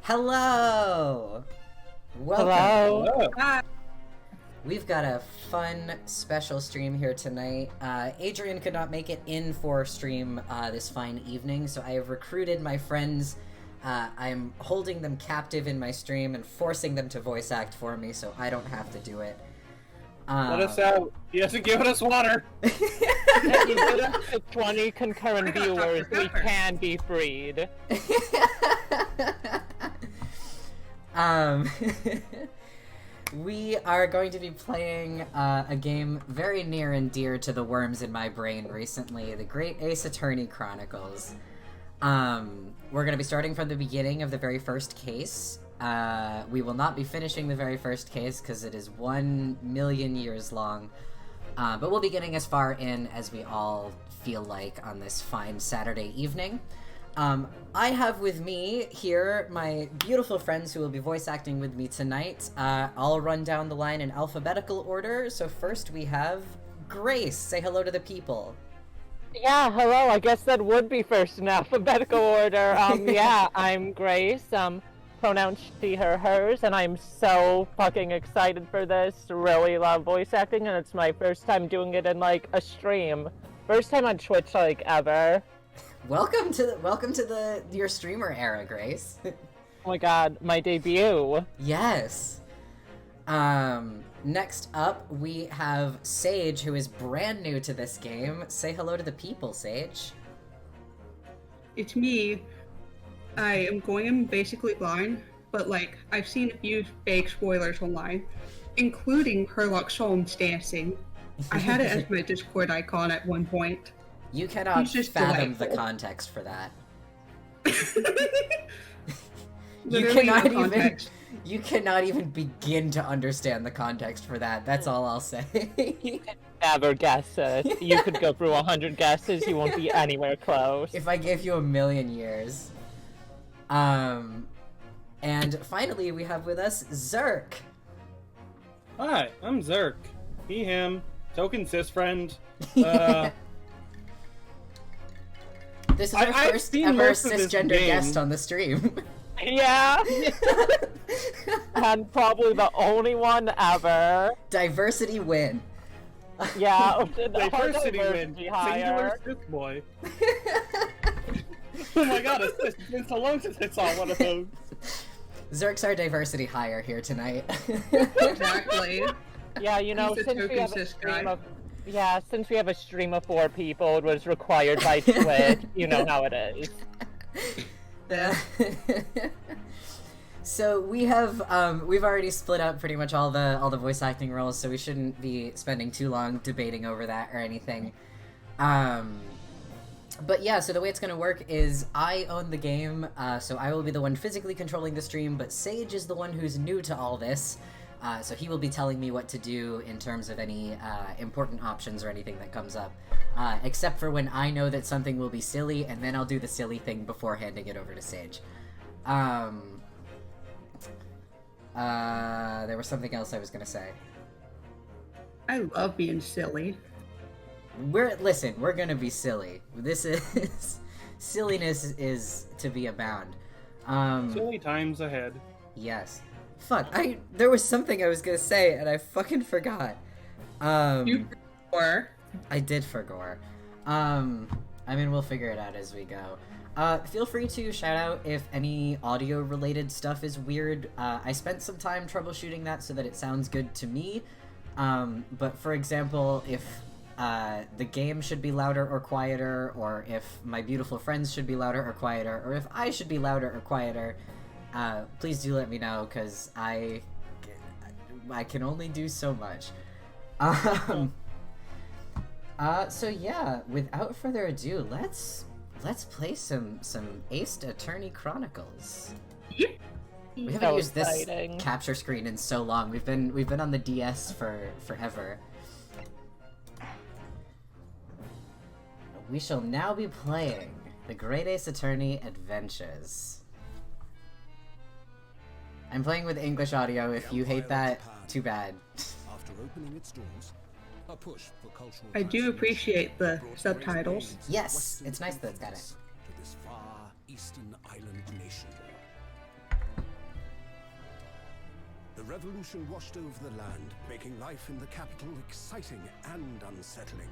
Hello! Welcome. Hello. Hi. We've got a fun, special stream here tonight. Adrian could not make it in for stream this fine evening, so I have recruited my friends. I'm holding them captive in my stream and forcing them to voice act for me so I don't have to do it. Let us out. He hasn't given us water. If you get up to 20 concurrent viewers, we can be freed. We are going to be playing a game very near and dear to the worms in my brain recently, the Great Ace Attorney Chronicles. We're going to be starting from the beginning of the very first case. We will not be finishing the very first case because it is 1,000,000 years long, but we'll be getting as far in as we all feel like on this fine Saturday evening. I have with me here my beautiful friends who will be voice acting with me tonight. I'll run down the line in alphabetical order. So first we have Grace. Say hello to the people. Yeah, hello. I guess that would be first in alphabetical order. Yeah, I'm Grace. Pronouns she, her, hers, and I'm so fucking excited for this. Really love voice acting, and it's my first time doing it in like a stream. First time on Twitch like ever. Welcome to your streamer era, Grace. Oh my god, my debut. Yes. Next up we have Sage, who is brand new to this game. Say hello to the people, Sage. It's me. I am going in basically blind, but I've seen a few fake spoilers online, including Herlock Sholmes dancing. I had it as my Discord icon at one point. You cannot He's just fathom delightful. the context for that. Literally no context. You cannot even begin to understand the context for that. That's all I'll say. Never guess it. You could go through 100 guesses, you won't be anywhere close. If I gave you 1,000,000 years. And finally we have with us Zerk. Hi, I'm Zerk. He, him. Token cis friend. This is our I've first seen ever most of this cisgender game. guest on the stream. Yeah! And probably the only one ever. Diversity win. Yeah, Diversity win. diversity Singular higher. cis boy. Oh my god, it's been so long since I saw one of those. Zerk's our diversity hire here tonight. Exactly. Yeah, you know, He's a since we token have a cis stream guy. of since we have a stream of 4 people, it was required by Twitch. You know how it is. So we have we've already split up pretty much all the voice acting roles, so we shouldn't be spending too long debating over that or anything. But yeah, so the way it's gonna work is I own the game, so I will be the one physically controlling the stream, but Sage is the one who's new to all this. So he will be telling me what to do in terms of any important options or anything that comes up. Except for when I know that something will be silly, and then I'll do the silly thing before handing it over to Sage. There was something else I was gonna say. I love being silly. Listen, we're gonna be silly. This is... silliness is to be abound. Silly times ahead. Yes. Fuck, there was something I was gonna say, and I fucking forgot. You were. I did forgot. I mean, we'll figure it out as we go. Feel free to shout out if any audio-related stuff is weird. I spent some time troubleshooting that so that it sounds good to me. But for example, if the game should be louder or quieter, or if my beautiful friends should be louder or quieter, or if I should be louder or quieter, please do let me know, because I can only do so much. So yeah, without further ado, let's play some Ace Attorney Chronicles. We haven't So used this exciting. capture screen in so long. We've been on the DS for forever. We shall now be playing the Great Ace Attorney Adventures. I'm playing with English audio. If you hate that, too bad. After opening its doors, a push for cultural I do appreciate the subtitles. Yes, it's nice that it's got it. to this far eastern island nation. revolution washed over the land, making life in the capital exciting and unsettling.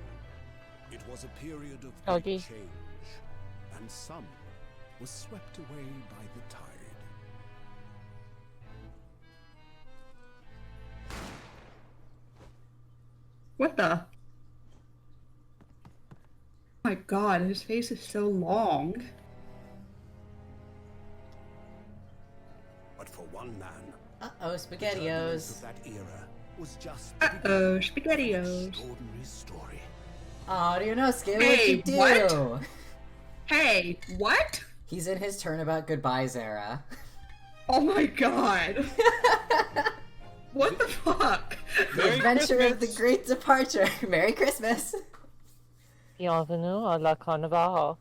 It was a period of great Doggy. change, and some was swept away by the tide. What the? Oh my god, his face is so long. But for one man, Uh-oh, the turbulence SpaghettiOs. of that era was just the Uh-oh, beginning of an SpaghettiOs. extraordinary story. Aw, Ryunosuke, what'd Hey, you do? what? Hey, what? He's in his turnabout goodbyes era. Oh my god. What the fuck? The Merry adventure of the Christmas. great departure. Merry Christmas. Bienvenue à la carnaval.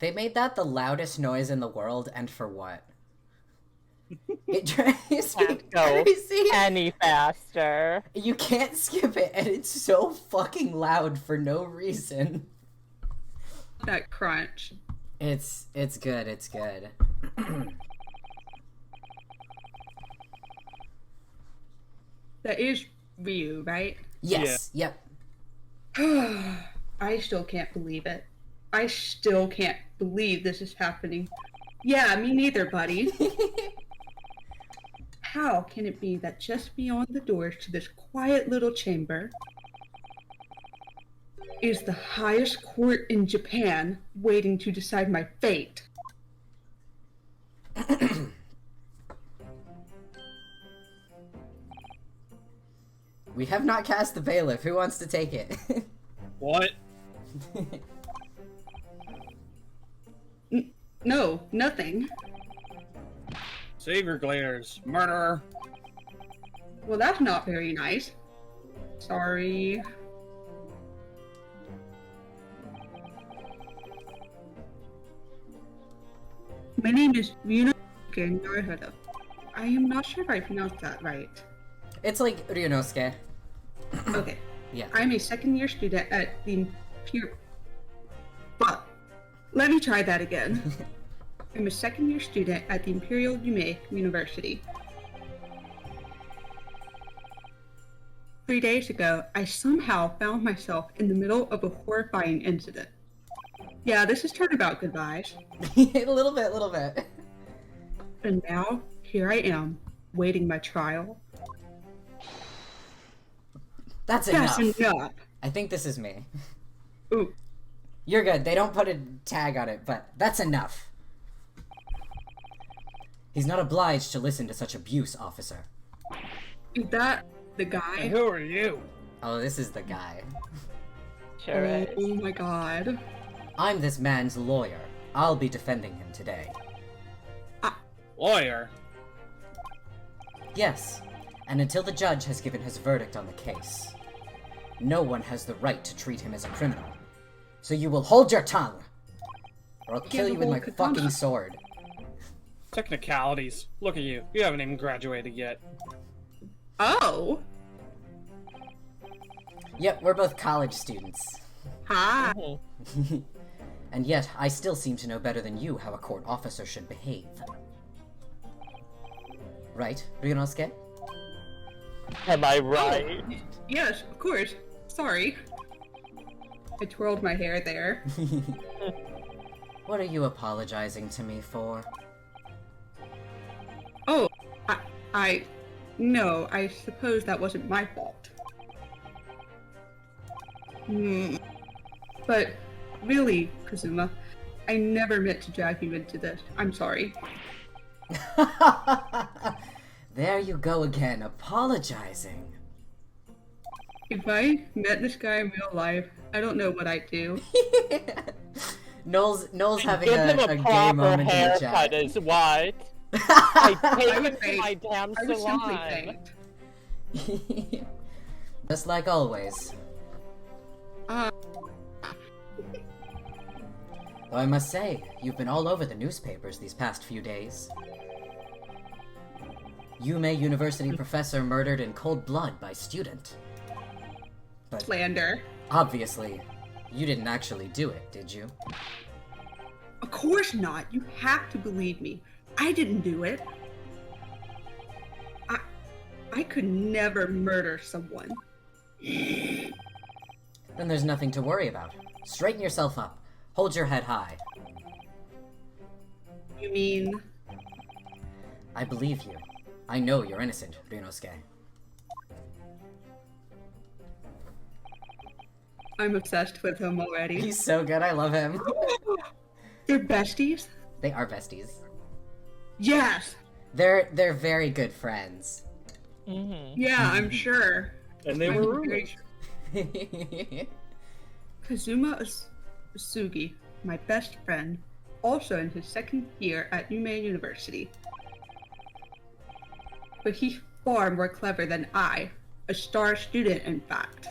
They made that the loudest noise in the world, and for what? It drives me Can't go crazy. any faster. You can't skip it, and it's so fucking loud for no reason. That crunch. It's good, it's good. That is Ryu, right? Yes, yep. I still can't believe it. I still can't believe this is happening. Yeah, me neither, buddy. How can it be that just beyond the doors to this quiet little chamber is the highest court in Japan waiting to decide my fate? We have not cast the bailiff. Who wants to take it? What? No, nothing. Savior glares. Murderer. Well, that's not very nice. Sorry. My name is Ryunosuke Naruhodo. I am not sure if I pronounced that right. It's like Ryunosuke. Okay. Yeah. I'm a second-year student at the But let me try that again. I'm a second-year student at the Imperial Yume University. 3 days ago, I somehow found myself in the middle of a horrifying incident. Yeah, this is turnabout goodbyes. A little bit. And now, here I am, waiting my trial. That's That's enough. enough. I think this is me. Ooh, You're good. They don't put a tag on it, but that's enough. He's not obliged to listen to such abuse, officer. is that the And guy? who are you? Oh, this is the guy. Sure is. Oh my god. I'm this man's lawyer. I'll be defending him today. Lawyer. Yes, and until the judge has given his verdict on the case, no one has the right to treat him as a criminal. So you will hold your tongue, or I'll kill you with my katana. fucking sword. Technicalities. Look at you. You haven't even graduated yet. Oh. Yep, we're both college students. Hi. Mhm. And yet, I still seem to know better than you how a court officer should behave. Right, Ryunosuke? Am I right? Oh, yes, of course. Sorry. I twirled my hair there. What are you apologizing to me for? Oh, no, I suppose that wasn't my fault. But really, Kazuma, I never meant to drag you into this. I'm sorry. There you go again, apologizing. If I met this guy in real life, I don't know what I'd do. Noel's having Give him a a gay proper moment in the haircut chat. is what. I take I would it to faint. my damn I would simply salon. faint. Just like always. Uh, Though I must say, you've been all over the newspapers these past few days. Yume University professor murdered in cold blood by student. But Slander. obviously, you didn't actually do it, did you? Of course not. You have to believe me. I didn't do it. I could never murder someone. Then there's nothing to worry about. Straighten yourself up. Hold your head high. You mean... I believe you. I know you're innocent, Ryunosuke. I'm obsessed with him already. He's so good, I love him. They're besties? They are besties. Yes! They're very good friends. Mm-hmm. Yeah, I'm sure. And they I'm were very roommates. sure. Kazuma Usugi, my best friend, also in his second year at Yume University. But he's far more clever than I, a star student in fact.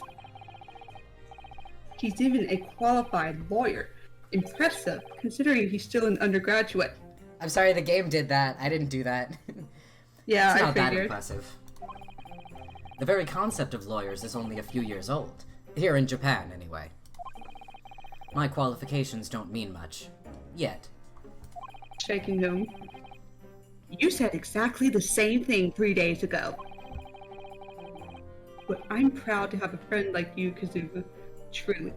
He's even a qualified lawyer. Impressive, considering he's still an undergraduate. I'm sorry the game did that. I didn't do that. Yeah, It's I not that figured. impressive. The very concept of lawyers is only a few years old. Here in Japan, anyway. My qualifications don't mean much. Yet. Shaking him. You said exactly the same thing 3 days ago. But I'm proud to have a friend like you, Kazuma. Truly.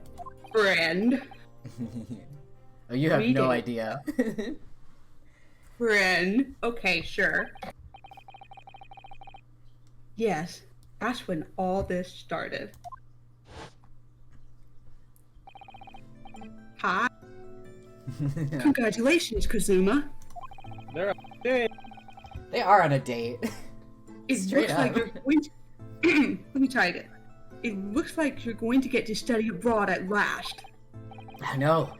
Friend. Oh, you have We no did. idea. Friend. Okay, sure. Yes, that's when all this started. Hi. Congratulations, Kazuma. They're dead. They are on a date. It Straight looks like up. you're going to... Let me try again. It looks like you're going to get to study abroad at last. I know.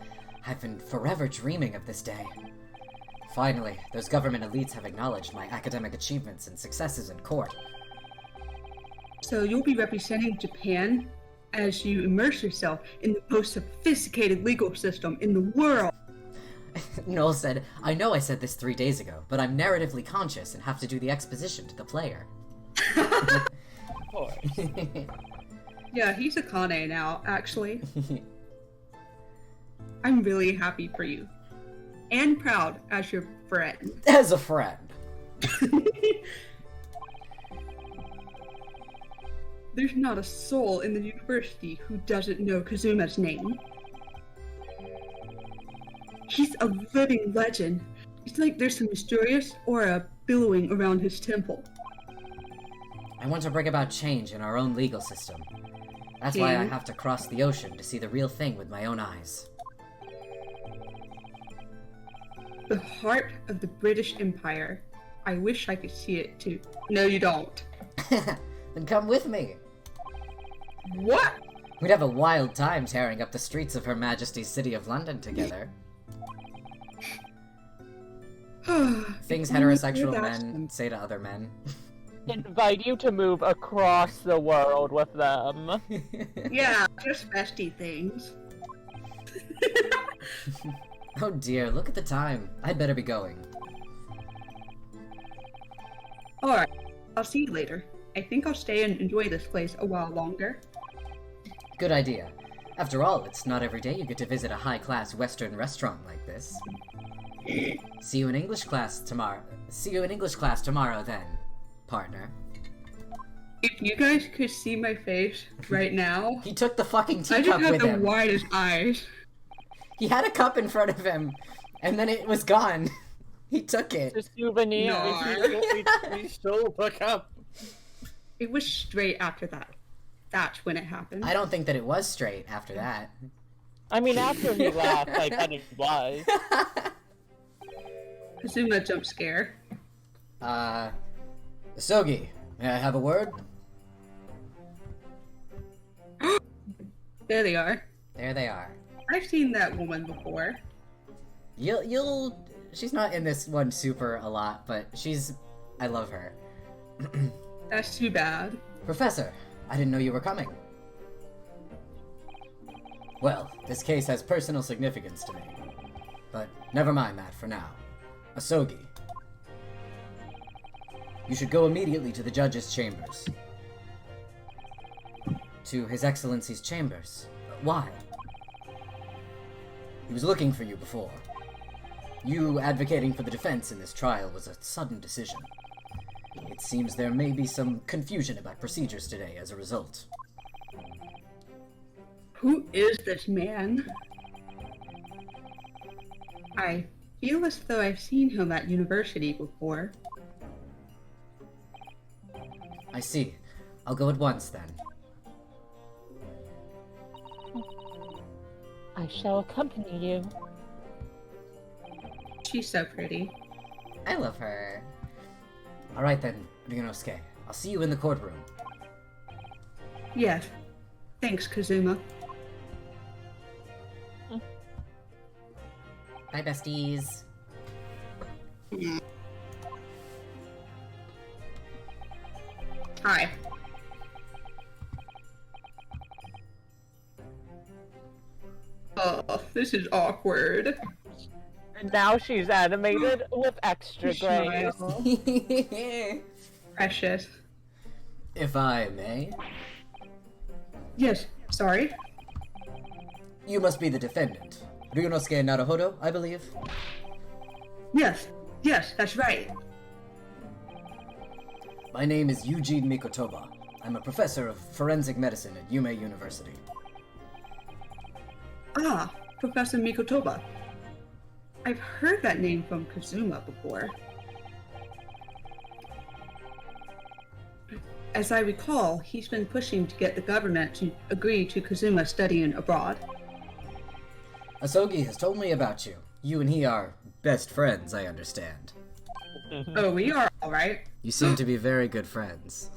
I've been forever dreaming of this day. Finally, those government elites have acknowledged my academic achievements and successes in court. So you'll be representing Japan as you immerse yourself in the most sophisticated legal system in the world. Noel said, I know I said this 3 days ago, but I'm narratively conscious and have to do the exposition to the player. Of course. Yeah, he's a Kane now, actually. I'm really happy for you. And proud as your friend. As a friend. There's not a soul in the university who doesn't know Kazuma's name. He's a living legend. It's like there's some mysterious aura billowing around his temple. I want to bring about change in our own legal system. That's why I Hmm. have to cross the ocean to see the real thing with my own eyes. The heart of the British Empire. I wish I could see it too. No, you don't. Then come with me. What? We'd have a wild time tearing up the streets of Her Majesty's City of London together. Things heterosexual men say to other men. Invite you to move across the world with them. Yeah, just bestie things. Oh dear, look at the time. I'd better be going. Alright, I'll see you later. I think I'll stay and enjoy this place a while longer. Good idea. After all, it's not every day you get to visit a high-class Western restaurant like this. See you in English class tomorrow. See you in English class tomorrow, then, partner. If you guys could see my face right now, He took the fucking I just teacup have with the him. widest eyes. He had a cup in front of him, and then it was gone. He took it. It's a souvenir. No. We stole the cup. It was straight after that. That's when it happened. I don't think that it was straight after that. I mean, after he left, I bet it was. Kazuma jump scare. Sogi, may I have a word? There they are. There they are. I've seen that woman before. She's not in this one super a lot, but I love her. That's too bad. Professor, I didn't know you were coming. Well, this case has personal significance to me. But never mind that for now. Asogi. You should go immediately to the judge's chambers. to His Excellency's chambers. Why? He was looking for you before. You advocating for the defense in this trial was a sudden decision. It seems there may be some confusion about procedures today as a result. Who is this man? I feel as though I've seen him at university before. I see. I'll go at once, then. I shall accompany you. She's so pretty. I love her. Alright then, Ryunosuke. I'll see you in the courtroom. Yes. Thanks, Kazuma. Bye, besties. Hi. Oh, this is awkward. And now she's animated with extra grace. Smile. Precious. If I may, Yes, sorry. you must be the defendant. Ryunosuke Naruhodo, I believe. Yes, that's right. My name is Eugene Mikotoba. I'm a professor of forensic medicine at Yume University. Ah, Professor Mikotoba. I've heard that name from Kazuma before. As I recall, he's been pushing to get the government to agree to Kazuma studying abroad. Asogi has told me about you. You and he are best friends, I understand. Oh, we are alright. You seem to be very good friends.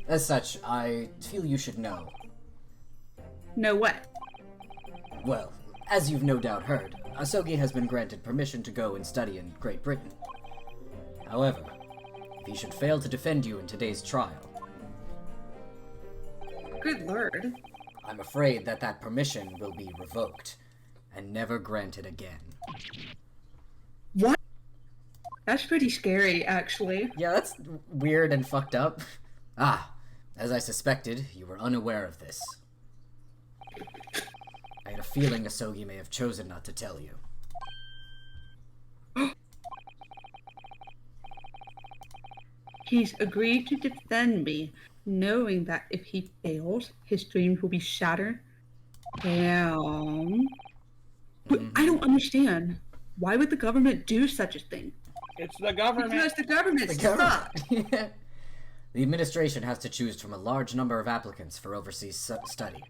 As such, I feel you should know. Know what? Well, as you've no doubt heard, Asogi has been granted permission to go and study in Great Britain. However, if he should fail to defend you in today's trial, Good lord. I'm afraid that that permission will be revoked and never granted again. What? That's pretty scary, actually. Yeah, that's weird and fucked up. Ah, as I suspected, you were unaware of this. I had a feeling Asogi may have chosen not to tell you. He's agreed to defend me, knowing that if he fails, his dreams will be shattered. Damn. But I don't understand. Why would the government do such a thing? It's the government. Because the government sucks. The administration has to choose from a large number of applicants for overseas study.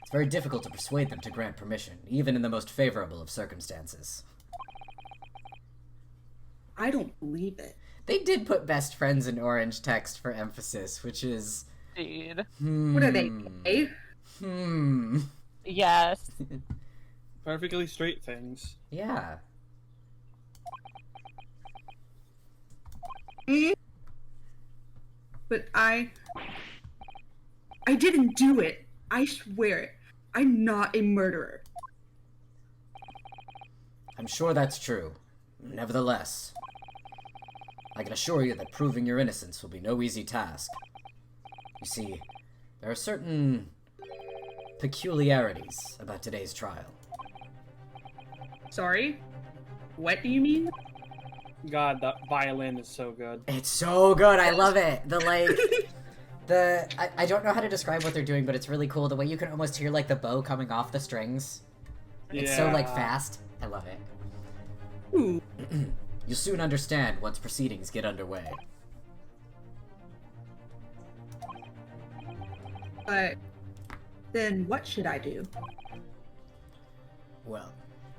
It's very difficult to persuade them to grant permission, even in the most favorable of circumstances. I don't believe it. They did put best friends in orange text for emphasis, which is... Indeed. What are they, gay? Yes. Perfectly straight things. Yeah. But I didn't do it. I swear it. I'm not a murderer. I'm sure that's true. Nevertheless, I can assure you that proving your innocence will be no easy task. You see, there are certain peculiarities about today's trial. Sorry? What do you mean? God, that violin is so good. It's so good, I love it! I don't know how to describe what they're doing, but it's really cool. The way you can almost hear, like, the bow coming off the strings. It's so, like, fast. I love it. Ooh. You'll soon understand once proceedings get underway. But then what should I do? Well,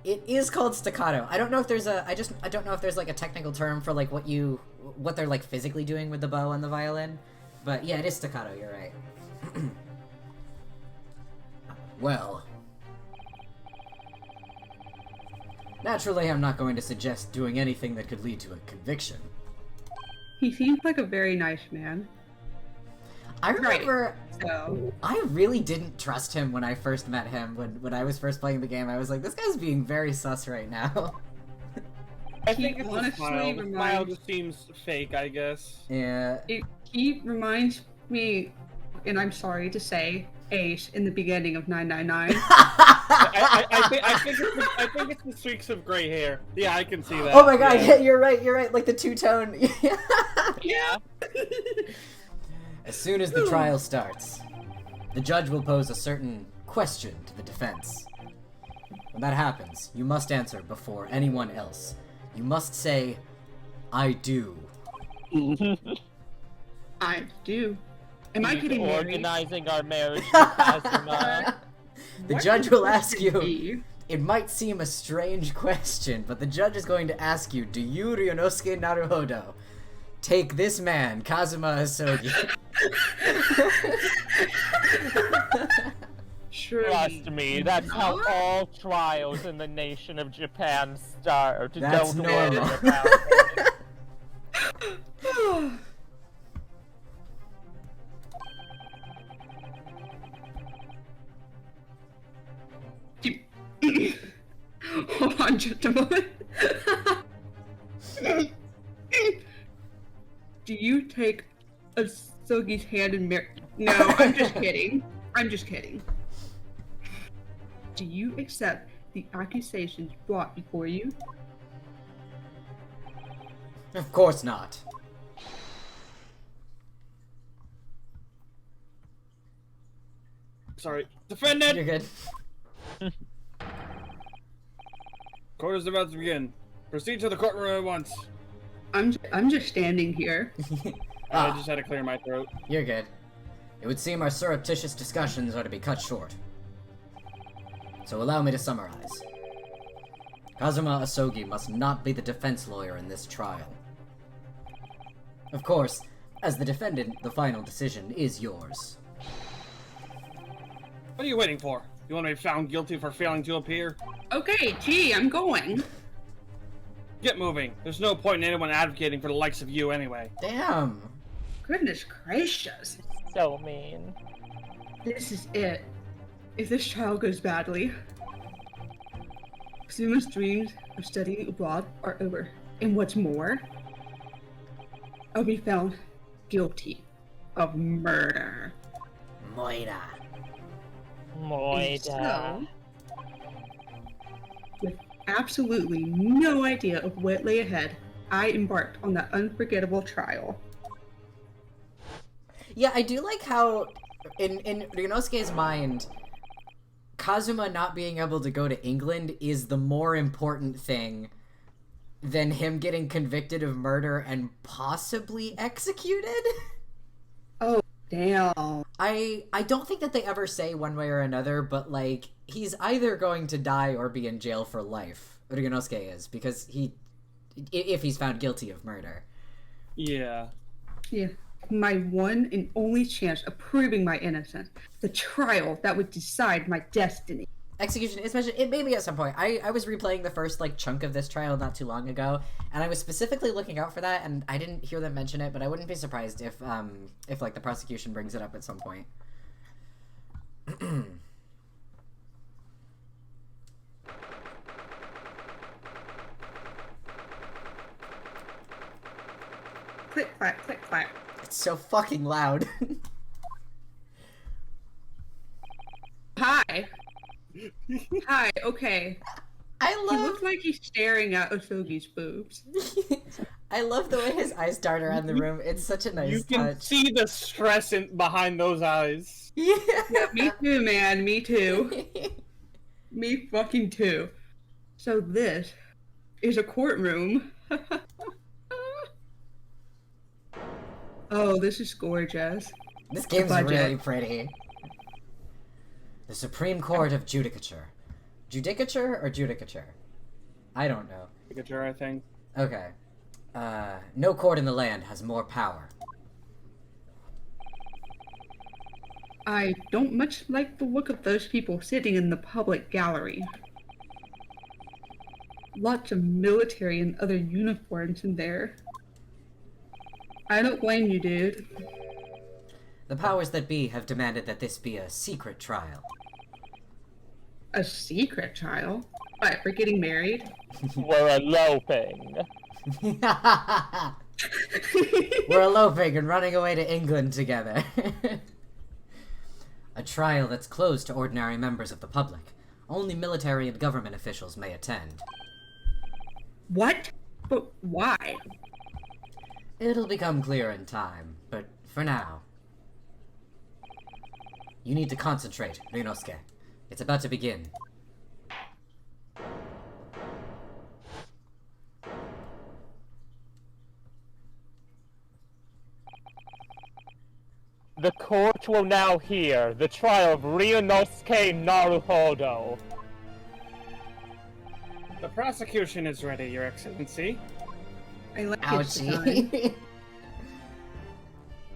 it is called staccato. I don't know if there's I don't know if there's, like, a technical term for, like, what they're, like, physically doing with the bow and the violin. But yeah, it is staccato, you're right. Well, naturally I'm not going to suggest doing anything that could lead to a conviction. He seems like a very nice man. I remember So, I really didn't trust him when I first met him. When I was first playing the game, I was like, this guy's being very sus right now. I think it's honestly a smile. The smile reminds- just seems fake, I guess. Yeah. He reminds me, and I'm sorry to say, Ace in the beginning of 999. I think it's the streaks of gray hair. Yeah, I can see that. Oh my god, yeah. yeah, you're right, like the two-tone. Yeah. As soon as the trial starts, the judge will pose a certain question to the defense. When that happens, you must answer before anyone else. You must say, I do. I do. Am I getting married? Organizing our marriage with Kazuma. The What judge will would ask it you, be? it might seem a strange question, but the judge is going to ask you, do you, Ryunosuke Naruhodo, take this man, Kazuma Asogi? Trust me, that's how all trials in the nation of Japan start. That's Don't worry normal. about it. Hold on just a moment. Do you take Asogi's hand and marry? No, I'm just kidding. I'm just kidding. Do you accept the accusations brought before you? Of course not. Sorry. Defendant! You're good. Court is about to begin. Proceed to the courtroom at once. I'm just standing here. I just had to clear my throat. You're good. It would seem our surreptitious discussions are to be cut short. So allow me to summarize. Kazuma Asogi must not be the defense lawyer in this trial. Of course, as the defendant, the final decision is yours. What are you waiting for? You want to be found guilty for failing to appear? Okay, gee, I'm going. Get moving. There's no point in anyone advocating for the likes of you anyway. Damn! Goodness gracious. So mean. This is it. If this trial goes badly, Suma's dreams of studying abroad are over. And what's more, I'll be found guilty of murder. Moira. Moida. So, with absolutely no idea of what lay ahead, I embarked on that unforgettable trial. Yeah, I do like how, in Ryunosuke's mind, Kazuma not being able to go to England is the more important thing than him getting convicted of murder and possibly executed. Oh, damn. I don't think that they ever say one way or another, but, like, he's either going to die or be in jail for life. Ryunosuke is, because if he's found guilty of murder. Yeah. Yeah. My one and only chance of proving my innocence. The trial that would decide my destiny. Execution, especially, it may be at some point. I was replaying the first, like, chunk of this trial not too long ago, and I was specifically looking out for that, and I didn't hear them mention it, but I wouldn't be surprised if like, the prosecution brings it up at some point. Click, clack, click, clack. It's so fucking loud. Hi. Hi, okay. I He love looks like he's staring at Osogi's boobs. I love the way his eyes dart around the room. It's such a nice You can touch. see the stress behind those eyes. Yeah. Yeah, me too, man. Me too. Me fucking too. So this is a courtroom. Oh, this is gorgeous. This game's Budget. really pretty. The Supreme Court of Judicature. Judicature or Judicature? I don't know. Picture, I think. Okay. No court in the land has more power. I don't much like the look of those people sitting in the public gallery. Lots of military and other uniforms in there. I don't blame you, dude. The powers that be have demanded that this be a secret trial. A secret trial? What, for getting married? We're eloping. We're eloping and running away to England together. A trial that's closed to ordinary members of the public. Only military and government officials may attend. What? But why? It'll become clear in time, but for now... You need to concentrate, Ryunosuke. It's about to begin. The court will now hear the trial of Ryunosuke Naruhodo. The prosecution is ready, Your Excellency. I like his design. Ouchie.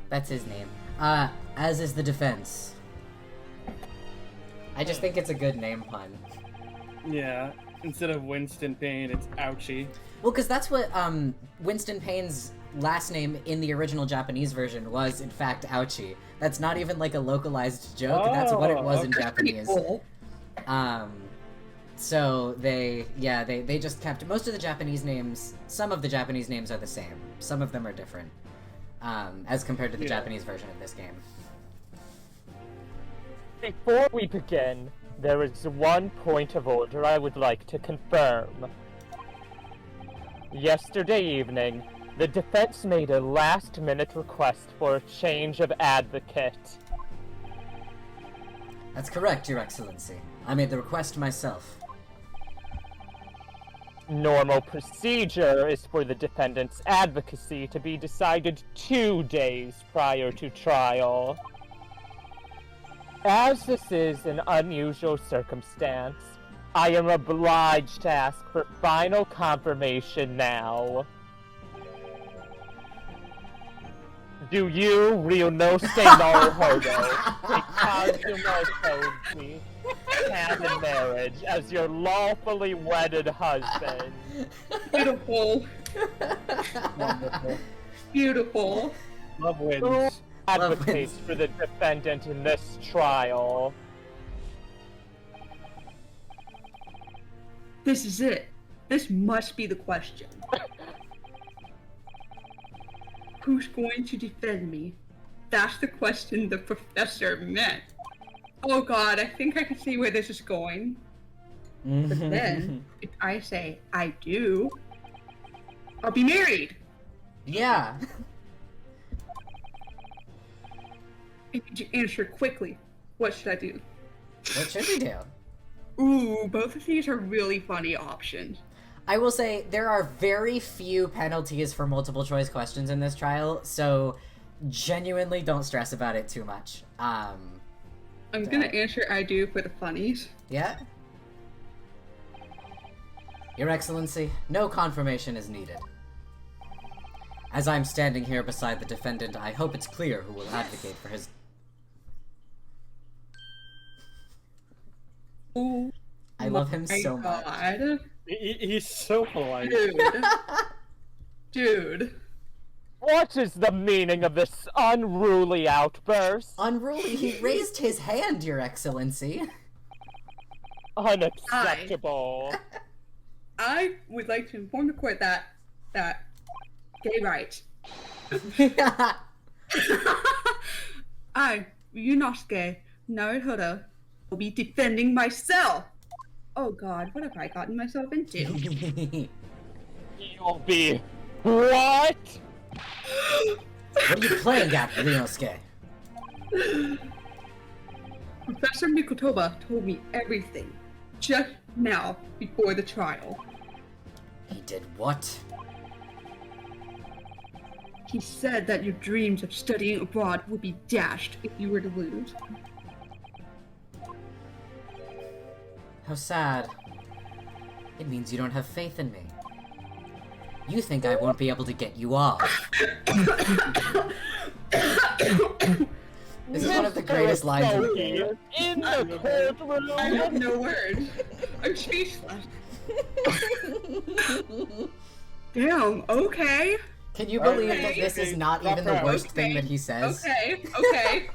That's his name. As is the defense. I just think it's a good name pun. Yeah, instead of Winston Payne, it's Ouchie. Well, because that's what, Winston Payne's last name in the original Japanese version was, in fact, Ouchie. That's not even, like, a localized joke. That's what it was in Japanese. Cool. So they just kept most of the Japanese names. Some of the Japanese names are the same. Some of them are different, as compared to the Japanese version of this game. Before we begin, there is one point of order I would like to confirm. Yesterday evening, the defense made a last-minute request for a change of advocate. That's correct, Your Excellency. I made the request myself. Normal procedure is for the defendant's advocacy to be decided 2 days prior to trial. As this is an unusual circumstance, I am obliged to ask for final confirmation now. Do you, Ryunosuke Naruhodo, take consummate oaths hand in marriage as your lawfully wedded husband? Beautiful. Wonderful. Beautiful. Love Who wins. advocates for the defendant in this trial? This is it. This must be the question. Who's going to defend me? That's the question the professor meant. Oh god, I think I can see where this is going. But then, if I say I do, I'll be married. Yeah. I need to answer quickly. What should I do? What should we do? Ooh, both of these are really funny options. I will say there are very few penalties for multiple choice questions in this trial, so genuinely don't stress about it too much. I'm gonna answer I do for the funnies. Yeah? Your Excellency, no confirmation is needed. As I'm standing here beside the defendant, I hope it's clear who will advocate for his... Oh, I love him so much. God. He's so polite. Dude. Dude. What is the meaning of this unruly outburst? Unruly, he raised his hand, Your Excellency. Unacceptable. I would like to inform the court that gay rights. I, Ryunosuke Naruhodo, will be defending myself. Oh god, what have I gotten myself into? You'll be... What? What are you playing at, Ryunosuke? Professor Mikotoba told me everything just now before the trial. He did what? He said that your dreams of studying abroad would be dashed if you were to lose. How sad. It means you don't have faith in me. You think I won't be able to get you off. This is one of the greatest lines in the game. In the courtroom! I have no words. I'm speechless. Damn, okay. Can you believe that Okay. this is not even the worst thing that he says? Okay.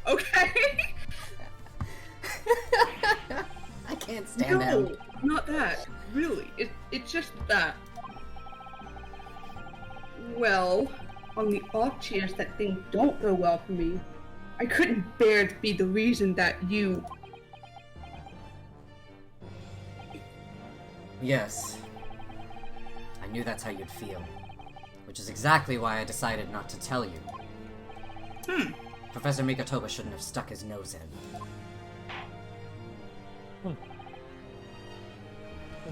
I can't stand him. No, not that. Really. It's just that. Well, on the off chance that things don't go well for me, I couldn't bear to be the reason that you... Yes. I knew that's how you'd feel. Which is exactly why I decided not to tell you. Professor Mikotoba shouldn't have stuck his nose in.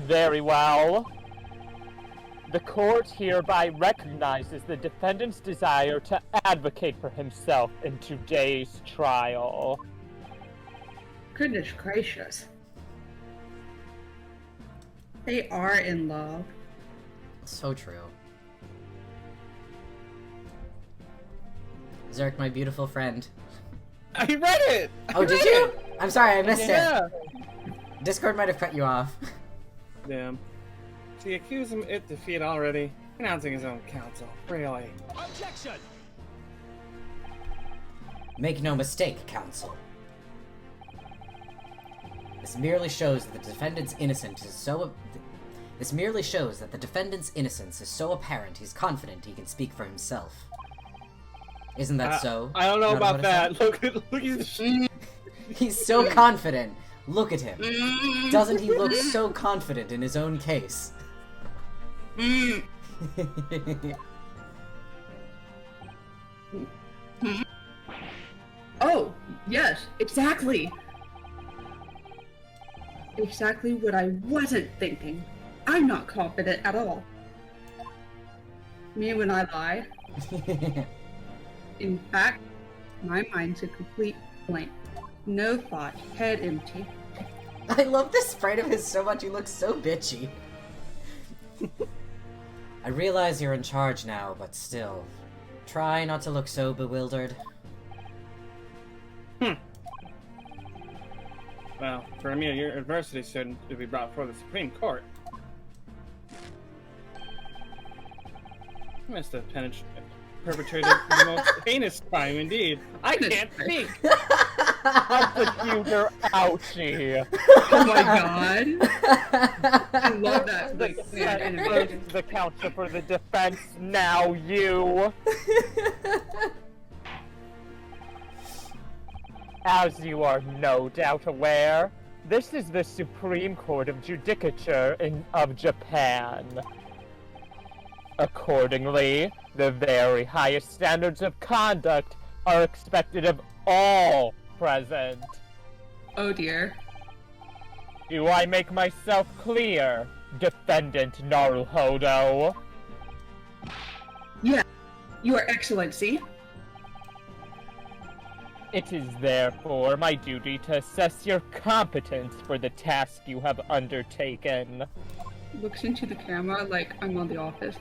Very well. The court hereby recognizes the defendant's desire to advocate for himself in today's trial. Goodness gracious. They are in love. So true. Zerk, my beautiful friend. I read it! Oh, did you? I'm sorry, I missed Yeah. it. Discord might have cut you off. Damn. So you accuse him of defeat already, announcing his own counsel. Really? Objection! Make no mistake, counsel. This merely shows that the defendant's innocence is so... This merely shows that the defendant's innocence is so apparent he's confident he can speak for himself. Isn't that so? I don't know Not about what that. Look, he's... He's so confident. Look at him. Doesn't he look so confident in his own case? Oh, yes, exactly. Exactly what I wasn't thinking. I'm not confident at all. Me when I lie. In fact, my mind's a complete blank. No thought, head empty. I love this sprite of his so much, he looks so bitchy. I realize you're in charge now, but still, try not to look so bewildered. Well, for a mere university student to be brought before the Supreme Court. He must have perpetrated the most heinous crime indeed. I can't speak! Prosecutor ouchie. Oh my god. I love that. The counsel for the defense, now you. As you are no doubt aware, this is the Supreme Court of Judicature of Japan. Accordingly, the very highest standards of conduct are expected of all present. Oh dear. Do I make myself clear, Defendant Naruhodo? Yeah, Your Excellency. It is therefore my duty to assess your competence for the task you have undertaken. Looks into the camera like I'm on The Office.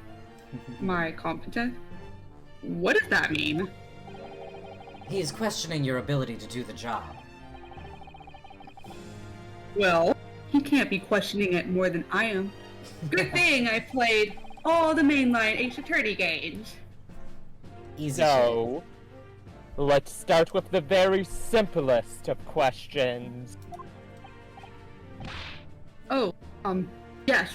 My competent? What does that mean? He is questioning your ability to do the job. Well, he can't be questioning it more than I am. Good thing I played all the mainline Ace Attorney games. Easy. So, let's start with the very simplest of questions. Oh, yes.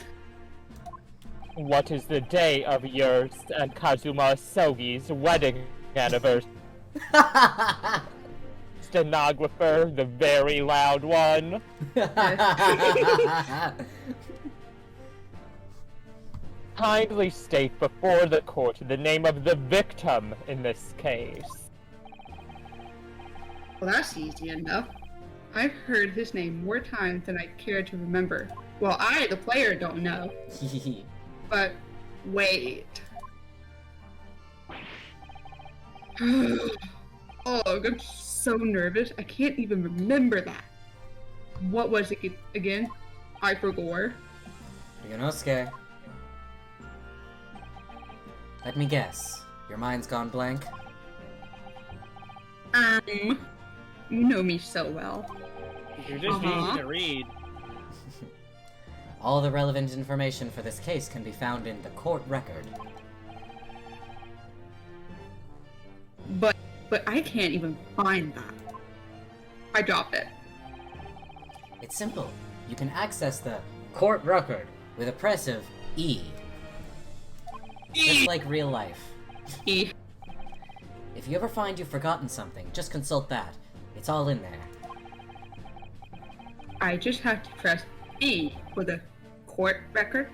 What is the day of yours and Kazuma Asogi's wedding anniversary? Stenographer, the very loud one. Kindly state before the court the name of the victim in this case. Well, that's easy enough. I've heard his name more times than I care to remember. Well, I, the player, don't know. But, wait. Oh, I'm so nervous. I can't even remember that. What was it again? I forgot. Ryunosuke. Let me guess. Your mind's gone blank? You know me so well. You're just easy to read. All the relevant information for this case can be found in the court record. But I can't even find that. I dropped it. It's simple. You can access the court record with a press of E. Just like real life. E. If you ever find you've forgotten something, just consult that. It's all in there. I just have to press E for the court record.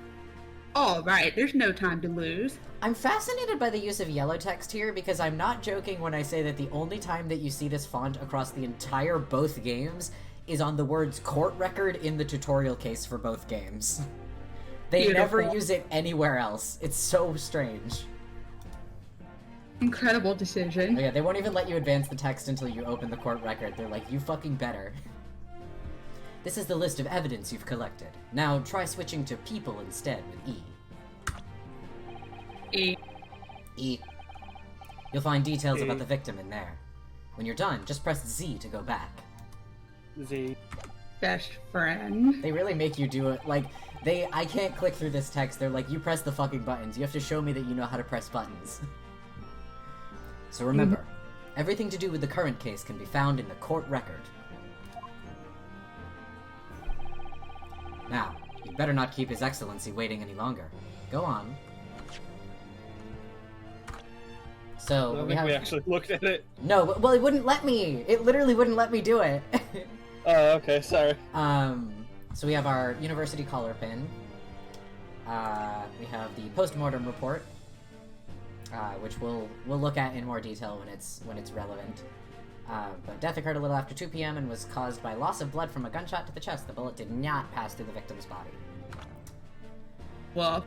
Alright, there's no time to lose. I'm fascinated by the use of yellow text here because I'm not joking when I say that the only time that you see this font across the entire both games is on the words court record in the tutorial case for both games. They never use it anywhere else. It's so strange. Incredible decision. Oh yeah, they won't even let you advance the text until you open the court record. They're like, you fucking better. This is the list of evidence you've collected. Now try switching to people instead with E. E. E. You'll find details about the victim in there. When you're done, just press Z to go back. Z. Best friend. They really make you do it. Like, I can't click through this text. They're like, you press the fucking buttons. You have to show me that you know how to press buttons. So remember, everything to do with the current case can be found in the court record. Now, you'd better not keep His Excellency waiting any longer. Go on. So, I don't think we actually looked at it. No, well, it wouldn't let me! It literally wouldn't let me do it! Oh, okay, sorry. So we have our university collar pin. We have the post-mortem report, which we'll look at in more detail when it's relevant. But death occurred a little after 2 p.m. and was caused by loss of blood from a gunshot to the chest. The bullet did not pass through the victim's body. Well,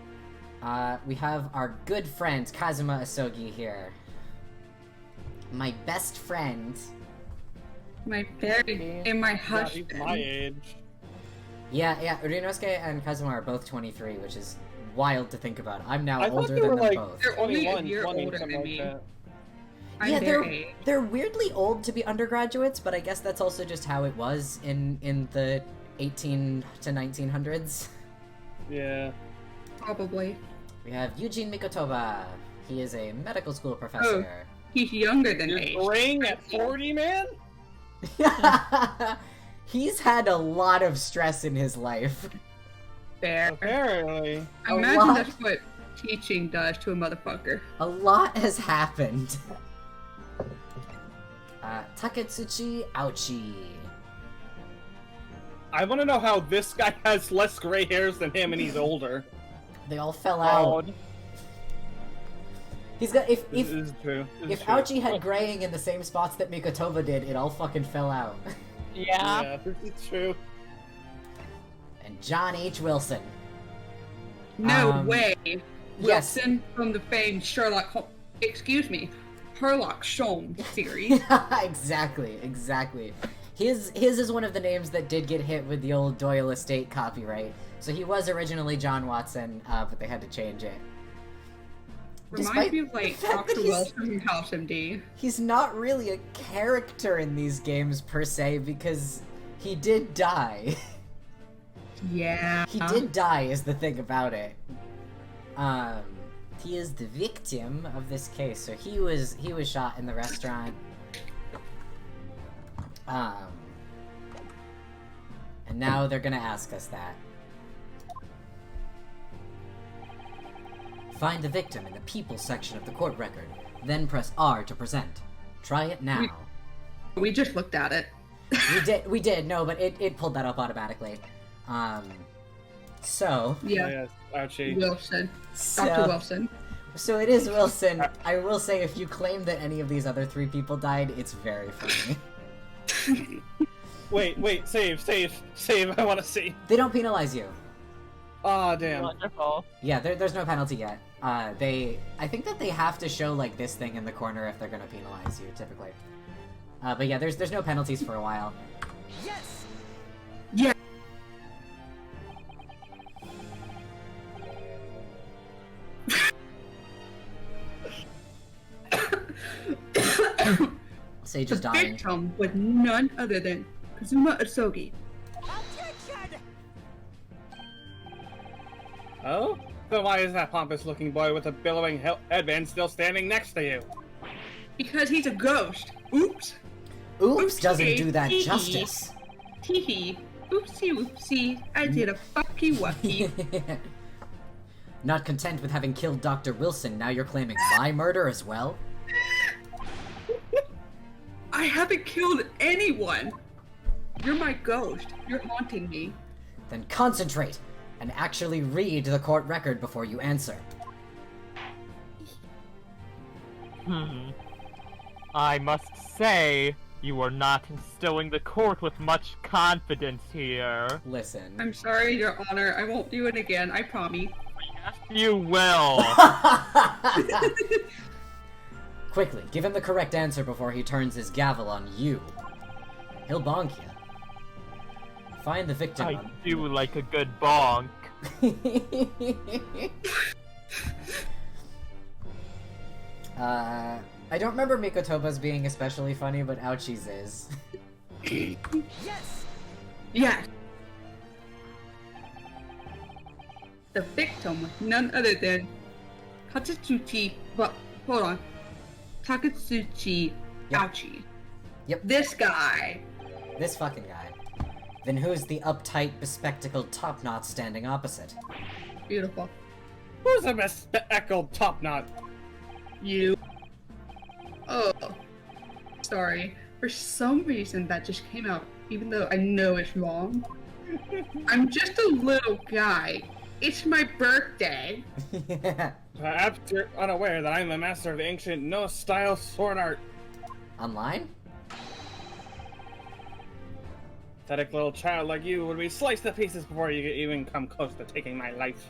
we have our good friend Kazuma Asogi here. My best friend. my Yeah, husband. he's my age. Yeah, Ryunosuke and Kazuma are both 23, which is wild to think about. I'm now I thought older they than were them like both. They're only a 21, year 20, older something than like me. that. I'm Yeah, their age. they're weirdly old to be undergraduates, but I guess that's also just how it was in the 18 to 1900s. Yeah. Probably. We have Eugene Mikotoba. He is a medical school professor. He's younger than You're age. graying at 40, man? He's had a lot of stress in his life. Fair. Apparently. I a imagine lot. that's what teaching does to a motherfucker. A lot has happened. Taketsuchi Ouchi. I want to know how this guy has less gray hairs than him and he's older. They all fell out. Odd. He's got This is true. This if is true. Ouchi had graying in the same spots that Mikotoba did, it all fucking fell out. Yeah. Yeah, this is true. And John H. Wilson. No way. yes. Wilson from the famed Sherlock Holmes series. exactly. His is one of the names that did get hit with the old Doyle estate copyright. So he was originally John Watson, but they had to change it. Reminds me of like the fact that Dr. he's- Wilson from House MD. He's not really a character in these games per se because he did die. Yeah. He did die is the thing about it. He is the victim of this case. So he was shot in the restaurant. And now they're gonna ask us that. Find the victim in the people section of the court record, then press R to present. Try it now. We just looked at it. We did, no, but it pulled that up automatically. So, Yeah. Ouchie. Wilson. so, Dr. Wilson. so it is Wilson. I will say, if you claim that any of these other 3 people died, it's very funny. Wait, save, I want to see. They don't penalize you. Aw, damn. Wonderful. Yeah, there's no penalty yet. I think that they have to show, like, this thing in the corner if they're gonna penalize you, typically. But yeah, there's no penalties for a while. Yes! Yeah. Sage The is dying. victim was none other than Kazuma Asogi. Oh? Then why is that pompous-looking boy with a billowing headband still standing next to you? Because he's a ghost. Oops. Oops doesn't Oopsie. do that Hee hee. justice. Teehee. Oopsie whoopsie. I did a fucky wucky. Not content with having killed Dr. Wilson, now you're claiming my murder as well? I haven't killed anyone! You're my ghost. You're haunting me. Then concentrate and actually read the court record before you answer. I must say, you are not instilling the court with much confidence here. Listen. I'm sorry, Your Honor. I won't do it again. I promise. Yes, you will. Quickly, give him the correct answer before he turns his gavel on you. He'll bonk you. Find the victim. I do like a good bonk. I don't remember Mikotoba's being especially funny, but Ouchie's is. Yes! Yes. The victim was none other than Takatsuchi. Well, hold on. Takatsuchi Yep. Ouchie. Yep. This guy. This fucking guy. Then who's the uptight, bespectacled top-knot standing opposite? Beautiful. Who's the bespectacled top knot? You. Oh. Sorry. For some reason that just came out, even though I know it's wrong. I'm just a little guy. It's my birthday. Perhaps you're unaware that I'm a master of the ancient no-style sword art. Online? Pathetic little child like you would be sliced to pieces before you even come close to taking my life.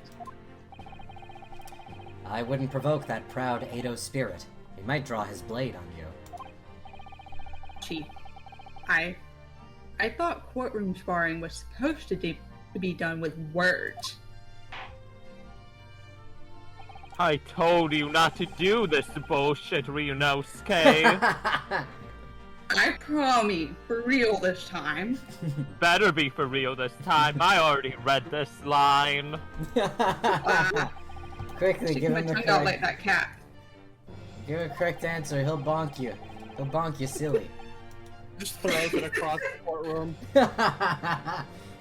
I wouldn't provoke that proud Edo spirit. He might draw his blade on you. Chief, I thought courtroom sparring was supposed to be done with words. I told you not to do this bullshit, Ryunosuke. I promise, for real this time. Better be for real this time. I already read this line. Quickly, Stick give my him the tongue out like correct... that cat. Give a correct answer, he'll bonk you. He'll bonk you silly. Just throws it across the courtroom.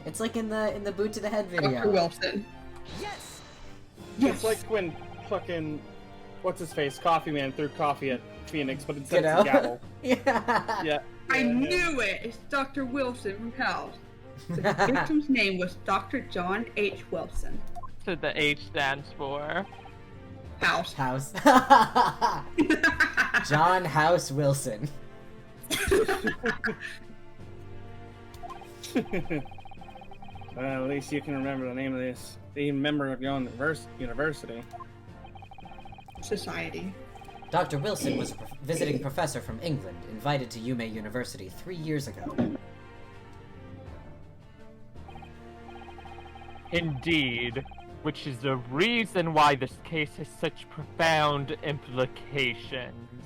It's like in the boot to the head Dr. video. Wilson. Yes! It's like when fucking what's his face, Coffee Man threw coffee at Phoenix, but instead You it's a know? gavel. Yeah. Yeah. I yeah. knew it! It's Dr. Wilson from House. The victim's name was Dr. John H. Wilson. So the H stands for. House. House. John House Wilson. Well, at least you can remember the name of this. The member of your own university. Society. Dr. Wilson was a visiting professor from England, invited to Yume University 3 years ago. Indeed, which is the reason why this case has such profound implications.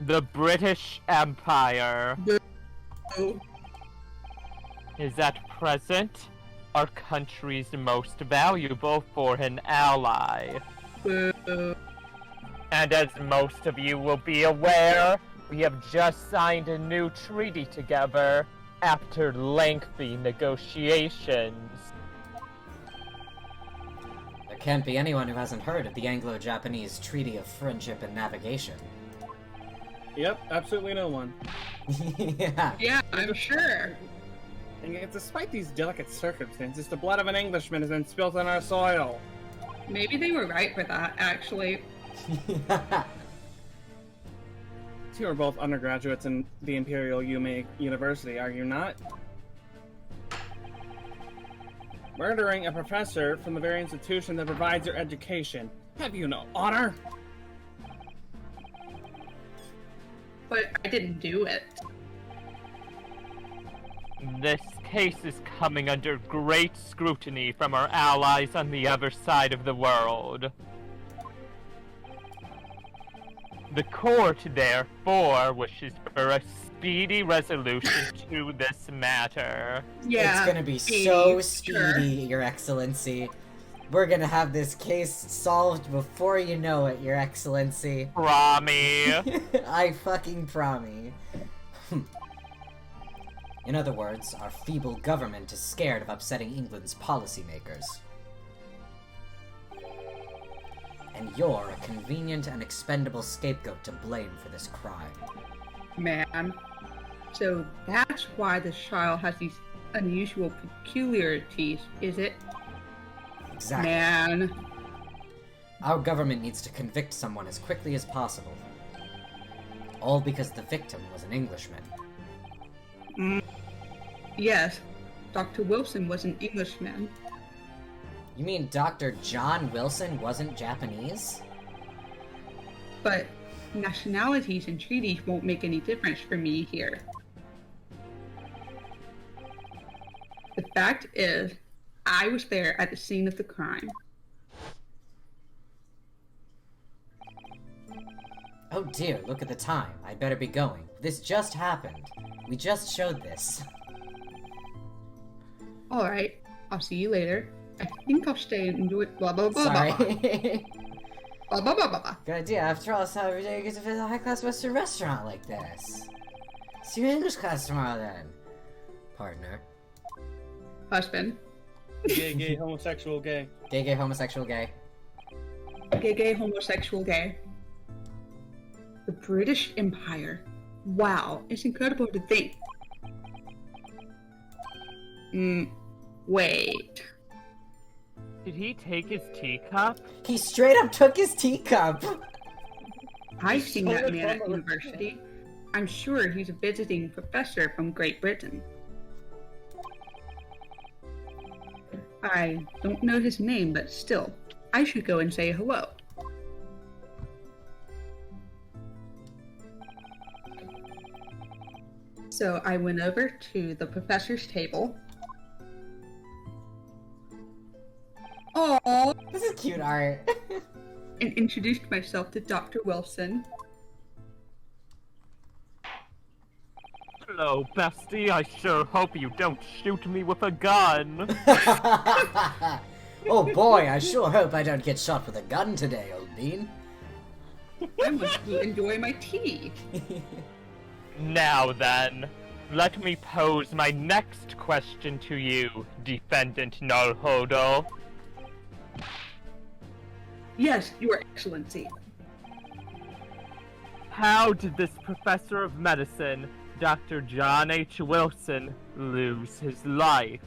The British Empire Oh, is at present our country's most valuable foreign ally. boo. And as most of you will be aware, we have just signed a new treaty together after lengthy negotiations. There can't be anyone who hasn't heard of the Anglo-Japanese Treaty of Friendship and Navigation. Yep, absolutely no one. Yeah. Yeah, I'm sure. And yet, despite these delicate circumstances, the blood of an Englishman has been spilt on our soil. Maybe they were right for that, actually. You are both undergraduates in the Imperial Yume University, are you not? Murdering a professor from the very institution that provides your education. Have you no honor? But I didn't do it. This case is coming under great scrutiny from our allies on the other side of the world. The court, therefore, wishes for a speedy resolution to this matter. Yeah. It's gonna be so speedy, Your Excellency. We're gonna have this case solved before you know it, Your Excellency. Rami. I fucking promise. In other words, our feeble government is scared of upsetting England's policymakers. and you're a convenient and expendable scapegoat to blame for this crime. Man. So that's why this child has these unusual peculiarities, is it? Exactly. Man. Our government needs to convict someone as quickly as possible. All because the victim was an Englishman. Yes, Dr. Wilson was an Englishman. You mean Dr. John Wilson wasn't Japanese? But nationalities and treaties won't make any difference for me here. The fact is, I was there at the scene of the crime. Oh dear, look at the time. I better be going. This just happened. We just showed this. Alright, I'll see you later. I think I'll stay and enjoy blah blah blah Sorry. blah blah blah blah blah. Good idea. After all, it's not every day you get to visit a high-class Western restaurant like this. See you in English class tomorrow then, partner. Husband. Gay, homosexual, gay. Gay, homosexual, gay. Gay, homosexual, gay. The British Empire. Wow, it's incredible to think. Wait. Did he take his teacup? He straight up took his teacup! I've seen stole that it man from at a- university. I'm sure he's a visiting professor from Great Britain. I don't know his name, but still, I should go and say hello. So I went over to the professor's table. Aww! This is cute art. And introduced myself to Dr. Wilson. Hello, bestie. I sure hope you don't shoot me with a gun. Oh boy, I sure hope I don't get shot with a gun today, old bean. I must enjoy my tea. Now then, let me pose my next question to you, Defendant Nalhodo. Yes, Your Excellency. How did this professor of medicine, Dr. John H. Wilson, lose his life?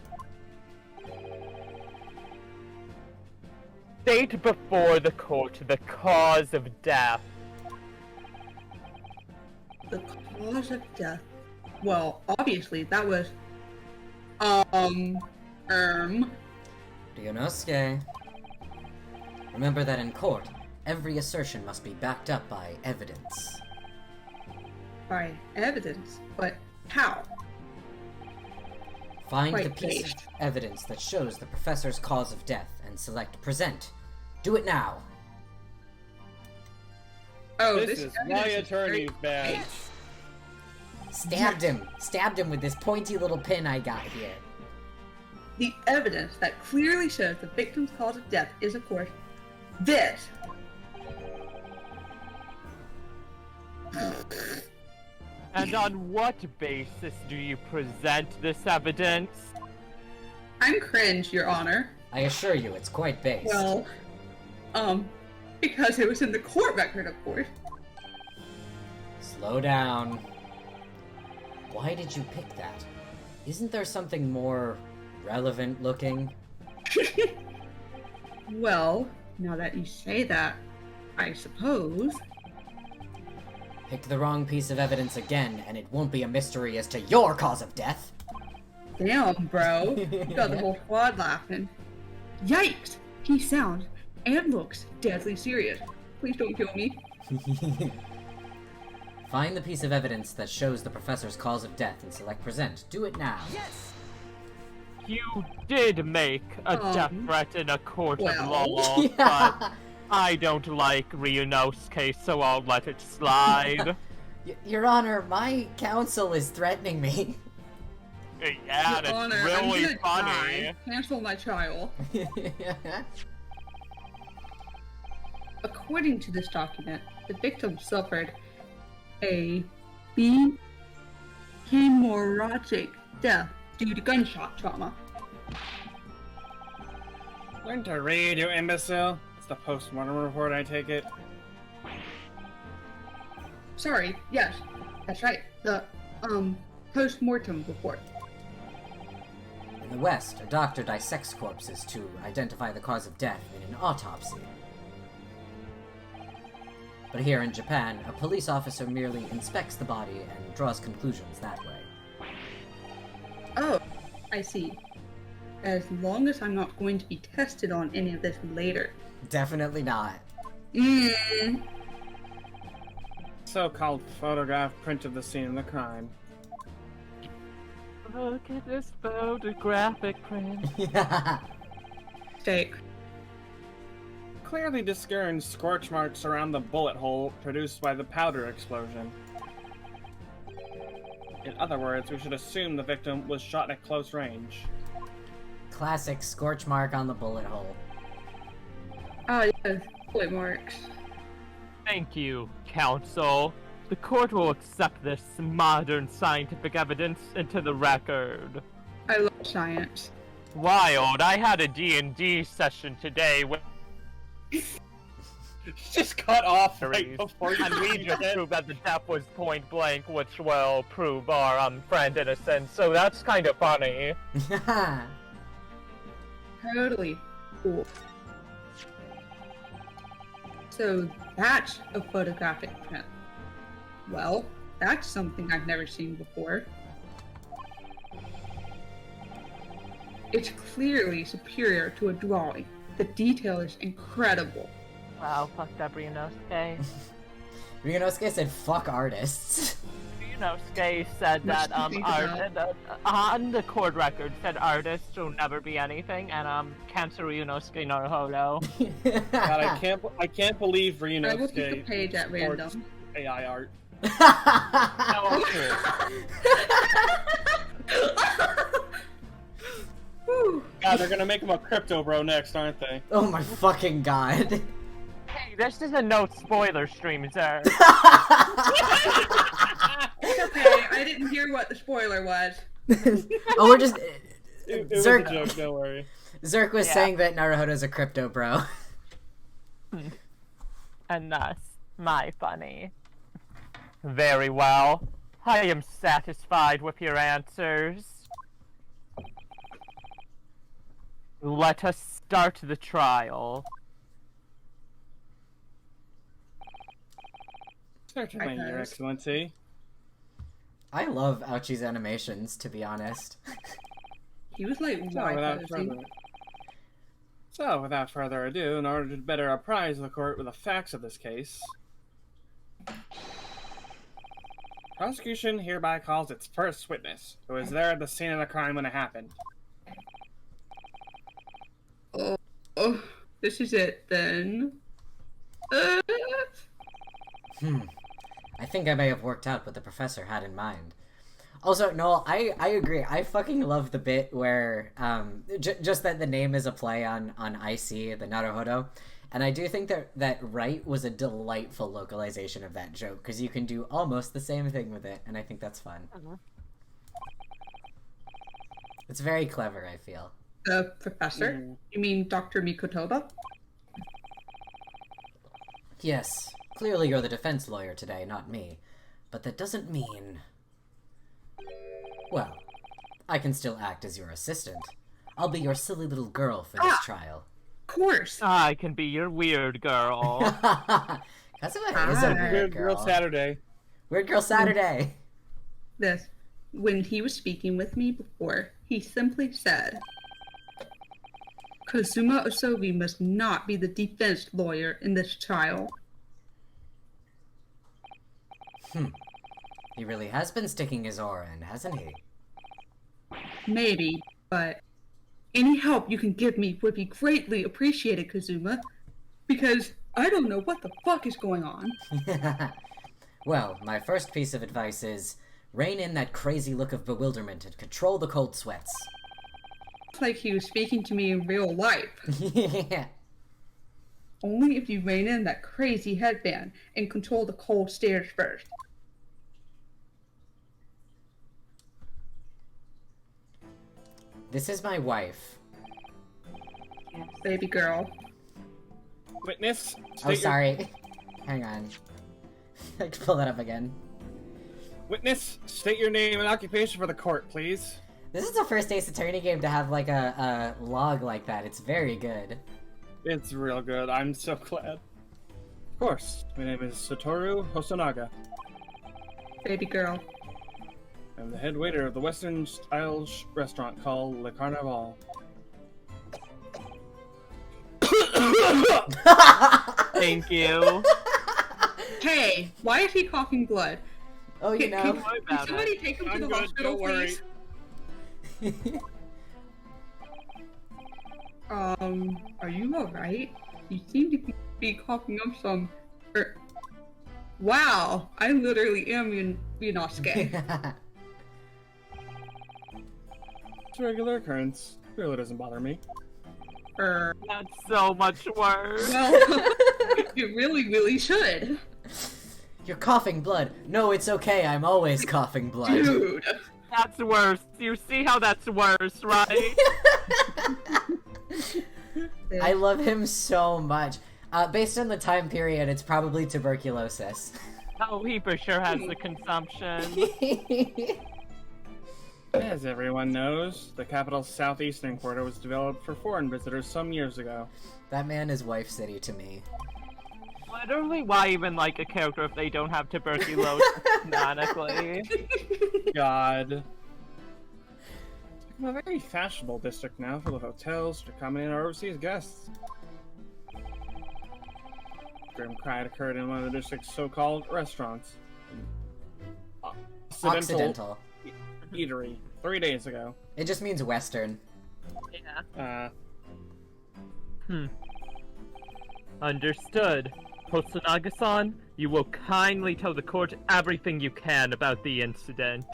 State before the court the cause of death. The cause of death. Well, obviously that was Ryonosuke. Remember that in court, every assertion must be backed up by evidence. by evidence. But how? Find the Quite piece vague. of evidence that shows the professor's cause of death and select present. Do it now. Oh, This is my evidence very attorney's badge. vague. Stabbed him. Stabbed him with this pointy little pin I got here. The evidence that clearly shows the victim's cause of death is, of course, this. And on what basis do you present this evidence? I'm cringe, Your Honor. I assure you, it's quite based. Well, because it was in the court record, of course. Slow down. Why did you pick that? Isn't there something more relevant looking? Well, now that you say that, I suppose. Pick the wrong piece of evidence again, and it won't be a mystery as to your cause of death. Damn, bro. You got the whole squad laughing. Yikes! He sounds and looks deadly serious. Please don't kill me. Find the piece of evidence that shows the professor's cause of death and select present. Do it now. You did make a death Um, threat in a court well. of law, but I don't like Ryonosuke, so I'll let it slide. Your Honor, my counsel is threatening me. Yeah, and Your it's Honor, really I'm gonna funny. die. Cancel my trial. According to this document, the victim suffered a hemorrhagic death due to gunshot trauma. Learn to read, you imbecile. It's the post-mortem report, I take it? Sorry, yes, that's right. The, post-mortem report. In the West, a doctor dissects corpses to identify the cause of death in an autopsy. But here in Japan, a police officer merely inspects the body and draws conclusions that way. Oh, I see. As long as I'm not going to be tested on any of this later. Definitely not. So-called photograph print of the scene of the crime. Look at this photographic print. Steak. Clearly discern scorch marks around the bullet hole produced by the powder explosion. In other words, we should assume the victim was shot at close range. Classic scorch mark on the bullet hole. Oh, yes, bullet marks. Thank you, counsel. The court will accept this modern scientific evidence into the record. I love science. Wild, I had a D&D session today with Just cut off right before you and we just proved that the death was point blank, which will prove our friend innocent, so that's kind of funny. Totally cool. So that's a photographic print. Well, that's something I've never seen before. It's clearly superior to a drawing. The detail is incredible. Wow, fuck that Ryunosuke. Ryunosuke said, fuck artists. Ryunosuke said that on the court record said artists will never be anything, and cancel Ryunosuke Naruhodo. God, I can't believe I will pick a Ryunosuke page at random. AI art. No, Whew. God, they're gonna make him a crypto bro next, aren't they? Oh my fucking god. hey, this is a no spoiler stream, sir. It's okay, I didn't hear what the spoiler was. Oh, we're just... It was Zerk, a joke, don't worry. Zerk was saying that Naruhodo's a crypto bro. And thus, my funny. Very well. I am satisfied with your answers. Let us start the trial. Certainly, Your Excellency. I love Ouchie's animations, to be honest. He was like, So why without further ado, in order to better apprise the court with the facts of this case, prosecution hereby calls its first witness, who was there at the scene of the crime when it happened. Oh, this is it then. I think I may have worked out what the professor had in mind. Also, Noel, I agree. I fucking love the bit where, just that the name is a play on IC, the Naruhodo. And I do think that Right was a delightful localization of that joke, because you can do almost the same thing with it, and I think that's fun. It's very clever, I feel. The professor? You mean Dr. Mikotoba? Yes, clearly you're the defense lawyer today, not me. But that doesn't mean... Well, I can still act as your assistant. I'll be your silly little girl for this trial. Of course! I can be your weird girl. Kazuma is a weird girl. Weird Saturday. Weird Girl Saturday! This. When he was speaking with me before, he simply said, Kazuma Osogi must not be the defense lawyer in this trial. He really has been sticking his oar in, hasn't he? Maybe, but any help you can give me would be greatly appreciated, Kazuma. Because I don't know what the fuck is going on. Well, my first piece of advice is, rein in that crazy look of bewilderment and control the cold sweats. It's like he was speaking to me in real life. Yeah. Only if you rein in that crazy headband and control the cold stares first. This is my wife. Baby girl. Witness, Oh, state your... sorry. Hang on. I can pull that up again. Witness, state your name and occupation for the court, please. This is the first Ace Attorney game to have like a log like that. It's very good. It's real good. I'm so glad. Of course. My name is Satoru Hosonaga. Baby girl. I'm the head waiter of the Western style restaurant called Le Carnaval. Thank you. Hey, why is he coughing blood? Oh, you know. Can somebody take him to I'm the good, hospital, don't worry. please? Are you alright? You seem to be coughing up some... Wow, I literally am Yunosuke. It's a regular occurrence. Really doesn't bother me. That's so much worse. Well, you really, really should. You're coughing blood. No, it's okay. I'm always coughing blood. Dude. That's worse. You see how that's worse, right? I love him so much. Based on the time period, it's probably tuberculosis. Oh, he for sure has the consumption. As everyone knows, the capital's southeastern quarter was developed for foreign visitors some years ago. That man is Wife City to me. Literally, why even like a character if they don't have tuberculosis canonically? God. It's become a very fashionable district now, full of hotels to accommodate our overseas guests. Grim crime occurred in one of the district's so-called restaurants. Occidental. Eatery 3 days ago. It just means Western. Yeah. Understood. Hosonaga-san, you will kindly tell the court everything you can about the incident.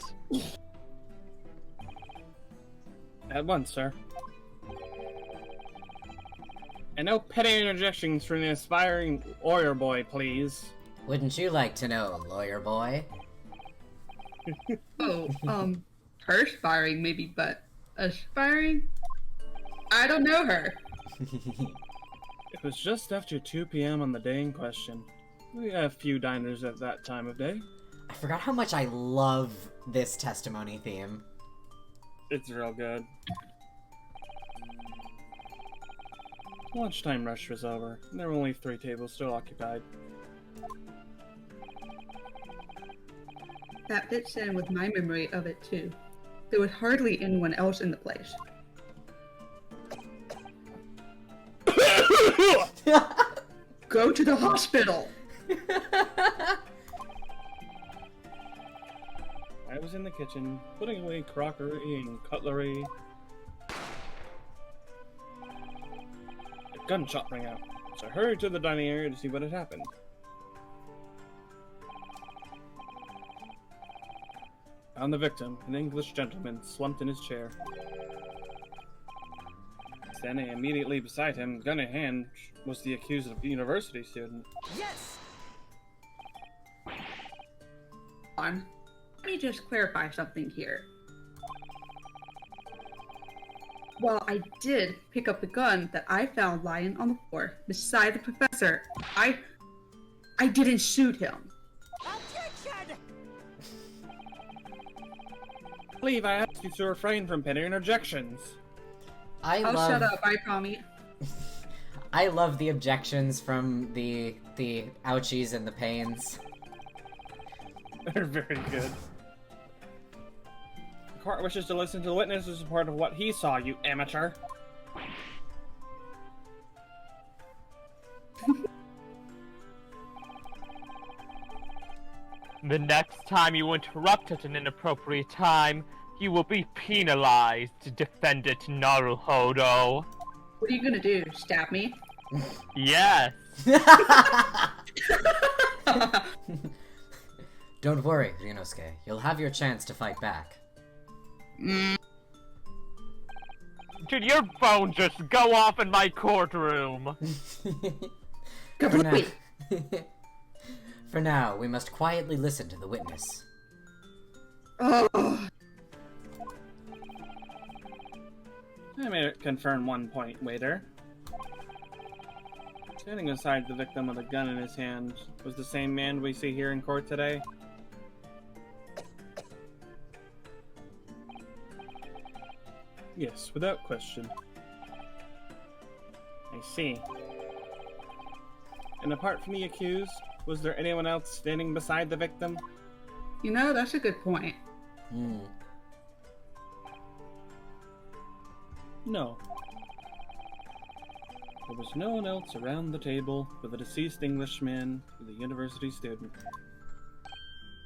At once, sir. And no petty interjections from the aspiring lawyer boy, please. Wouldn't you like to know, lawyer boy? Oh, perspiring maybe, but aspiring? I don't know her. It was just after 2 p.m. on the day in question. We have few diners at that time of day. I forgot how much I love this testimony theme. It's real good. Lunchtime rush was over, and there were only 3 tables still occupied. That fits in with my memory of it too. There was hardly anyone else in the place. Go to the hospital! I was in the kitchen, putting away crockery and cutlery. A gunshot rang out, so I hurried to the dining area to see what had happened. Found the victim, an English gentleman, slumped in his chair. Standing immediately beside him, gun in hand, was the accused university student. Yes! Let me just clarify something here. While I did pick up the gun that I found lying on the floor beside the professor, I didn't shoot him. I believe I asked you to refrain from petty interjections. I'll shut up, I promise. I love the objections from the ouchies and the pains. They're very good. The court wishes to listen to the witness as part of what he saw, you amateur. The next time you interrupt at an inappropriate time, you will be penalized, Defendant Naruhodo. What are you gonna do? Stab me? Yes. Don't worry, Ryunosuke. You'll have your chance to fight back. Did your phone just go off in my courtroom? For now, for now, we must quietly listen to the witness. Oh. I may confirm one point, waiter. Standing beside the victim with a gun in his hand was the same man we see here in court today. Yes, without question. I see. And apart from the accused, was there anyone else standing beside the victim? You know, that's a good point. No. There was no one else around the table but the deceased Englishman, the university student.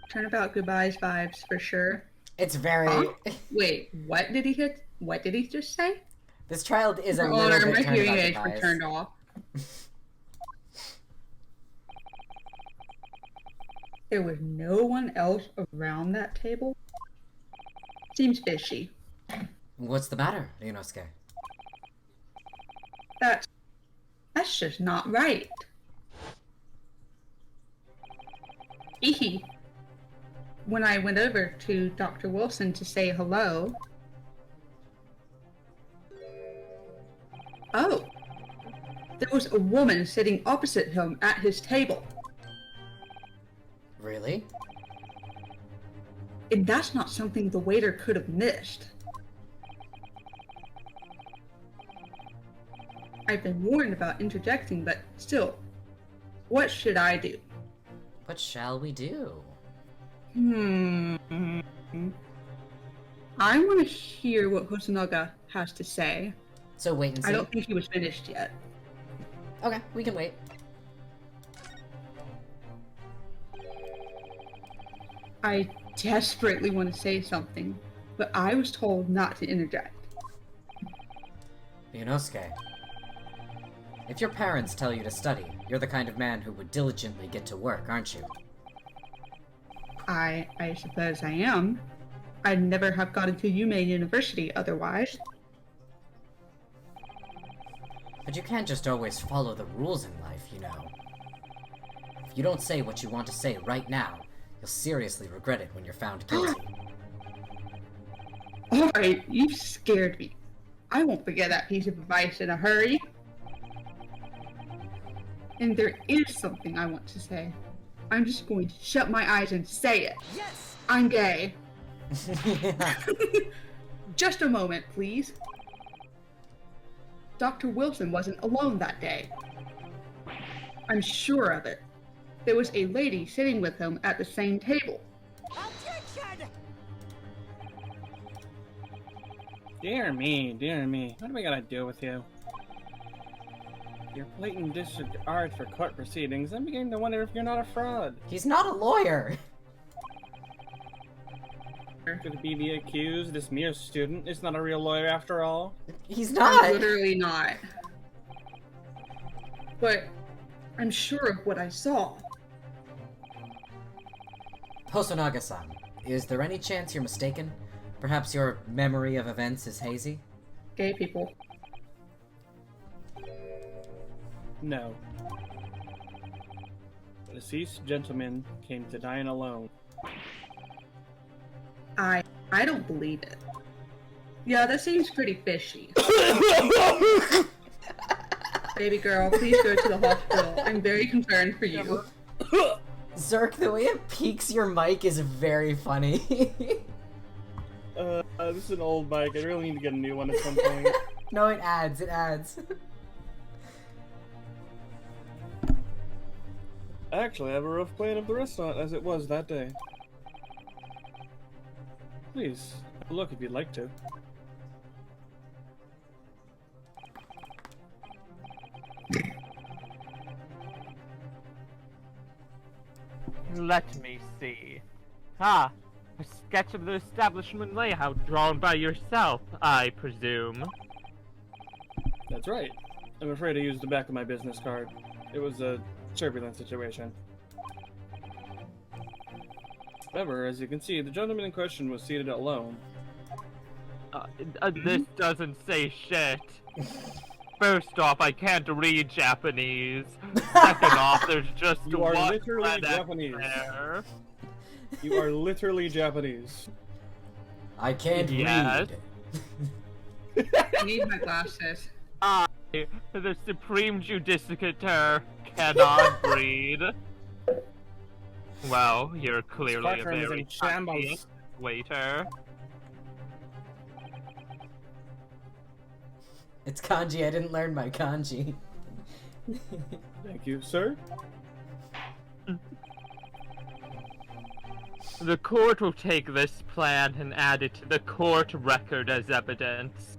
Turnabout goodbyes vibes for sure. It's very. Huh? Wait, what did he hit? What did he just say? This child is a Your little Honor, bit my hearing turnabout aids were device. turned off. There was no one else around that table? Seems fishy. What's the matter, Ryunosuke? That's just not right. Ehe. When I went over to Dr. Wilson to say hello... Oh. There was a woman sitting opposite him at his table. Really? And that's not something the waiter could have missed. I've been warned about interjecting, but still, what should I do? What shall we do? I want to hear what Hosonaga has to say. So wait and see. I don't think he was finished yet. Okay, we can wait. I desperately want to say something, but I was told not to interject. Ryunosuke, if your parents tell you to study, you're the kind of man who would diligently get to work, aren't you? I suppose I am. I'd never have gotten to Yume University otherwise. But you can't just always follow the rules in life, you know. If you don't say what you want to say right now, you'll seriously regret it when you're found guilty. Alright, you scared me. I won't forget that piece of advice in a hurry. And there is something I want to say. I'm just going to shut my eyes and say it. Yes! I'm gay. Just a moment, please. Dr. Wilson wasn't alone that day. I'm sure of it. There was a lady sitting with him at the same table. Objection! Dear me, what do we gotta do with you? Your blatant disregard for court proceedings, I'm beginning to wonder if you're not a fraud. He's not a lawyer! Could it be the accused, this mere student, is not a real lawyer after all? He's I'm not! literally not. But I'm sure of what I saw. Hosonaga-san, is there any chance you're mistaken? Perhaps your memory of events is hazy? Gay people. No. The deceased gentleman came to dine alone. I don't believe it. Yeah, that seems pretty fishy. Baby girl, please go to the hospital. I'm very concerned for you. Zerk, the way it peaks your mic is very funny. This is an old mic. I really need to get a new one at some point. No, it adds, it adds. Actually, I have a rough plan of the restaurant as it was that day. Please, have a look if you'd like to. Let me see. Ah, a sketch of the establishment layout drawn by yourself, I presume. That's right. I'm afraid I used the back of my business card. It was a turbulent situation. However, as you can see, the gentleman in question was seated alone. This doesn't say shit. First off, I can't read Japanese. Second off, there's just You are one literally letter Japanese. there. You are literally Japanese. I can't Yes. read. I need my glasses. The Supreme Judicature cannot breed. Well, you're clearly a courtroom is very in shambles. conscientious waiter. It's kanji. I didn't learn my kanji. Thank you, sir. The court will take this plan and add it to the court record as evidence.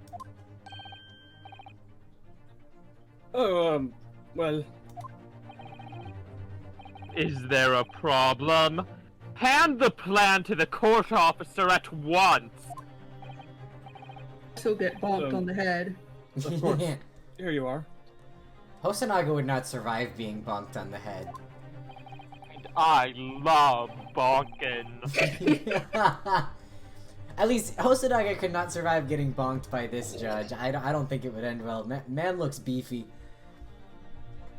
Oh, well, Is there a problem? Hand the plan to the court officer at once! So get bonked on the head. of course. Here you are. Hosonaga would not survive being bonked on the head. I love bonkin'. At least Hosonaga could not survive getting bonked by this judge. I don't think it would end well. Man looks beefy.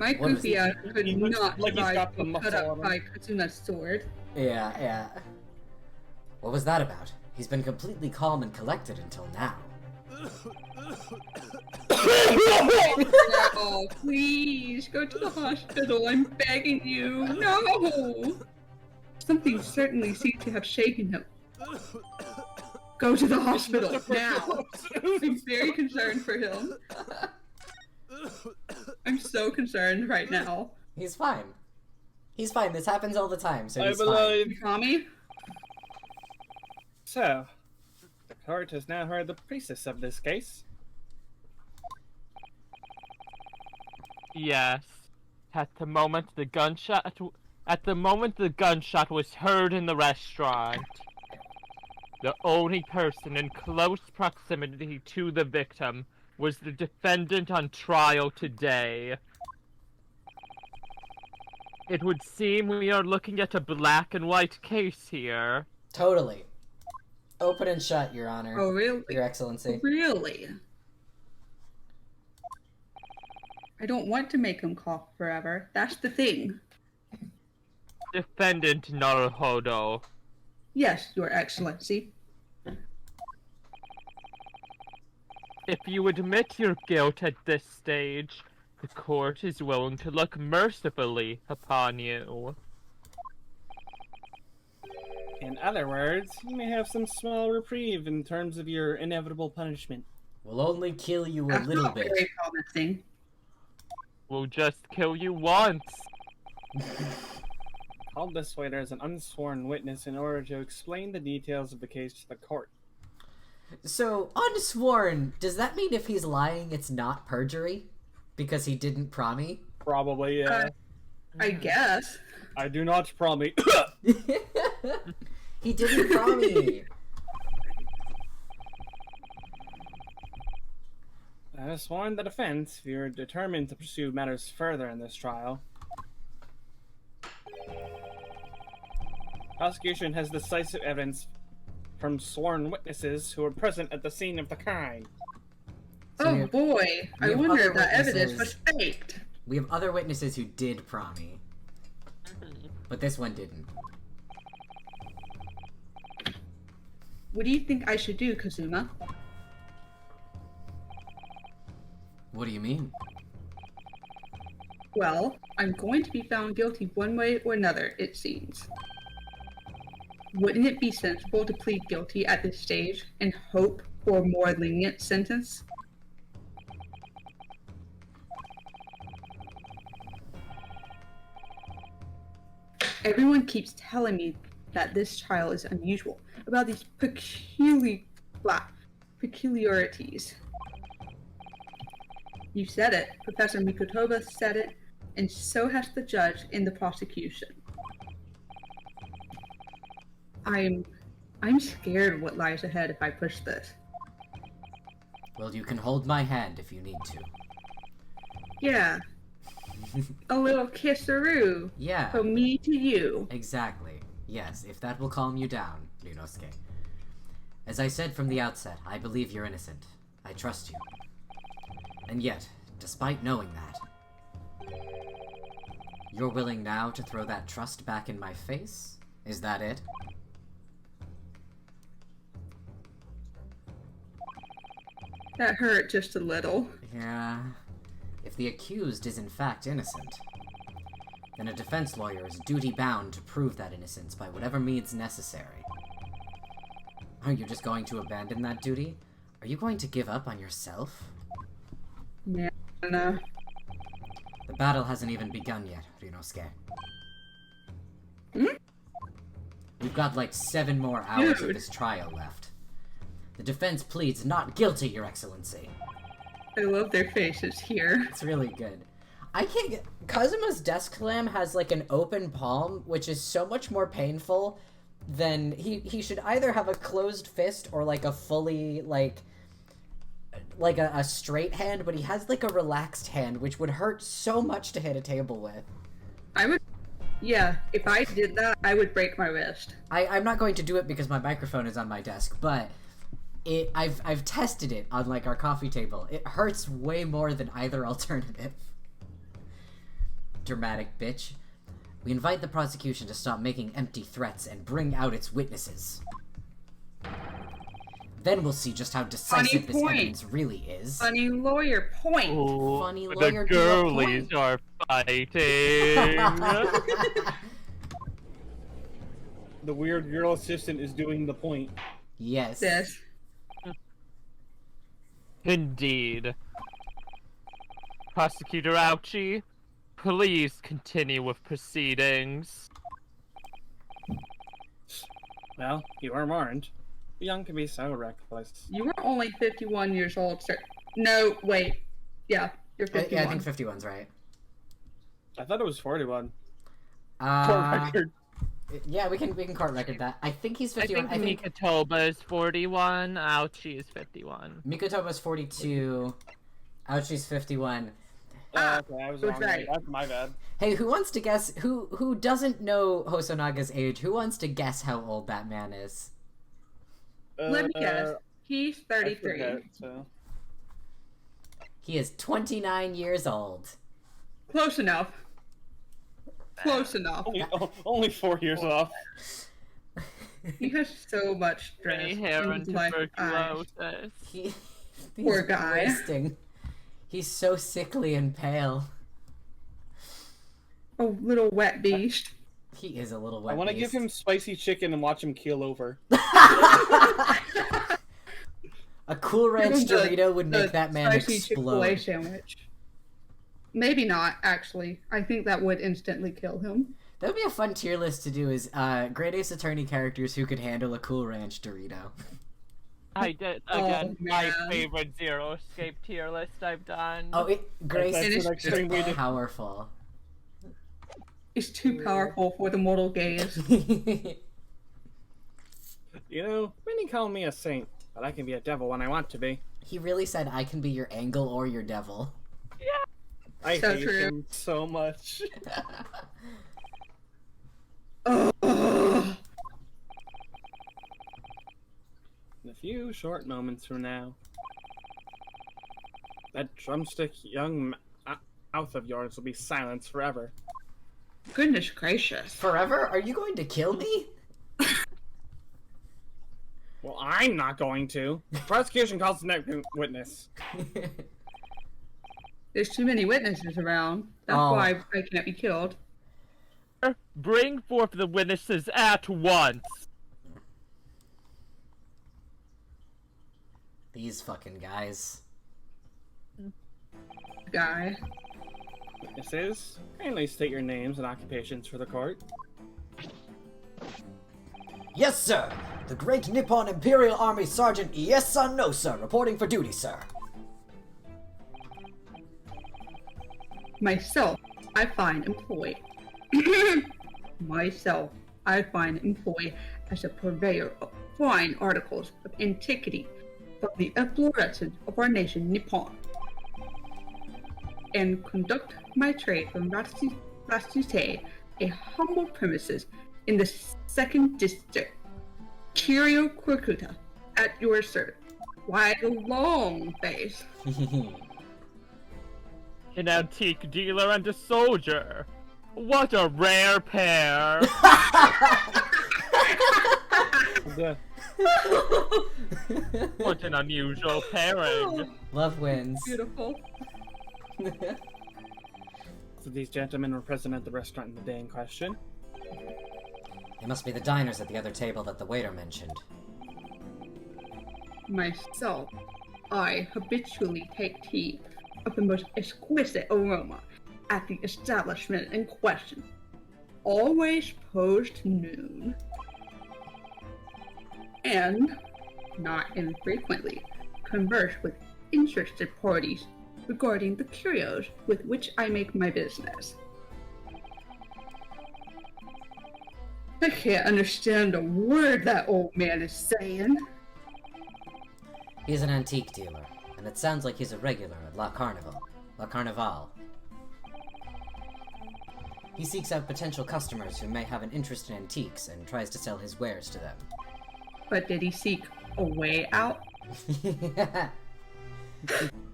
My What is goofy it? ass could He looks not like he's survive got the being cut muscle up on by him. Katsuna's sword. Yeah. What was that about? He's been completely calm and collected until now. No, please, go to the hospital. I'm begging you. No! Something certainly seemed to have shaken him. Go to the hospital now. I'm very concerned for him. I'm so concerned right now. He's fine. He's fine. This happens all the time, so I he's fine. believe. Tommy? So, the court has now heard the basis of this case. Yes. At the moment the gunshot was heard in the restaurant, the only person in close proximity to the victim was the defendant on trial today. It would seem we are looking at a black and white case here. Totally. Open and shut, Your Honor. Oh, really? Your Excellency. Really? I don't want to make him cough forever. That's the thing. Defendant Naruhodo. Yes, Your Excellency. If you admit your guilt at this stage, the court is willing to look mercifully upon you. In other words, you may have some small reprieve in terms of your inevitable punishment. We'll only kill you a That's little not bit. very promising. We'll just kill you once. Called this waiter as an unsworn witness in order to explain the details of the case to the court. So, unsworn, does that mean if he's lying, it's not perjury? Because he didn't promise? Probably, yeah. I guess. I do not promise. He didn't promise. I have sworn the defense if you're determined to pursue matters further in this trial. Prosecution has decisive evidence from sworn witnesses who were present at the scene of the crime. So Oh we have- boy, we I have wonder other if that evidence witnesses. was faked. We have other witnesses who did promise. But this one didn't. What do you think I should do, Kazuma? What do you mean? Well, I'm going to be found guilty one way or another, it seems. Wouldn't it be sensible to plead guilty at this stage and hope for a more lenient sentence? Everyone keeps telling me that this trial is unusual, about these peculiarities. You said it, Professor Mikotoba said it, and so has the judge in the prosecution. I'm scared of what lies ahead if I push this. Well, you can hold my hand if you need to. Yeah. A little kisseroo. Yeah. From me to you. Exactly. Yes, if that will calm you down, Ryunosuke. As I said from the outset, I believe you're innocent. I trust you. And yet, despite knowing that, you're willing now to throw that trust back in my face? Is that it? That hurt just a little. Yeah. if the accused is in fact innocent, then a defense lawyer is duty-bound to prove that innocence by whatever means necessary. Are you just going to abandon that duty? Are you going to give up on yourself? Yeah, no. The battle hasn't even begun yet, Ryunosuke. Hmm? We've got like 7 more hours of Dude. this trial left. The defense pleads not guilty, Your Excellency. I love their faces here. It's really good. I can't get... Kazuma's desk clam has like an open palm, which is so much more painful than... He should either have a closed fist or like a fully like a straight hand, but he has like a relaxed hand, which would hurt so much to hit a table with. I would... Yeah, if I did that, I would break my wrist. I'm not going to do it because my microphone is on my desk, but I've tested it on like our coffee table. It hurts way more than either alternative. Dramatic bitch. We invite the prosecution to stop making empty threats and bring out its witnesses. Then we'll see just how decisive this point. evidence really is. Funny lawyer point. Oh, Funny the lawyer to a girlies point. are fighting. The weird girl assistant is doing the point. Yes. This. Indeed. Prosecutor Ouchie, please continue with proceedings. Well, you are warned. The young can be so reckless. You were only 51 years old, sir. No, wait. Yeah, you're 51. Yeah, I think 51's right. I thought it was 41. For Uh, record. yeah, we can court record that. I think he's I 51. think Mikotoba is 41, Ouchie is 51. Mikotoba's 42. Ouchie's 51. Oh, okay, I was Who's wrong. right? That's my bad. Hey, who wants to guess? Who doesn't know Hosonaga's age? Who wants to guess how old that man is? Let me guess. He's I 33. forget, so. He is 29 years old. Close enough. Close enough. Only 4 years off. He has so much stress. Gray hair in and his life. tuberculosis. He's Poor guy. wasting. He's so sickly and pale. Oh, little wet beast. He is a little wet. I want to give him spicy chicken and watch him keel over. A Cool Ranch Give him Dorito would make that man spicy Chick-fil-A explode. sandwich. Maybe not, actually. I think that would instantly kill him. That would be a fun tier list to do. Is Great Ace Attorney characters who could handle a Cool Ranch Dorito. I did, Oh, again, my man. favorite Zero Escape tier list I've done. Oh, Grace That's is an extreme way to... powerful. It's too powerful for the mortal gaze. You know, many call me a saint, but I can be a devil when I want to be. He really said, "I can be your angel or your devil." I So hate true. him so much. Ugh. In a few short moments from now, that drumstick young mouth of yours will be silenced forever. Goodness gracious. Forever? Are you going to kill me? Well, I'm not going to. The prosecution calls the next witness. There's too many witnesses around. That's Oh. why I can't be killed. Bring forth the witnesses at once. These fucking guys. Guy. Witnesses, kindly state your names and occupations for the court. Yes, sir. The Great Nippon Imperial Army Sergeant Yes-san no, sir. Reporting for duty, sir. Myself, I find employed. Myself, I find employed as a purveyor of fine articles of antiquity for the efflorescence of our nation, Nippon, and conduct my trade from Ratsute, a humble premises in the 2nd District, Cheerio Kurkuta, at your service. Why the long face? An antique dealer and a soldier. What a rare pair. What an unusual pairing. Love wins. Beautiful. So these gentlemen were present at the restaurant in the day in question. It must be the diners at the other table that the waiter mentioned. Myself, I habitually take tea of the most exquisite aroma at the establishment in question, always post noon. And, not infrequently, converse with interested parties regarding the curios with which I make my business. I can't understand a word that old man is saying. He's an antique dealer, and it sounds like he's a regular at La Carnival. He seeks out potential customers who may have an interest in antiques and tries to sell his wares to them. But did he seek a way out?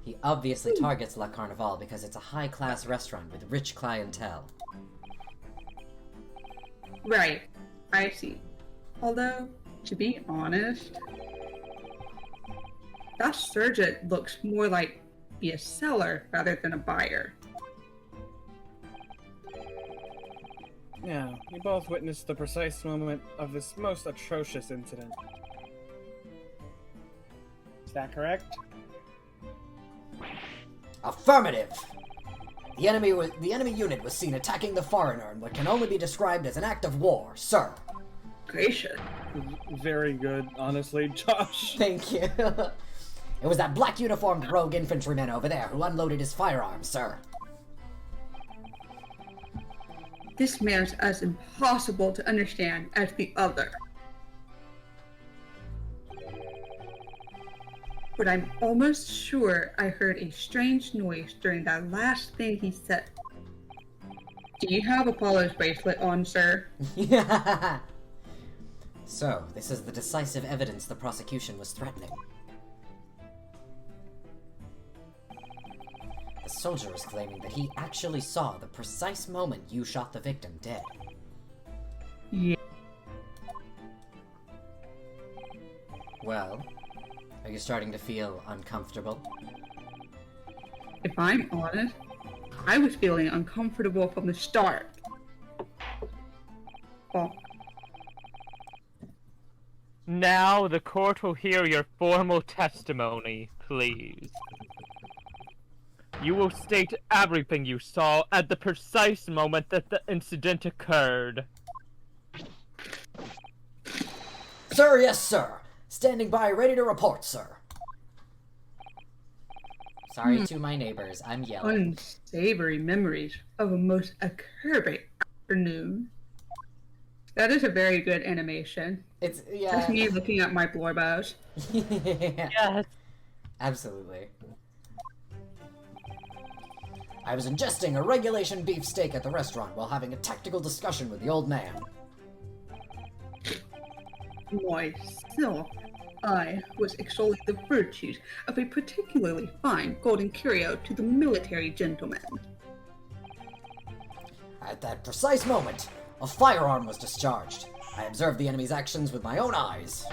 He obviously targets La Carnival because it's a high-class restaurant with rich clientele. Right, I see. Although, to be honest, that sergeant looks more like be a seller rather than a buyer. Yeah, you both witnessed the precise moment of this most atrocious incident. Is that correct? Affirmative! The enemy unit was seen attacking the foreigner in what can only be described as an act of war, sir. Gracious. Very good, honestly, Josh. Thank you. It was that black uniformed rogue infantryman over there who unloaded his firearms, sir. This man's as impossible to understand as the other. But I'm almost sure I heard a strange noise during that last thing he said. Do you have Apollo's bracelet on, sir? So, this is the decisive evidence the prosecution was threatening. The soldier is claiming that he actually saw the precise moment you shot the victim dead. Yeah. Well, are you starting to feel uncomfortable? If I'm honest, I was feeling uncomfortable from the start. Oh, Now the court will hear your formal testimony, please. You will state everything you saw at the precise moment that the incident occurred. Sir, yes, sir. Standing by, ready to report, sir. Sorry to my neighbors, I'm yelling. unsavory memories of a most acerbic afternoon. That is a very good animation. It's, yeah. That's me looking at my blorbows. Yes. Absolutely. I was ingesting a regulation beef steak at the restaurant while having a tactical discussion with the old man. Myself, I was extolling the virtues of a particularly fine golden curio to the military gentleman. At that precise moment, a firearm was discharged. I observed the enemy's actions with my own eyes.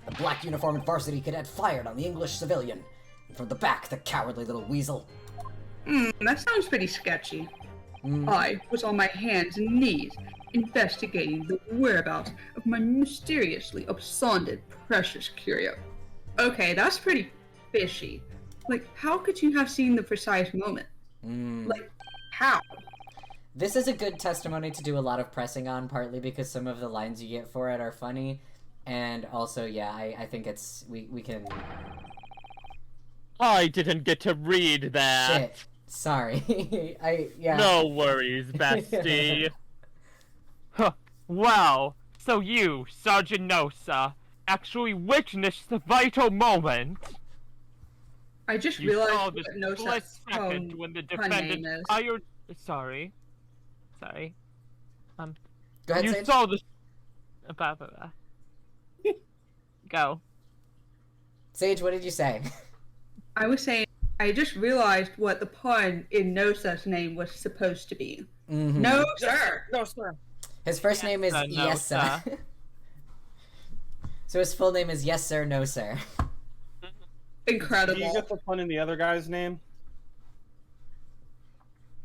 The black uniformed varsity cadet fired on the English civilian. And from the back, the cowardly little weasel. That sounds pretty sketchy. I was on my hands and knees, investigating the whereabouts of my mysteriously absconded precious curio. Okay, that's pretty fishy. Like, how could you have seen the precise moment? Like, how? This is a good testimony to do a lot of pressing on, partly because some of the lines you get for it are funny, and also, yeah, I think it's, we can... I didn't get to read that. Shit. Sorry. Yeah. No worries, bestie. Huh. Well, so you, Sergeant Nosa, actually witnessed the vital moment. I just You realized saw what the no split such second when the pun defendant name is. fired. Sorry. Go ahead, You Sage. saw the. Go. Sage, what did you say? I was saying, I just realized what the pun in Nosa's name was supposed to be. No, sir. No, sir. His first name is no, Yes, sir. sir. So his full name is Yes, sir, no, sir. Do Incredible. you get the pun in the other guy's name?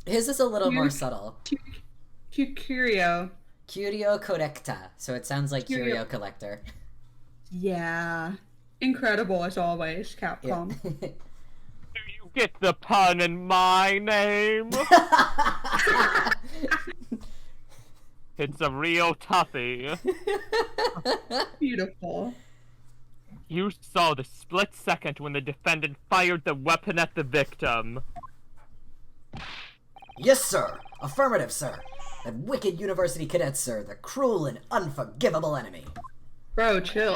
His is a little more subtle. Curio. Curio Correcta. So it sounds like Curio- Curio Collector. Yeah. Incredible as always, Yeah. Capcom. Do you get the pun in my name? It's a real toughie. Beautiful. You saw the split second when the defendant fired the weapon at the victim. Yes, sir. Affirmative, sir. That wicked university cadet, sir. The cruel and unforgivable enemy. Bro, chill.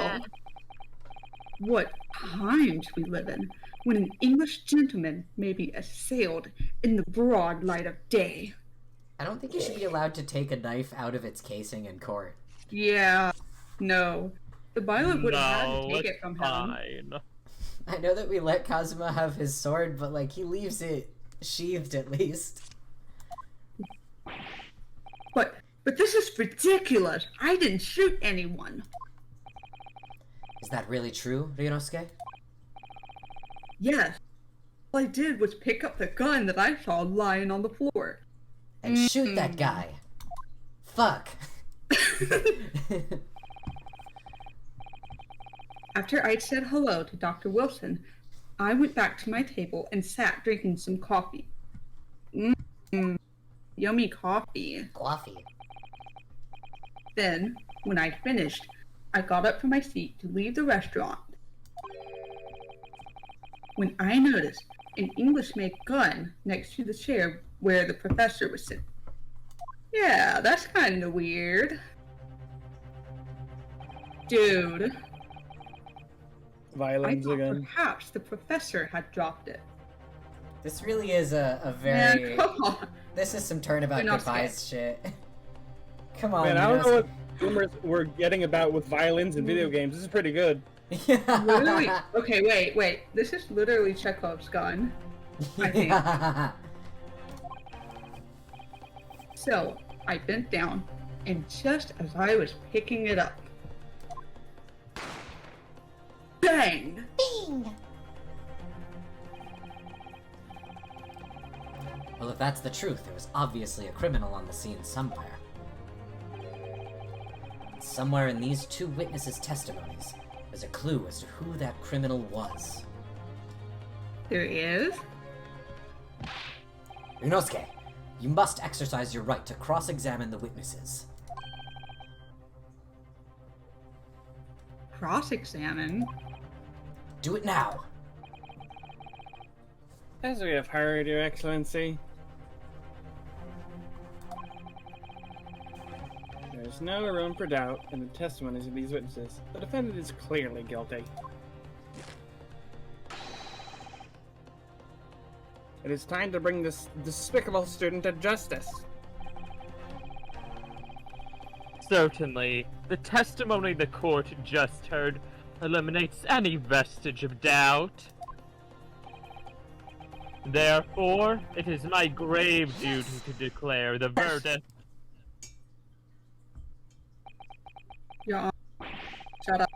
What times we live in when an English gentleman may be assailed in the broad light of day. I don't think you should be allowed to take a knife out of its casing in court. Yeah. No. The Violet would have had to take it's it from him. fine. I know that we let Kazuma have his sword, but, like, he leaves it sheathed at least. But this is ridiculous. I didn't shoot anyone. Is that really true, Ryunosuke? Yes. All I did was pick up the gun that I saw lying on the floor. And shoot that guy. Fuck. After I'd said hello to Dr. Wilson, I went back to my table and sat drinking some coffee. Yummy coffee. Coffee. Then, when I'd finished, I got up from my seat to leave the restaurant. When I noticed an English-made gun next to the chair where the professor was sitting. Yeah, that's kind of weird. Dude, I Violins thought again. perhaps the professor had dropped it. This really is a Man, very... come on. This is some turnabout Ryunosuke. goodbyes shit. Come on, Man, I don't know Ryunosuke. what rumors we're getting about with violins and video games. This is pretty good. Literally. Okay, wait. This is literally Chekhov's gun. I think. So, I bent down, and just as I was picking it up, bang! Well, if that's the truth, there was obviously a criminal on the scene somewhere. Somewhere in these two witnesses' testimonies, there's a clue as to who that criminal was. There is? Ryunosuke, you must exercise your right to cross-examine the witnesses. Cross-examine? Do it now! As we have heard, Your Excellency, there is no room for doubt in the testimonies of these witnesses. The defendant is clearly guilty. It is time to bring this despicable student to justice. Certainly, the testimony the court just heard eliminates any vestige of doubt. Therefore, it is my grave duty to declare the verdict. Your Honor, shut up.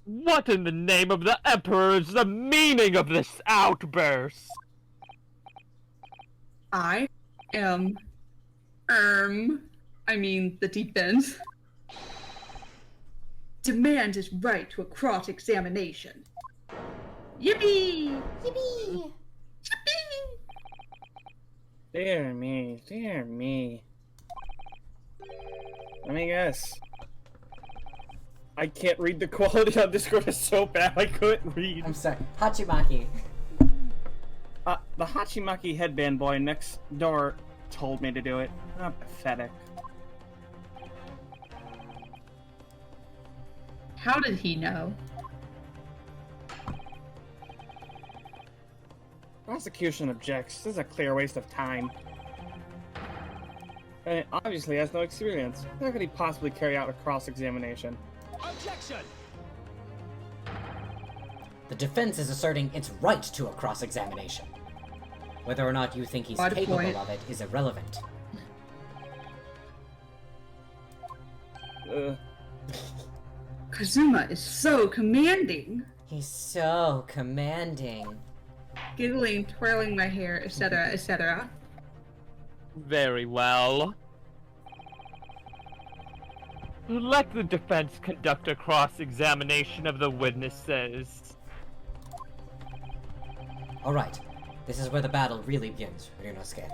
What in the name of the Emperor is the meaning of this outburst? I am, the defense. Demand his right to a cross-examination. Yippee! Yippee! Yippee! Dear me, dear me. Let me guess. I can't read. The quality on Discord is so bad I couldn't read. I'm sorry. Hachimaki. The Hachimaki headband boy next door told me to do it. How pathetic. How did he know? Prosecution objects. This is a clear waste of time. And it obviously has no experience. How could he possibly carry out a cross-examination? Objection! The defense is asserting its right to a cross-examination. Whether or not you think he's Odd capable point. of it is irrelevant. Kazuma is so commanding. He's so commanding. giggling, twirling my hair, etc., etc. Very well. Let the defense conduct a cross-examination of the witnesses. Alright, this is where the battle really begins, Ryunosuke.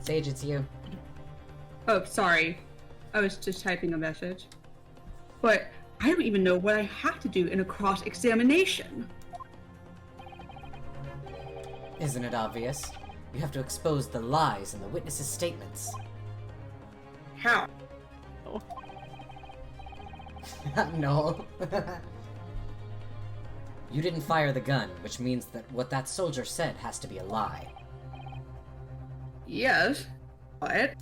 Sage, it's you. Oh, sorry. I was just typing a message. But I don't even know what I have to do in a cross-examination. Isn't it obvious? You have to expose the lies in the witnesses' statements. How? No. You didn't fire the gun, which means that what that soldier said has to be a lie. Yes. What?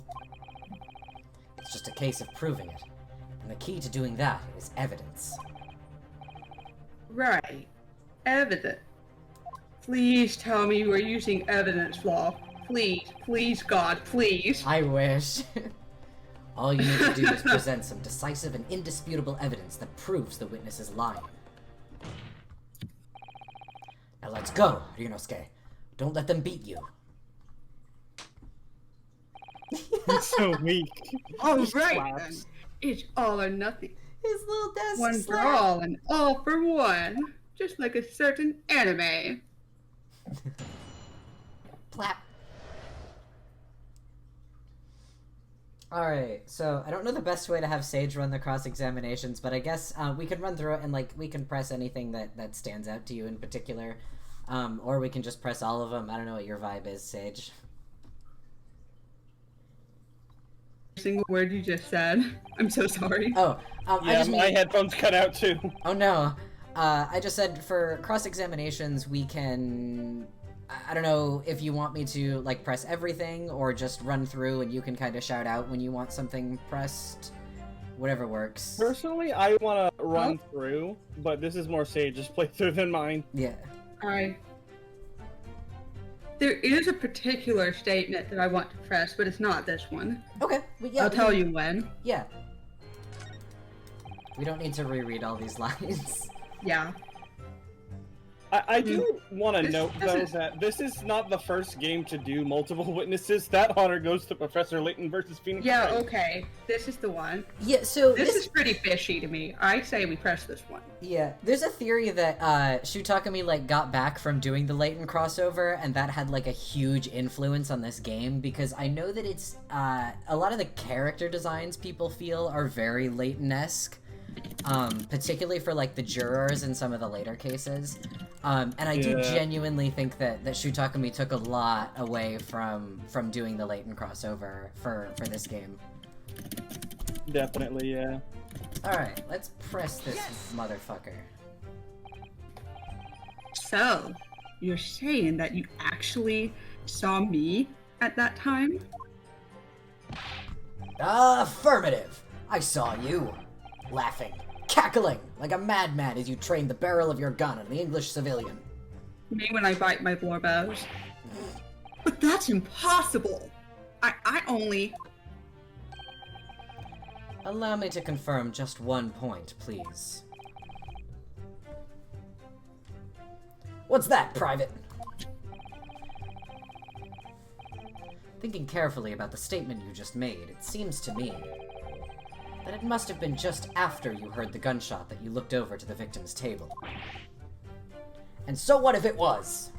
It's just a case of proving it. And the key to doing that is evidence. Right. Evidence. Please tell me you are using evidence law. Please, please, God, please. I wish. All you need to do is present some decisive and indisputable evidence that proves the witness is lying. Now let's go, Ryunosuke. Don't let them beat you. He's so weak. All He right, slaps. then. It's all or nothing. His little desk One for all and all for one. Just like a certain anime. Plap. Alright, so I don't know the best way to have Sage run the cross-examinations, but I guess we can run through it and, like, we can press anything that stands out to you in particular. Or we can just press all of them. I don't know what your vibe is, Sage. Single word you just said. I'm so sorry. Oh, I Yeah, just my mean... headphones cut out too. Oh no. I just said for cross-examinations we can... I don't know if you want me to, like, press everything or just run through and you can kind of shout out when you want something pressed. Whatever works. Personally, I want to run through, but this is more Sage's playthrough than mine. Yeah. There is a particular statement that I want to press, but it's not this one. Okay. Yeah, I'll tell you when. Yeah. We don't need to reread all these lines. Yeah. I do want to This- note, this though, is- that this is not the first game to do multiple witnesses. That honor goes to Professor Layton versus Phoenix Yeah, Wright. okay. This is the one. Yeah, so This is pretty fishy to me. I say we press this one. Yeah, there's a theory that Shutakami like got back from doing the Layton crossover, and that had like a huge influence on this game because I know that it's a lot of the character designs people feel are very Layton-esque, particularly for like the jurors in some of the later cases. And I do genuinely think that Shutakami took a lot away from doing the Layton crossover for this game. Definitely, yeah. Alright, let's press this motherfucker. So, you're saying that you actually saw me at that time? Affirmative! I saw you. Laughing, cackling, like a madman as you trained the barrel of your gun on the English civilian. Me when I bite my blowbows. But that's impossible! I only... Allow me to confirm just one point, please. What's that, Private? Thinking carefully about the statement you just made, it seems to me that it must have been just after you heard the gunshot that you looked over to the victim's table. And so what if it was?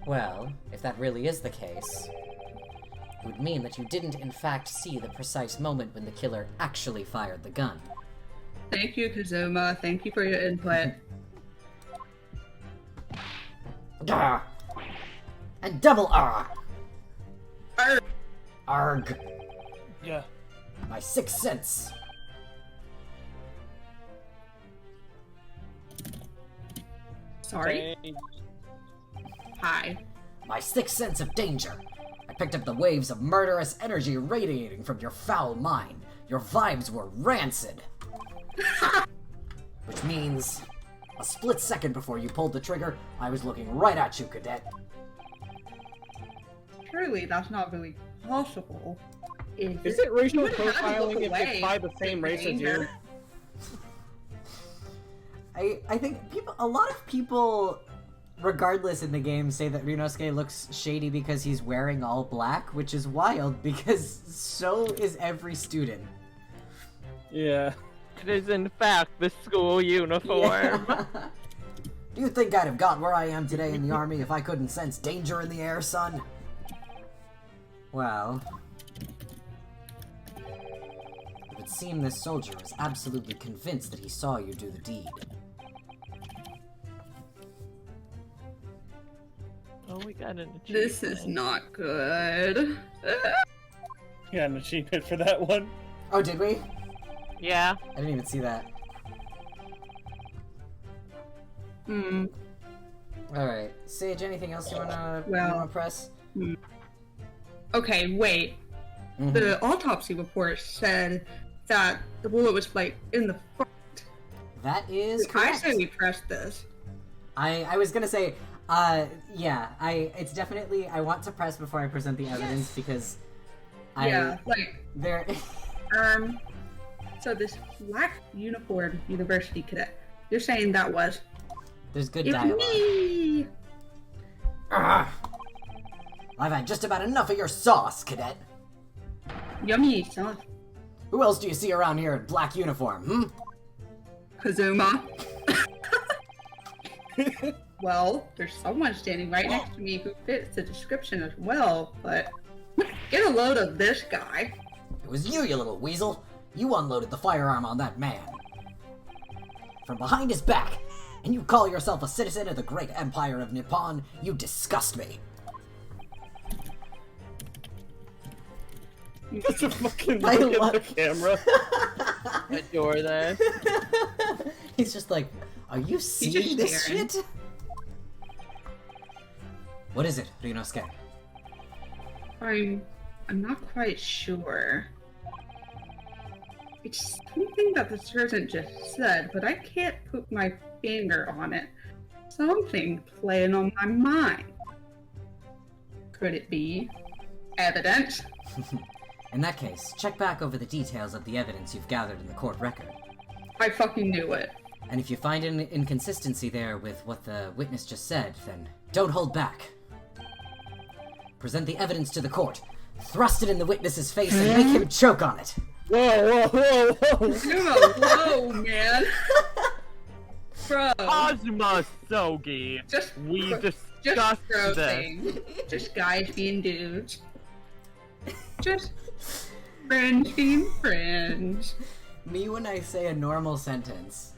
Well, if that really is the case, it would mean that you didn't in fact see the precise moment when the killer actually fired the gun. Thank you, Kazuma. Thank you for your input. Gah! And double R! Arr. Arg! Yeah. My sixth sense! Sorry. Hey, Hi. My sixth sense of danger! I picked up the waves of murderous energy radiating from your foul mind. Your vibes were rancid! Which means, a split second before you pulled the trigger, I was looking right at you, Cadet. surely that's not really possible. Is it racial You wouldn't have to look profiling if away it's by the same race as you? anger. I think a lot of people, regardless in the game, say that Ryunosuke looks shady because he's wearing all black, which is wild because so is every student. Yeah. It is in fact the school uniform. Yeah. Do you think I'd have got where I am today in the army if I couldn't sense danger in the air, son? Well... it would seem this soldier was absolutely convinced that he saw you do the deed. Oh, we got an achievement. This is not good. You got an achievement for that one. Oh, did we? Yeah. I didn't even see that. Hmm. Alright. Sage, anything else you wanna press? Okay, wait. Mhm. The autopsy report said that the bullet was like in the front. That is I correct. say we press this. I was gonna say, yeah, it's definitely, I want to press before I present the evidence because Yeah, like, there, so this black uniform university cadet, you're saying that was there's good it's dialogue. me! Ugh. I've had just about enough of your sauce, cadet. Yummy sauce. Who else do you see around here in black uniform, Kazuma. Well, there's someone standing right next to me who fits the description as well, but get a load of this guy. It was you little weasel. You unloaded the firearm on that man. From behind his back. And you call yourself a citizen of the great empire of Nippon? You disgust me. Just a fucking I look love- at the camera. Adore that. He's just like, are you seeing just this staring. shit? What is it, Ryunosuke? I'm not quite sure. It's something that the sergeant just said, but I can't put my finger on it. Something playing on my mind. Could it be evidence? In that case, check back over the details of the evidence you've gathered in the court record. I fucking knew it. And if you find an inconsistency there with what the witness just said, then don't hold back. Present the evidence to the court. Thrust it in the witness's face and make him choke on it. Whoa, whoa, whoa, whoa. Whoa, man. Bro. Kazuma Sogi. Just We just discussed bro this. thing. Just guys being dudes. Just friends being friends. Me when I say a normal sentence.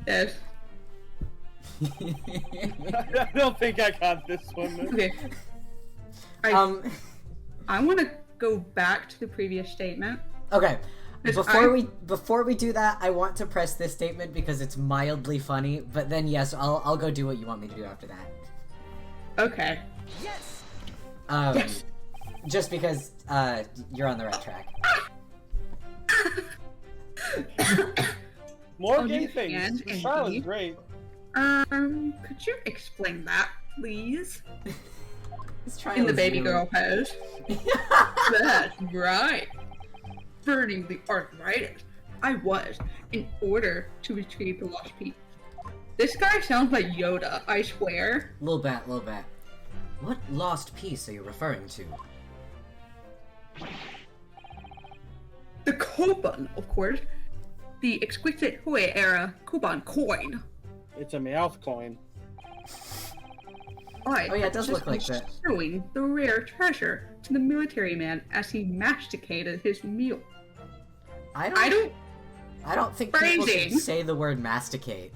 Yes. I don't think I got this one. Okay. I want to go back to the previous statement. Okay. Yes, Before we do that, I want to press this statement because it's mildly funny. But then yes, I'll go do what you want me to do after that. Okay. Yes. Just because you're on the right track. More On gay your things. hand, That was indeed. great. Could you explain that, please? He's trying In the his baby new- girl pose. That's right. Burning the arthritis. I was, in order to retrieve the lost piece. This guy sounds like Yoda, I swear. Little bit. What lost piece are you referring to? The Koban, of course. The exquisite Hui era Koban coin. It's a Meowth coin. I Oh yeah, it does just look like was that. showing the rare treasure to the military man as he masticated his meal. I I don't think people should Phrasing. say the word masticate.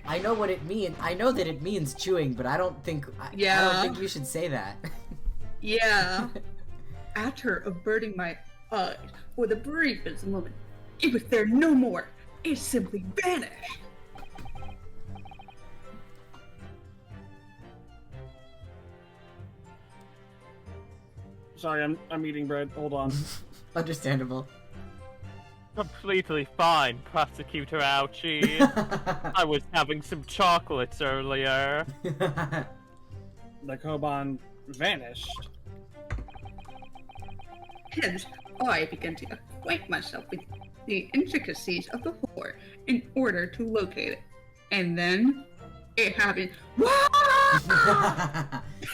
I know what it means. I know that it means chewing, but I don't think I Yeah. don't think you should say that. Yeah. After averting my eyes for the briefest moment, it was there no more. It simply vanished. Sorry, I'm eating bread. Hold on. Understandable. Completely fine, Prosecutor Ouchie. I was having some chocolates earlier. the Koban vanished. Hence, I began to acquaint myself with the intricacies of the floor in order to locate it. And then it happened.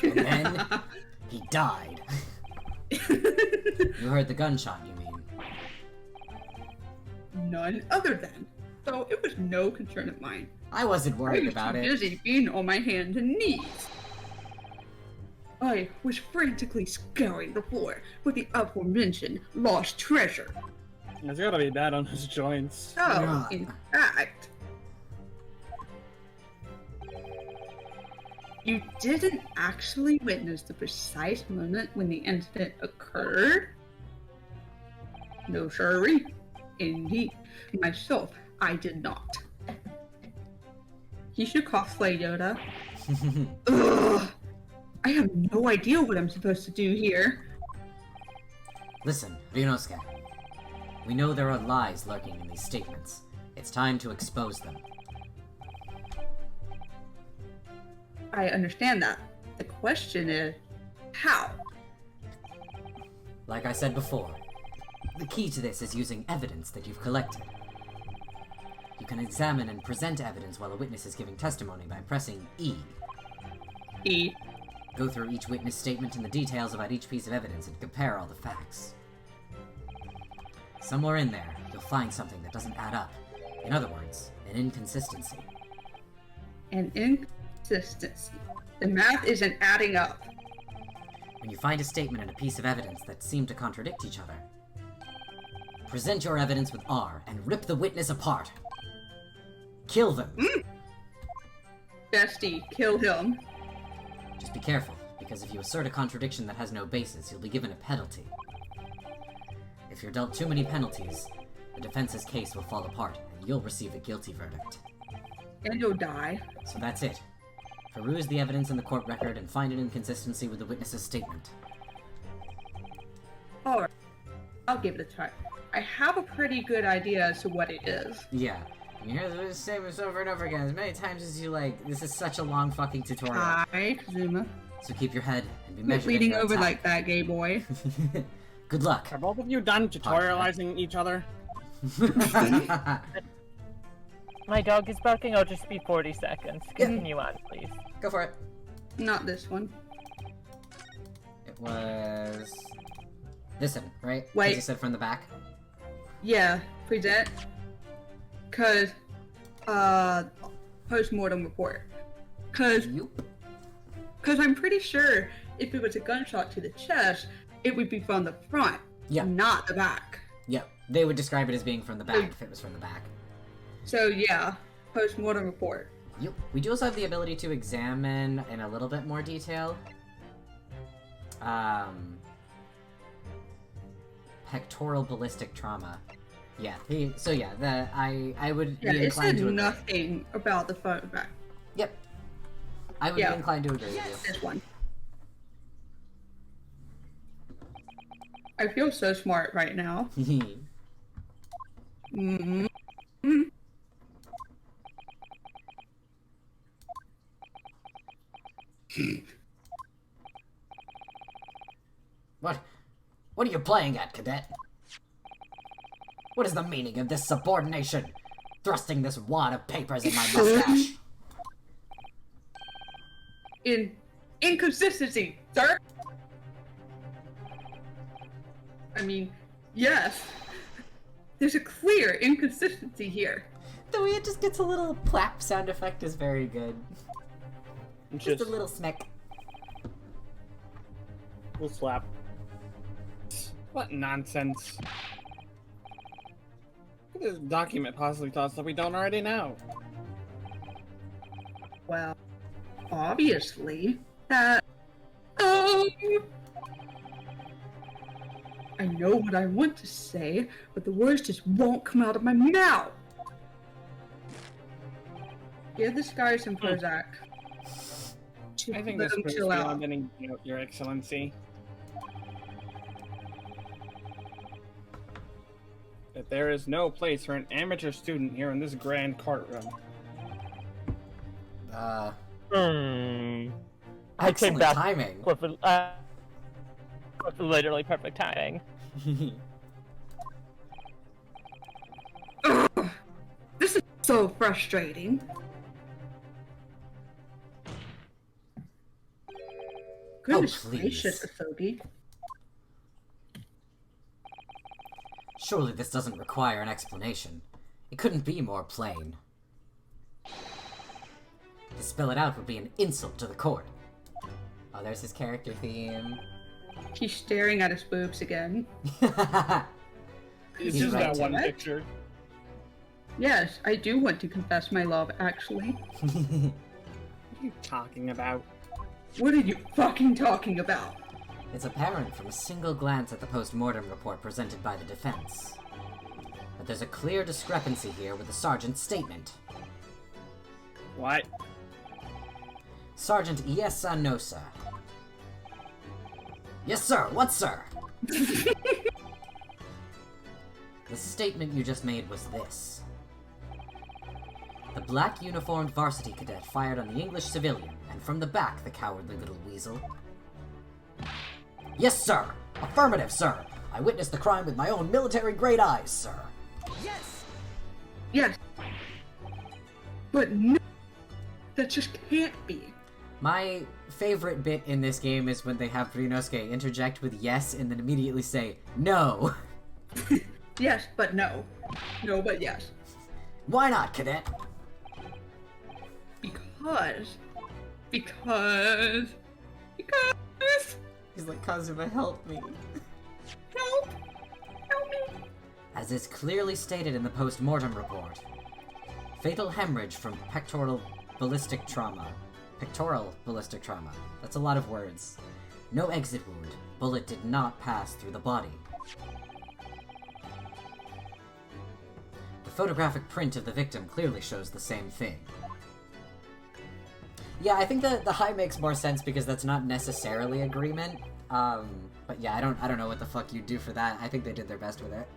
And then he died. You heard the gunshot, you mean? None other than. So it was no concern of mine. I wasn't I worried was about too it. busy being on my hands and knees. I was frantically scouring the floor for the aforementioned lost treasure. It's gotta be bad on his joints. So, Yeah. in fact, you didn't actually witness the precise moment when the incident occurred? No, sirree. Indeed. Myself, I did not. You should cosplay Yoda. Ugh. I have no idea what I'm supposed to do here. Listen, Ryunosuke. We know there are lies lurking in these statements. It's time to expose them. I understand that. The question is, how? Like I said before, the key to this is using evidence that you've collected. You can examine and present evidence while a witness is giving testimony by pressing E. E. Go through each witness statement and the details about each piece of evidence and compare all the facts. Somewhere in there, you'll find something that doesn't add up. In other words, an inconsistency. An inconsistency. The math isn't adding up. When you find a statement and a piece of evidence that seem to contradict each other, present your evidence with R and rip the witness apart. Kill them. Bestie, kill him. Just be careful, because if you assert a contradiction that has no basis, you'll be given a penalty. If you're dealt too many penalties, the defense's case will fall apart, and you'll receive a guilty verdict. And you'll die. So that's it. Peruse the evidence in the court record and find an inconsistency with the witness's statement. Alright. I'll give it a try. I have a pretty good idea as to what it is. Yeah. You hear the same over and over again as many times as you like. This is such a long fucking tutorial. Hi, Kazuma. So keep your head and be Quit measured. leading in your over attack. like that, gay boy. Good luck. Are both of you done tutorializing each other? My dog is barking. I'll just be 40 seconds. Continue on, please. Go for it. Not this one. It was this one, right? 'Cause Wait. you said from the back. Yeah, present. Cause, post-mortem report. Cause Yup. I'm pretty sure if it was a gunshot to the chest, it would be from the front, Yeah. not the back. Yep. They would describe it as being from the back if it was from the back. So yeah, post-mortem report. Yep. We do also have the ability to examine in a little bit more detail. Pectoral ballistic trauma. Yeah. I would Yeah, be it inclined said to agree. nothing about the front and back. Yep. I would Yeah. be inclined to agree with This one. I feel so smart right now. you. Mm-hmm. What are you playing at, cadet? What is the meaning of this subordination? Thrusting this wad of papers in my mustache. Inconsistency, sir. I mean, yes. There's a clear inconsistency here. The way it just gets a little plap sound effect is very good. Just a little smack. We'll slap. What nonsense. What does this document possibly tell us that we don't already know? Well, obviously, that, I know what I want to say, but the words just won't come out of my mouth. Give this guy some Prozac. I think Let this him proves chill out. beyond any doubt, Your Excellency. That there is no place for an amateur student here in this grand courtroom. Hmm. I came Excellent back timing. with literally perfect timing. Ugh, this is so frustrating. Goodness please. gracious, Asogi. Surely this doesn't require an explanation. It couldn't be more plain. To spell it out would be an insult to the court. Oh, there's his character theme. He's staring at his boobs again. It's He's just right that to one it. picture. Yes, I do want to confess my love, actually. What are you talking about? What are you fucking talking about? It's apparent from a single glance at the post-mortem report presented by the defense. But there's a clear discrepancy here with the sergeant's statement. What? Sergeant Iesa Nosa. Yes, sir. What, sir? The statement you just made was this. The black uniformed varsity cadet fired on the English civilian, and from the back, the cowardly little weasel. Yes, sir. Affirmative, sir. I witnessed the crime with my own military-grade eyes, sir. Yes. But no, that just can't be. My favorite bit in this game is when they have Ryunosuke interject with yes and then immediately say, no. Yes, but no. No, but yes. Why not, cadet? Because. He's like, Kazuma, help me. Help! Help me! As is clearly stated in the post-mortem report, fatal hemorrhage from pectoral ballistic trauma. Pectoral ballistic trauma. That's a lot of words. No exit wound. Bullet did not pass through the body. The photographic print of the victim clearly shows the same thing. Yeah, I think the high makes more sense because that's not necessarily agreement. But yeah, I don't know what the fuck you'd do for that. I think they did their best with it.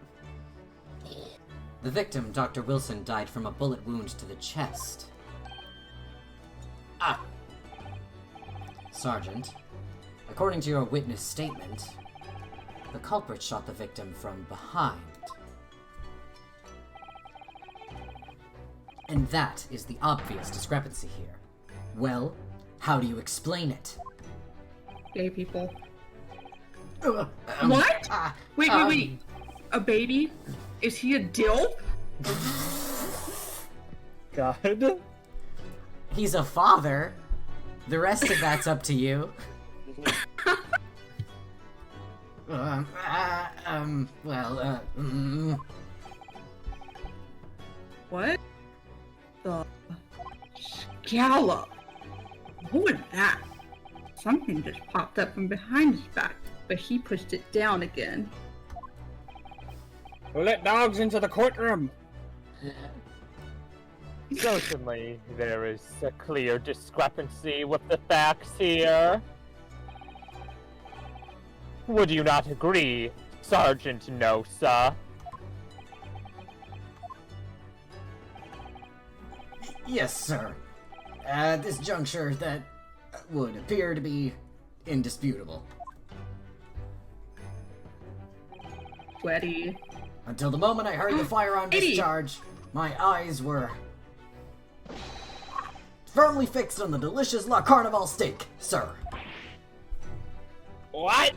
The victim, Dr. Wilson, died from a bullet wound to the chest. Ah! Sergeant, according to your witness statement, the culprit shot the victim from behind. And that is the obvious discrepancy here. Well, how do you explain it? Gay people. Um, What? ah, Wait. A baby? Is he a dilf? God. He's a father. The rest of that's up to you. What? The scallop. What was that? Something just popped up from behind his back, but he pushed it down again. Who let dogs into the courtroom? Certainly, there is a clear discrepancy with the facts here. Would you not agree, Sergeant Nosa? Yes, sir. At this juncture, that would appear to be indisputable. Sweaty. Until the moment I heard the firearm Eddie! discharge, my eyes were firmly fixed on the delicious La Carnival steak, sir. What?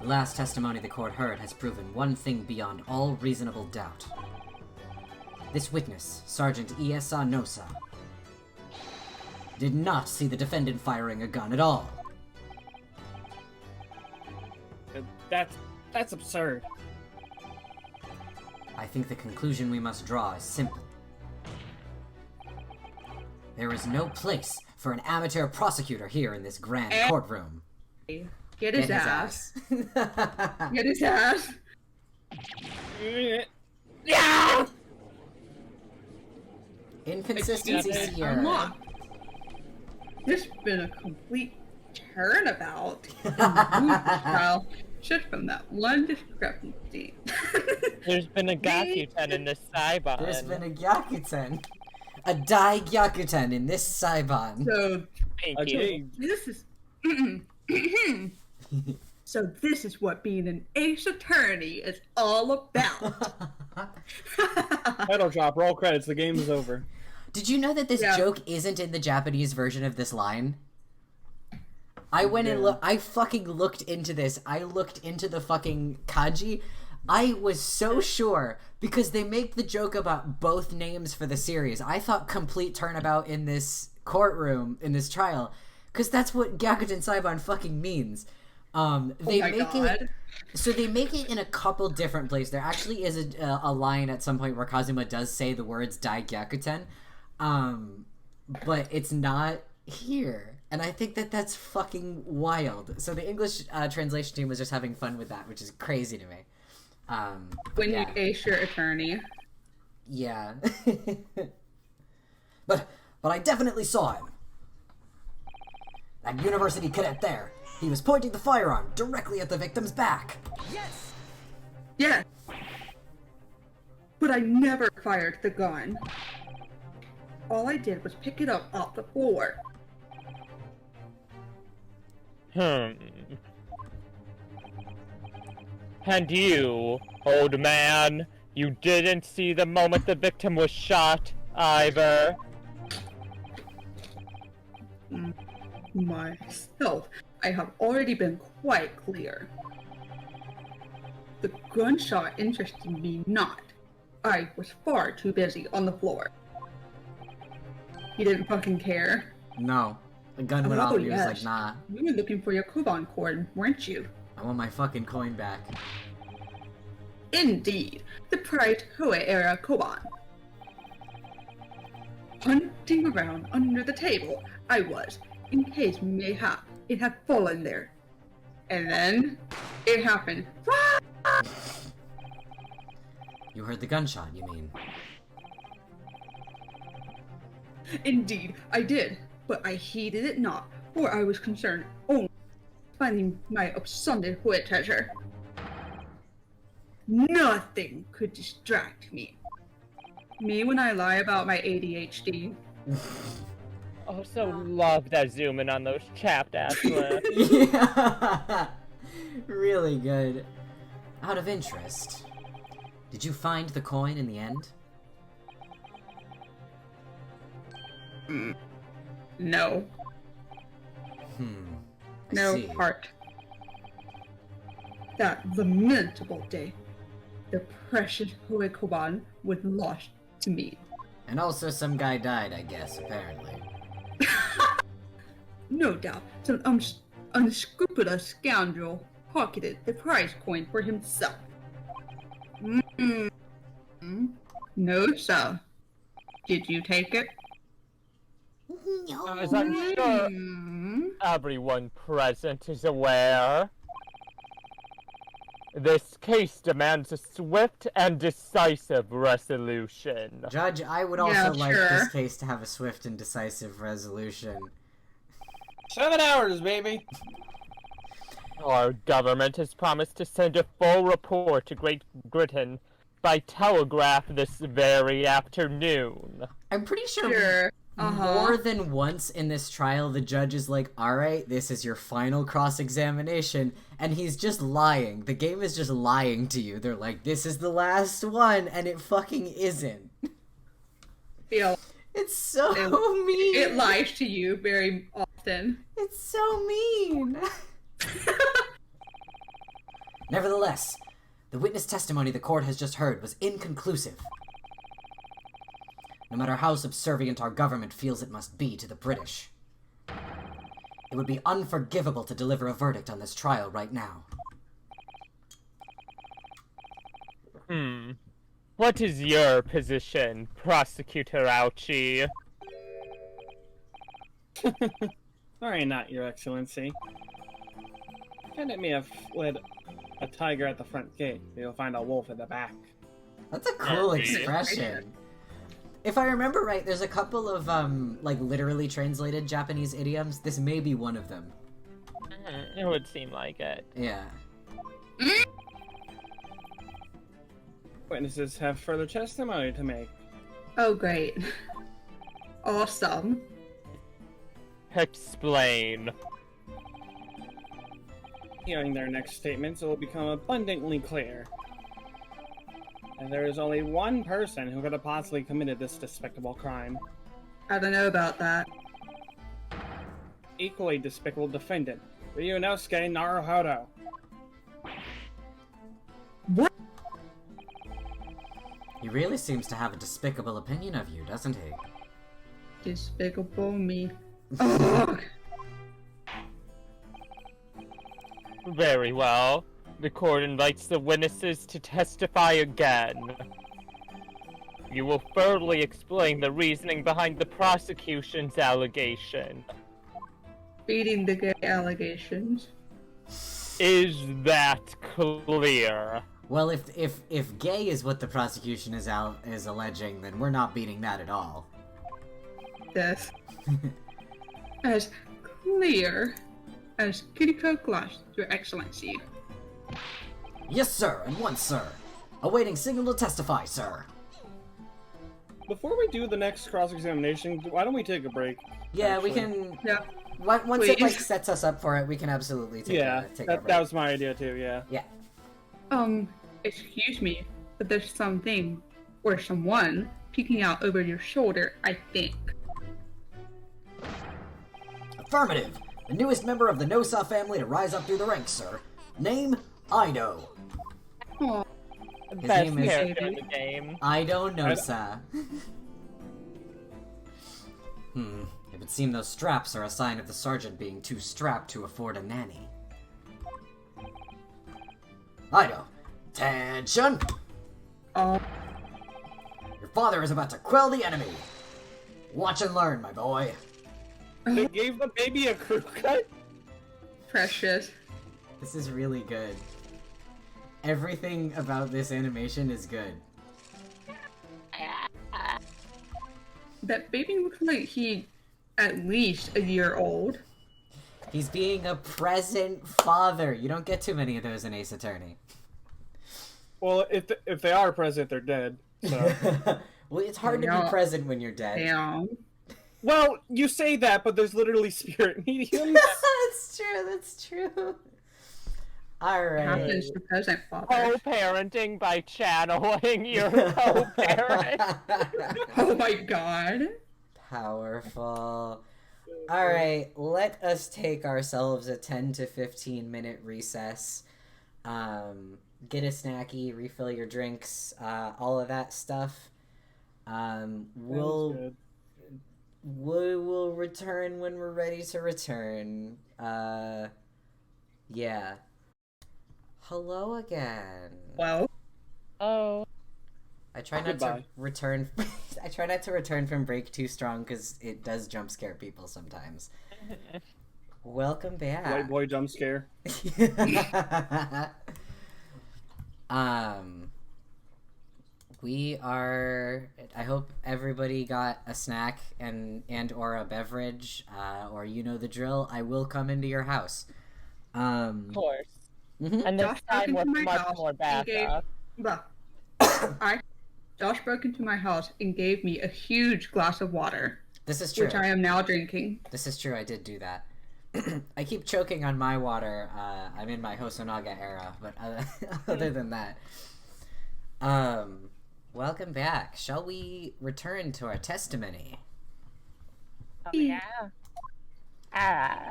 The last testimony the court heard has proven one thing beyond all reasonable doubt. This witness, Sergeant Iesa Nosa, did not see the defendant firing a gun at all. That's absurd. I think the conclusion we must draw is simple. There is no place for an amateur prosecutor here in this grand courtroom. Get his ass. Get his ass. Yeah! Inconsistencies here. Unlocked. This has been a complete turnabout in movie style just from that one discrepancy. There's been a Gakuten in the side button. There's been a Gyakuten. A Dai Gyakuten in this Saibon. So Thank you. Okay. this is. So this is what being an ace attorney is all about. Title drop, roll credits, the game is over. Did you know that this Yeah. joke isn't in the Japanese version of this line? I went and I fucking looked into this. I looked into the fucking kanji. I was so sure because they make the joke about both names for the series. I thought complete turnabout in this courtroom, in this trial, because that's what Gyakuten Saibon fucking means. They my make God. it so they make it in a couple different places. There actually is a line at some point where Kazuma does say the words Dai Gyakuten, but it's not here, and I think that that's fucking wild. So the English translation team was just having fun with that, which is crazy to me. When yeah. you ace your attorney. Yeah. but I definitely saw him. That university cadet there. He was pointing the firearm directly at the victim's back. Yeah. But I never fired the gun. All I did was pick it up off the floor. And you, old man, you didn't see the moment the victim was shot, either. Myself, I have already been quite clear. The gunshot interested me not. I was far too busy on the floor. You didn't fucking care. No. The gun went off Oh, and he was yes. like, nah, You were looking for your coupon cord, weren't you? I want my fucking coin back. Indeed, the prized Hoei era koban. Hunting around under the table, I was, in case mayhap it had fallen there. And then, it happened. You heard the gunshot, you mean? Indeed, I did, but I heeded it not, for I was concerned only with finding my absconded Hoei treasure. Nothing could distract me. Me when I lie about my ADHD. Also love that zoom in on those chapped ass lips. Yeah. Really good. Out of interest, did you find the coin in the end? No. I No see. heart. That lamentable day, the precious Hoei Koban was lost to me. And also some guy died, I guess, apparently. No doubt, some unscrupulous scoundrel pocketed the prize coin for himself. No, sir. Did you take it? As I'm sure Hmm. everyone present is aware, this case demands a swift and decisive resolution. Judge, I would Yeah, also like sure. this case to have a swift and decisive resolution. 7 hours, baby. Our government has promised to send a full report to Great Britain by telegraph this very afternoon. I'm pretty sure Sure. more than once in this trial, the judge is like, alright, this is your final cross-examination, and he's just lying. The game is just lying to you. They're like, this is the last one, and it fucking isn't. Yeah, It's so It- mean. it lies to you very often. It's so mean. Nevertheless, the witness testimony the court has just heard was inconclusive. No matter how subservient our government feels it must be to the British, it would be unforgivable to deliver a verdict on this trial right now. What is your position, Prosecutor Ouchie? Sorry, not, Your Excellency. Pretend may have fled a tiger at the front gate. You'll find a wolf at the back. That's a cool Okay. expression. If I remember right, there's a couple of, like, literally translated Japanese idioms. This may be one of them. It would seem like it. Yeah. Witnesses have further testimony to make. Oh, great. Awesome. Explain. Hearing their next statements, it will become abundantly clear. And there is only one person who could have possibly committed this despicable crime. I don't know about that. Equally despicable defendant, Ryunosuke Naruhodo. What? He really seems to have a despicable opinion of you, doesn't he? Despicable me. Ugh. Very well. The court invites the witnesses to testify again. You will thoroughly explain the reasoning behind the prosecution's allegation. Beating the gay allegations. Is that clear? Well, if gay is what the prosecution is alleging, then we're not beating that at all. Death. As clear as kitty code glass, Your Excellency. Yes, sir, and once, sir. Awaiting signal to testify, sir. Before we do the next cross-examination, why don't we take a break? Yeah, actually? we can. Yeah. Once it like Please. sets us up for it, we can absolutely take Yeah, a break. that was my idea too, yeah. Yeah. Excuse me, but there's something or someone peeking out over your shoulder, I think. Affirmative. The newest member of the Nosa family to rise up through the ranks, sir. Name, Ido. Aw, Best name is- character in the game. Ido Nosa. It would seem those straps are a sign of the sergeant being too strapped to afford a nanny. Ido, attention! Your father is about to quell the enemy. Watch and learn, my boy. They gave the baby a crew cut? precious. This is really good. Everything about this animation is good. That baby looks like he at least a year old. He's being a present father. You don't get too many of those in Ace Attorney. Well, if they are present, they're dead. So. Well, it's hard to be Yeah. present when you're dead. Damn. Well, you say that, but there's literally spirit mediums. That's true, that's true. Alright. Happens to present father. Co-parenting by channeling your co-parent. Oh my god. Powerful. Alright, let us take ourselves a 10 to 15 minute recess. Get a snacky, refill your drinks, all of that stuff. Sounds We will return when we're ready to return. Yeah. Hello again. Well, Oh. I try not Goodbye. to return. I try not to return from break too strong because it does jump scare people sometimes. Welcome back. White boy jump scare. We are. I hope everybody got a snack and or a beverage, or you know the drill. I will come into your house. Of course. Mhm. And this Josh time broke with into my much house more and gave- backup. Josh broke into my house and gave me a huge glass of water, This is true. which I am now drinking. This is true. I did do that. I keep choking on my water. I'm in my Hosonaga era, but other than that, welcome back. Shall we return to our testimony? Oh, yeah. Ah.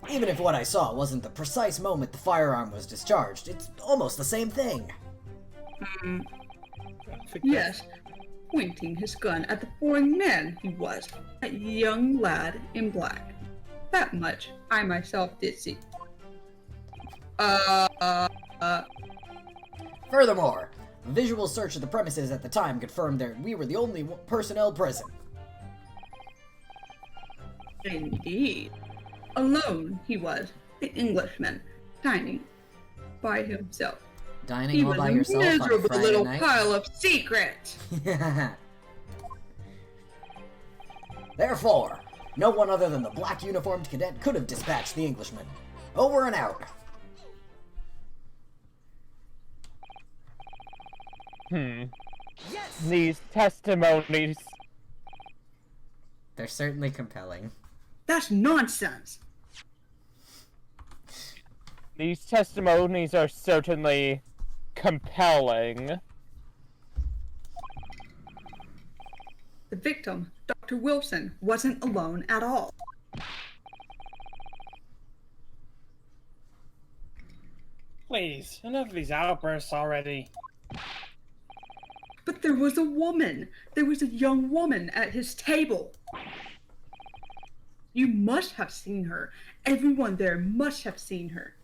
Even if what I saw wasn't the precise moment the firearm was discharged, it's almost the same thing. Yes, pointing his gun at the foreign man he was, that young lad in black. That much I myself did see. Furthermore, a visual search of the premises at the time confirmed that we were the only personnel present. Indeed. Alone he was, the Englishman, dining by himself. Dining He all was by a yourself on a miserable Friday little night. pile of secrets. Therefore, no one other than the black uniformed cadet could have dispatched the Englishman. Over and out. Hmm. Yes! These testimonies. They're certainly compelling. That's nonsense. These testimonies are certainly compelling. The victim, Dr. Wilson, wasn't alone at all. Please, enough of these outbursts already. But there was a woman. There was a young woman at his table. You must have seen her. Everyone there must have seen her.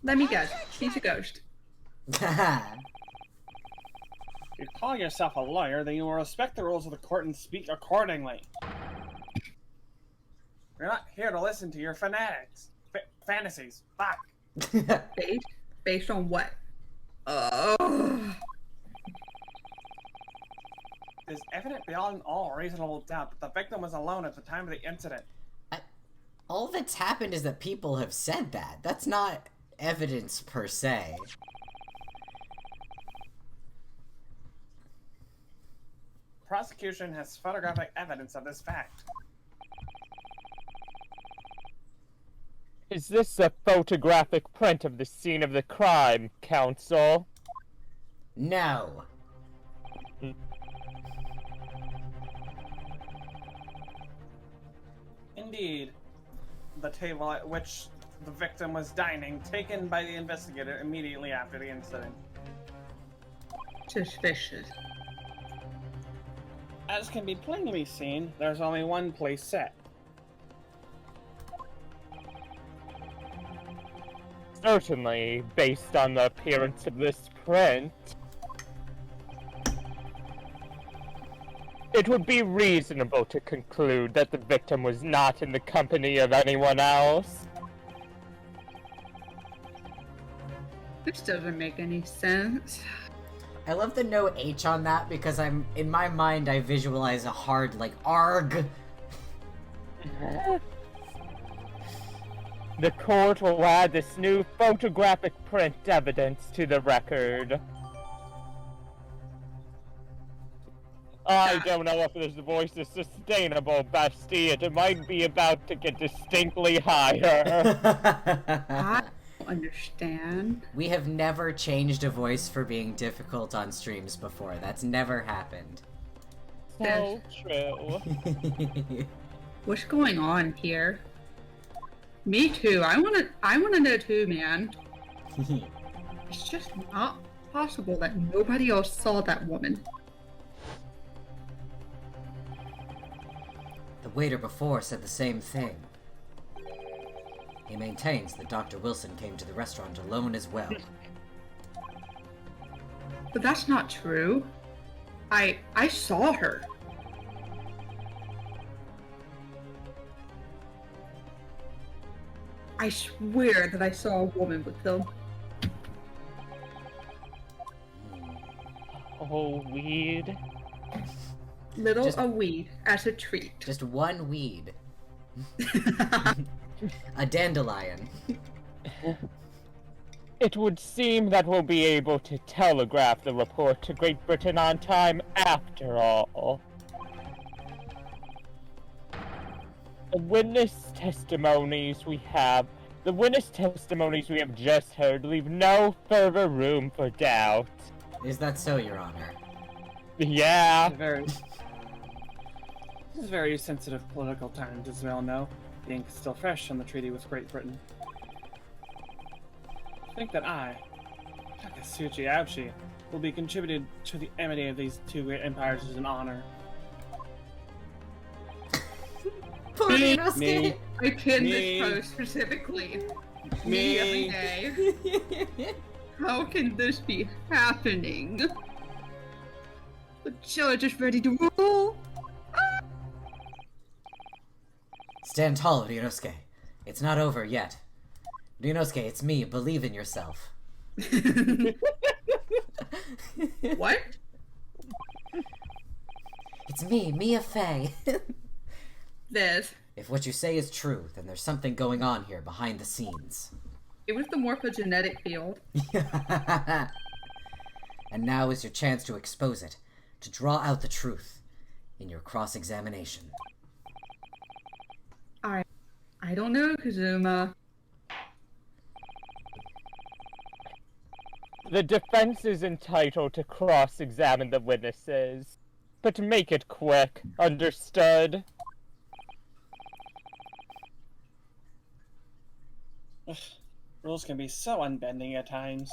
Let me guess. She's a ghost. If you call yourself a lawyer, then you will respect the rules of the court and speak accordingly. We're not here to listen to your fantasies. Fuck. Based on what? Oh. It is evident beyond all reasonable doubt that the victim was alone at the time of the incident. All that's happened is that people have said that. That's not evidence per se. Prosecution has photographic evidence of this fact. Is this a photographic print of the scene of the crime, Counsel? No. Indeed, the table at which the victim was dining, taken by the investigator immediately after the incident. Suspicious. As can be plainly seen, there's only one place set. Certainly, based on the appearance of this print, it would be reasonable to conclude that the victim was not in the company of anyone else. This doesn't make any sense. I love the no H on that because in my mind I visualize a hard like arg. The court will add this new photographic print evidence to the record. I don't know if this voice is sustainable, Bestie. It might be about to get distinctly higher. I don't understand. We have never changed a voice for being difficult on streams before. That's never happened. So true. What's going on here? Me too. I wanna know too, man. It's just not possible that nobody else saw that woman. The waiter before said the same thing. He maintains that Dr. Wilson came to the restaurant alone as well. But that's not true. I saw her. I swear that I saw a woman with them. Oh, weed. A weed as a treat. Just one weed. A dandelion. It would seem that we'll be able to telegraph the report to Great Britain on time after all. The witness testimonies we have just heard leave no further room for doubt. Is that so, Your Honor? Yeah. This is very sensitive political times, as we all know. The ink is still fresh on the treaty with Great Britain. I think that Takasuchi Ouchi, will be contributed to the amity of these two great empires as an honor. Poor Inosuke. I pinned this post specifically. Me every day. How can this be happening? The judge is ready to rule. Stand tall, Ryunosuke. It's not over yet. Ryunosuke, it's me. Believe in yourself. What? It's me, Mia Fey. This. If what you say is true, then there's something going on here behind the scenes. It was the morphogenetic field. And now is your chance to expose it. to draw out the truth in your cross-examination? I don't know, Kazuma. The defense is entitled to cross-examine the witnesses, but make it quick, understood? Ugh, rules can be so unbending at times.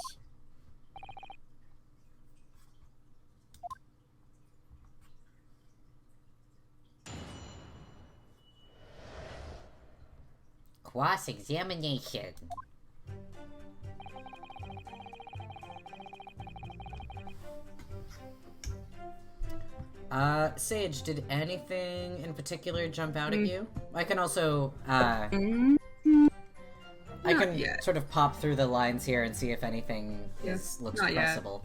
Cross-examination. Sage, did anything in particular jump out at you? I can also, I can yet. sort of pop through the lines here and see if anything Yeah, looks not yet. pressable.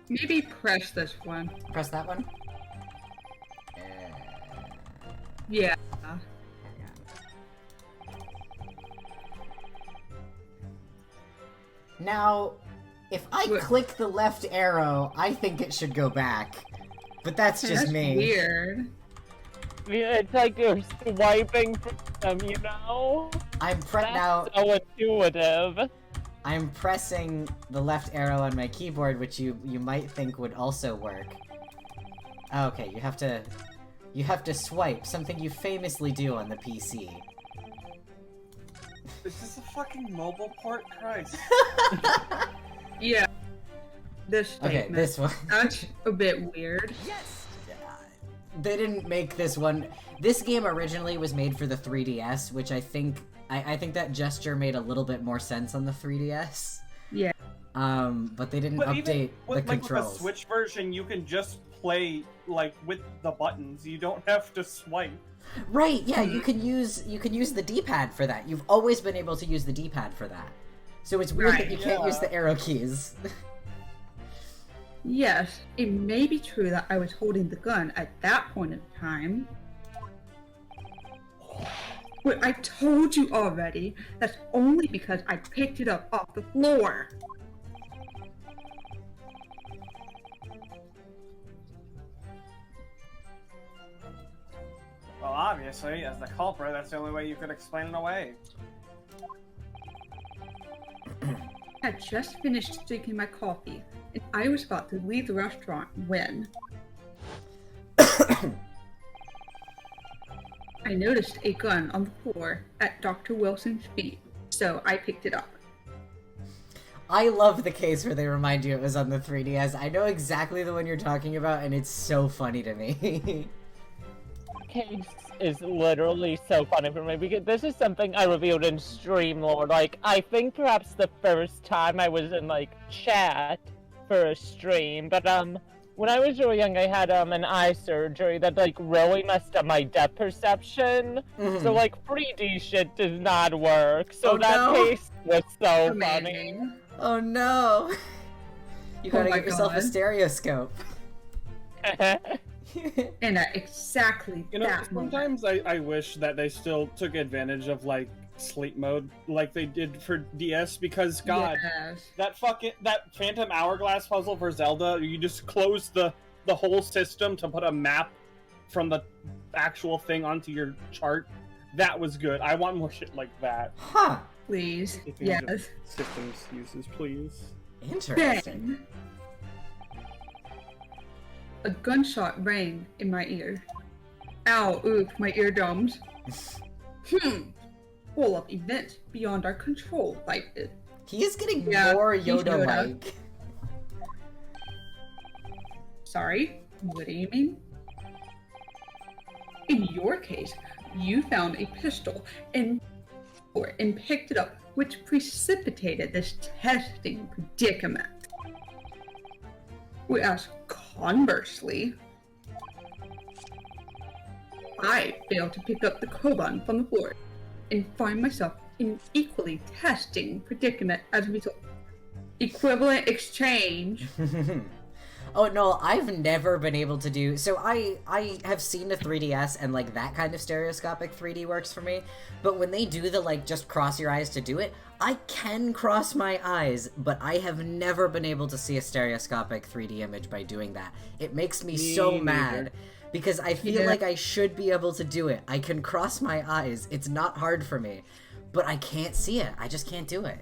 Maybe press this one. Press that one. Yeah. Now, if I What? click the left arrow, I think it should go back. But that's just That's me. weird. Yeah, it's like you're swiping for them, you know? I'm That's now. so intuitive. I'm pressing the left arrow on my keyboard, which you might think would also work. Okay, you have to swipe, something you famously do on the PC. Is this a fucking mobile port? Christ. Yeah. This Okay, statement. this one. That's a bit weird. Yes! They didn't make this one. This game originally was made for the 3DS, which I think that gesture made a little bit more sense on the 3DS. Yeah. But they didn't But update even the with, controls. with the Switch version, you can just play like with the buttons. You don't have to swipe. Right, yeah, you can use the D-pad for that. You've always been able to use the D-pad for that. So it's weird that Right, you can't yeah. use the arrow keys. Yes, it may be true that I was holding the gun at that point in time. But I told you already, that's only because I picked it up off the floor. Well, obviously, as the culprit, that's the only way you could explain it away. I had just finished drinking my coffee, and I was about to leave the restaurant when I noticed a gun on the floor at Dr. Wilson's feet, so I picked it up. I love the case where they remind you it was on the 3DS. I know exactly the one you're talking about, and it's so funny to me. Case is literally so funny for me because this is something I revealed in Streamlord. Like, I think perhaps the first time I was in, like, chat for a stream, but, when I was really young, I had, an eye surgery that, like, really messed up my depth perception. So, like, 3D shit does not work. So Oh, that no. case was so funny. Amazing. Oh no! You gotta my get yourself a God. stereoscope. And at exactly You know, that moment. sometimes I wish that they still took advantage of like sleep mode like they did for DS because God, Yes. that Phantom Hourglass puzzle for Zelda, you just close the whole system to put a map from the actual thing onto your chart. That was good. I want more shit like that. Huh. Please. Speaking Yes. of systems uses, please. Interesting. Then a gunshot rang in my ear. Ow, oof, my eardrums. Full of events beyond our control, like it. He is getting Yeah, more he's Yoda-like. Sorry, what do you mean? In your case, you found a pistol and picked it up, which precipitated this testing predicament. Whereas conversely, I failed to pick up the Koban from the floor and find myself in an equally testing predicament as a result. Equivalent exchange. Oh no, I've never been able to do so. I have seen the 3DS and like that kind of stereoscopic 3D works for me, but when they do the like just cross your eyes to do it, I can cross my eyes, but I have never been able to see a stereoscopic 3D image by doing that. It makes me so mad, because I feel like I should be able to do it. I can cross my eyes. It's not hard for me, but I can't see it. I just can't do it.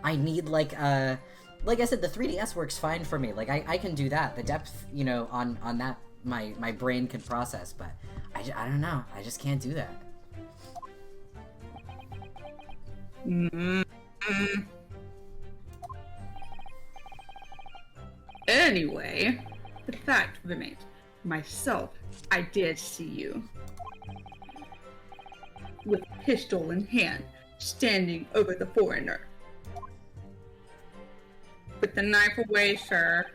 I need, like I said, the 3DS works fine for me. Like, I can do that. The depth, you know, on that, my brain can process, but I don't know. I just can't do that. Anyway, the fact remains, myself, I did see you. With pistol in hand, standing over the foreigner. Put the knife away, sir.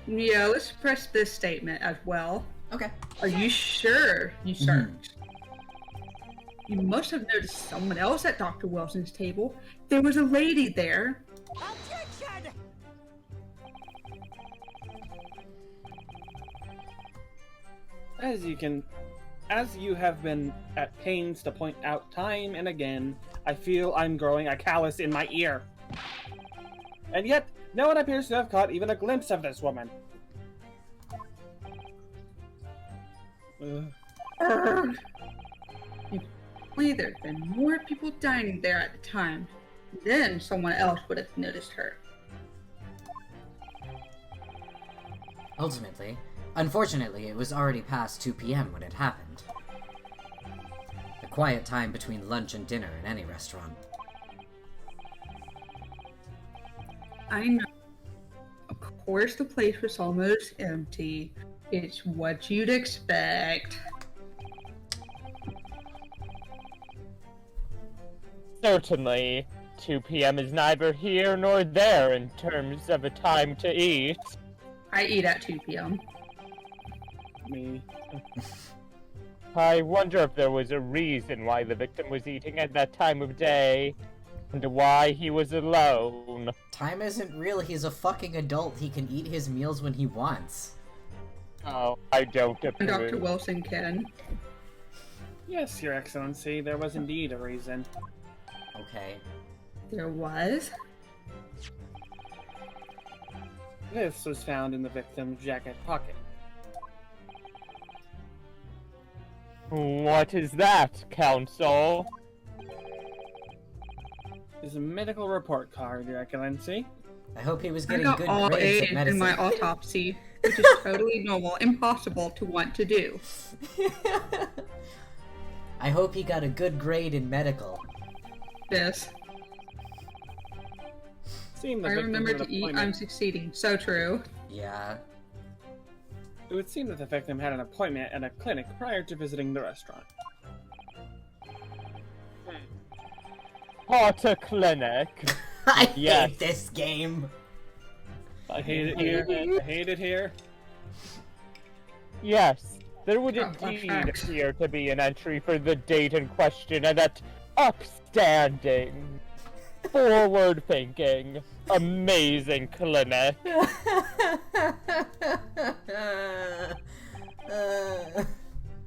Yeah, let's press this statement as well. Okay. Are you sure you searched? You must have noticed someone else at Dr. Wilson's table. There was a lady there. Objection! As you have been at pains to point out time and again, I feel I'm growing a callus in my ear. And yet, no one appears to have caught even a glimpse of this woman. If there'd been more people dining there at the time, then someone else would have noticed her. Ultimately, unfortunately, it was already past 2 p.m. when it happened. The quiet time between lunch and dinner in any restaurant. I know. Of course the place was almost empty. It's what you'd expect. Certainly, 2 p.m. is neither here nor there in terms of a time to eat. I eat at 2 p.m. Me. I wonder if there was a reason why the victim was eating at that time of day, and why he was alone. Time isn't real. He's a fucking adult. He can eat his meals when he wants. Oh, I don't And Dr. approve. Wilson can. Yes, Your Excellency, there was indeed a reason. Okay. There was? This was found in the victim's jacket pocket. What is that, Counsel? Is a medical report card, Your Excellency. I hope he was I getting got good all grades A's at medicine. in my autopsy, which is totally normal, impossible to want to do. I hope he got a good grade in medical. This. Seemed the I victim remember had to an eat, appointment- I'm succeeding. So true. Yeah. It would seem that the victim had an appointment at a clinic prior to visiting the restaurant. What a clinic. I Yes. hate this game. I hate it here. I hate it here. Yes, there would Oh, indeed facts. appear to be an entry for the date in question at that upstanding, forward-thinking, amazing clinic.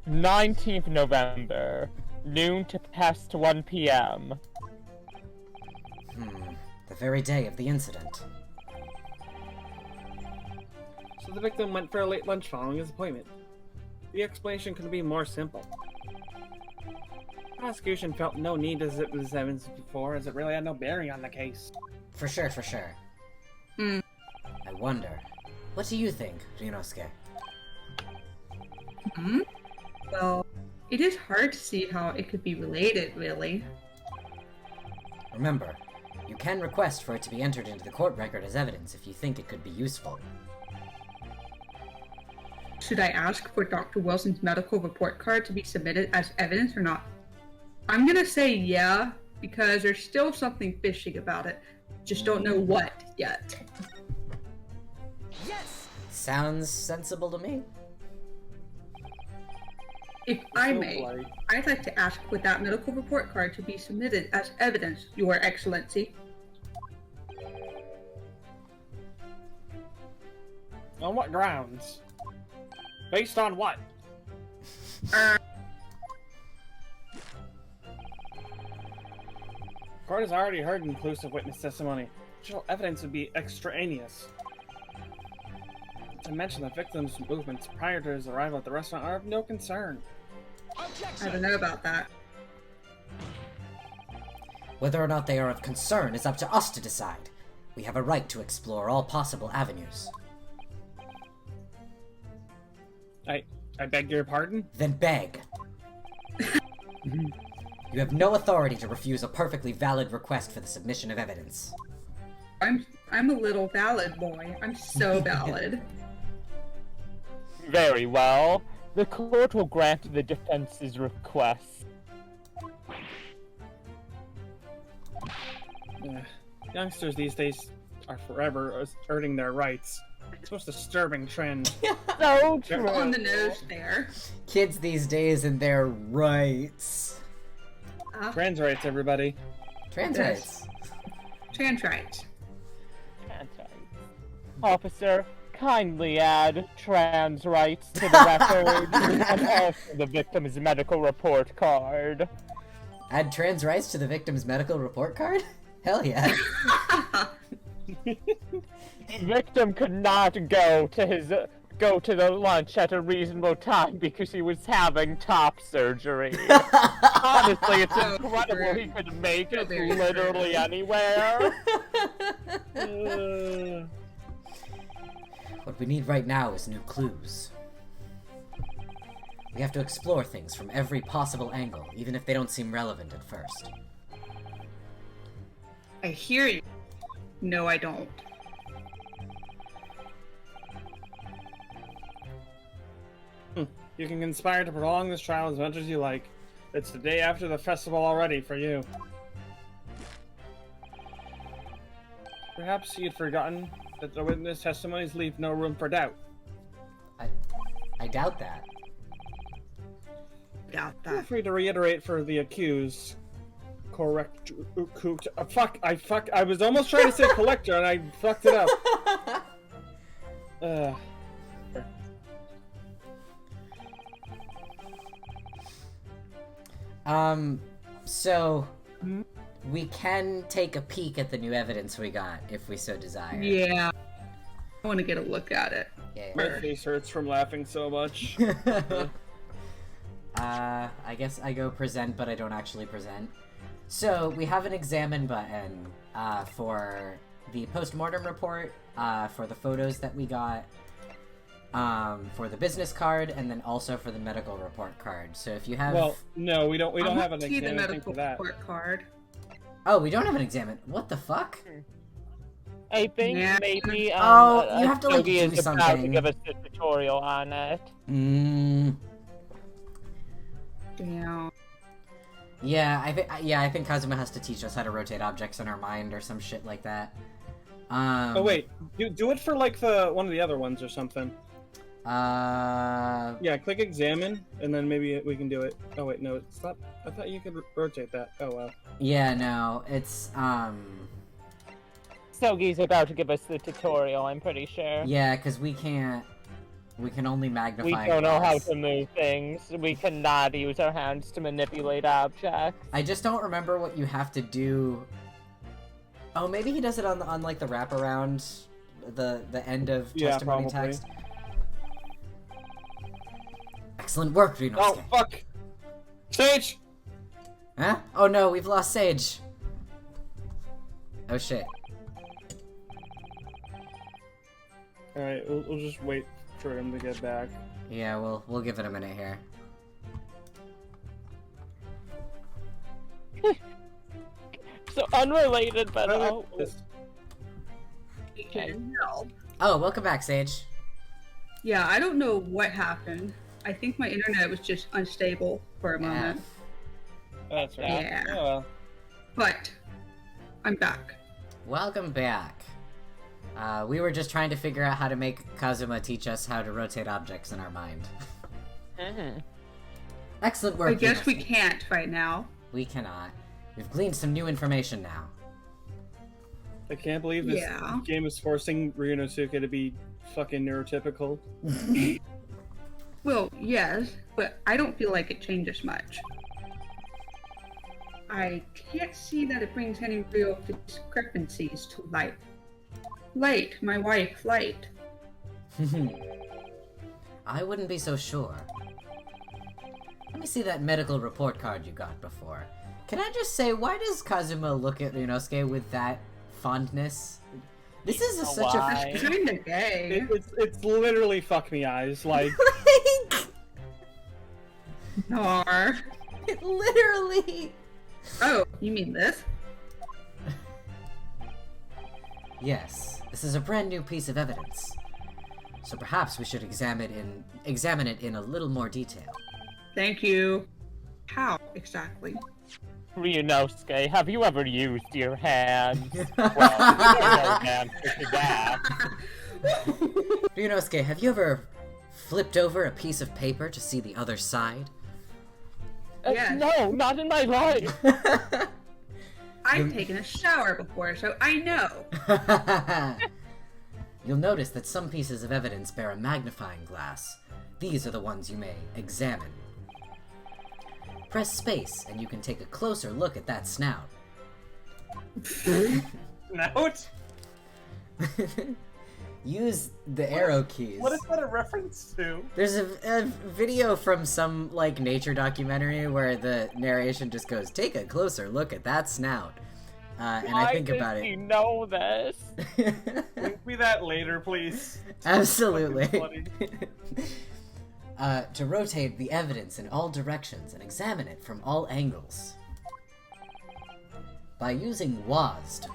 19th November, noon to past 1 p.m. The very day of the incident. So the victim went for a late lunch following his appointment. The explanation could be more simple. Prosecution felt no need to zip this evidence before, as it really had no bearing on the case. For sure, for sure. Hmm. I wonder. What do you think, Ryunosuke? Hmm? Well, it is hard to see how it could be related, really. Remember, you can request for it to be entered into the court record as evidence if you think it could be useful. Should I ask for Dr. Wilson's medical report card to be submitted as evidence or not? I'm gonna say yeah, because there's still something fishy about it. Just don't know what yet. Yes! Sounds sensible to me. If I So may, polite. I'd like to ask for that medical report card to be submitted as evidence, Your Excellency. On what grounds? Based on what? court has already heard inclusive witness testimony. Additional evidence would be extraneous. To mention the victim's movements prior to his arrival at the restaurant are of no concern. I don't know about that. Whether or not they are of concern is up to us to decide. We have a right to explore all possible avenues. I beg your pardon? Then beg. You have no authority to refuse a perfectly valid request for the submission of evidence. I'm a little valid boy. I'm so valid. Very well. The court will grant the defense's request. Youngsters these days are forever asserting their rights. It's the most disturbing trend. So true. On the nose there. Kids these days and their rights. Trans rights, everybody. Trans Yes. rights. Trans rights. Officer, kindly add trans rights to the record and also the victim's medical report card. Add trans rights to the victim's medical report card? Hell yeah. The victim could not go to the lunch at a reasonable time because he was having top surgery. Honestly, it's So incredible true. he could make So it very literally true. anywhere. What we need right now is new clues. We have to explore things from every possible angle, even if they don't seem relevant at first. I hear you. No, I don't. You can conspire to prolong this trial as much as you like. It's the day after the festival already for you. Perhaps you'd forgotten that the witness testimonies leave no room for doubt. I doubt that. Doubt Feel that. free to reiterate for the accused. Correct. I was almost trying to say collector and I fucked it up. So we can take a peek at the new evidence we got if we so desire. Yeah. I want to get a look at it. Yeah. My face hurts from laughing so much. I guess I go present, but I don't actually present. So we have an examine button for the post-mortem report, for the photos that we got, for the business card, and then also for the medical report card. So if you have... Well, no, we don't I have want an to see the exam thing medical for that. report card. Oh, we don't have an examine. What the fuck? I think Yeah. maybe Oh, you have to, like, Yogi do is about to something. give us a tutorial on it. Damn. Yeah, I think Kazuma has to teach us how to rotate objects in our mind or some shit like that. Oh wait, do it for like one of the other ones or something. Yeah, click examine, and then maybe we can do it. Oh wait, no, it's not. I thought you could rotate that. Oh well. Yeah, no, it's, Sogi's about to give us the tutorial, I'm pretty sure. yeah, because we can only magnify We don't know how glass. to move things. We cannot use our hands to manipulate objects. I just don't remember what you have to do. Oh, maybe he does it on like the wraparound, the end of Yeah, testimony probably. text. Excellent work, Rinosuke. Oh fuck! Sage! Huh? Oh no, we've lost Sage. Oh shit. All right, we'll just wait for him to get back. Yeah, we'll give it a minute here. So unrelated, but Oh, oh, this- No. Oh, welcome back, Sage. Yeah, I don't know what happened. I think my internet was just unstable for a Yeah. moment. That's right. Yeah. Oh well. But I'm back. Welcome back. We were just trying to figure out how to make Kazuma teach us how to rotate objects in our mind. Excellent work. I guess we Rinosuke. can't right now. We cannot. We've gleaned some new information now. I can't believe this Yeah. game is forcing Ryunosuke to be fucking neurotypical. Well, yes, but I don't feel like it changes much. I can't see that it brings any real discrepancies to light. Light, my wife, Light. I wouldn't be so sure. Let me see that medical report card you got before. Can I just say, why does Kazuma look at Ryunosuke with that fondness? This is such Why? It's kinda gay. It's literally fuck me eyes. Like, Nar. Literally! Oh, you mean this? Yes, this is a brand new piece of evidence. So perhaps we should examine it in a little more detail. Thank you. How exactly? Ryunosuke, have you ever used your hands? Well, no answer to that. Ryunosuke, have you ever flipped over a piece of paper to see the other side? Yes. No, not in my life. I've taken a shower before, so I know. You'll notice that some pieces of evidence bear a magnifying glass. These are the ones you may examine. Press space, and you can take a closer look at that snout. Snout? Use the arrow keys. What is that a reference to? There's a video from some, like, nature documentary where the narration just goes, take a closer look at that snout. And I think about Why does he it. know this? Link me that later, please. Absolutely. Fucking To rotate the evidence in all directions and examine it from all angles. By using WASD.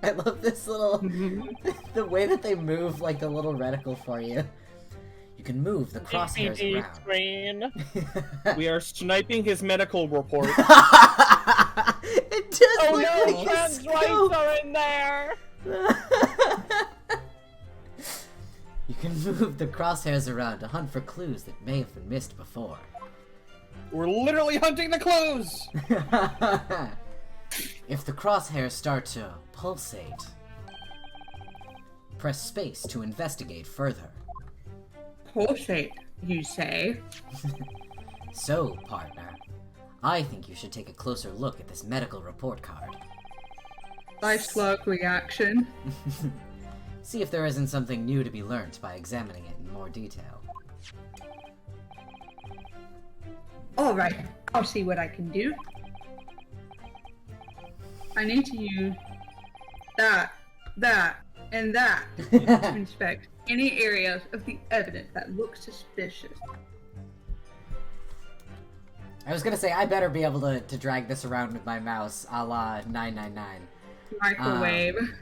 I love this little... the way that they move, like, the little reticle for you. You can move the crosshairs DVD around. screen. We are sniping his medical report. It does Oh look no, like a trans rights scope. are in there! You can move the crosshairs around to hunt for clues that may have been missed before. We're literally hunting the clues! If the crosshairs start to pulsate, press space to investigate further. Pulsate, you say? So, partner, I think you should take a closer look at this medical report card. By slug reaction. See if there isn't something new to be learnt by examining it in more detail. Alright, I'll see what I can do. I need to use that, and that to inspect any areas of the evidence that look suspicious. I was gonna say, I better be able to drag this around with my mouse, a la 999. Microwave.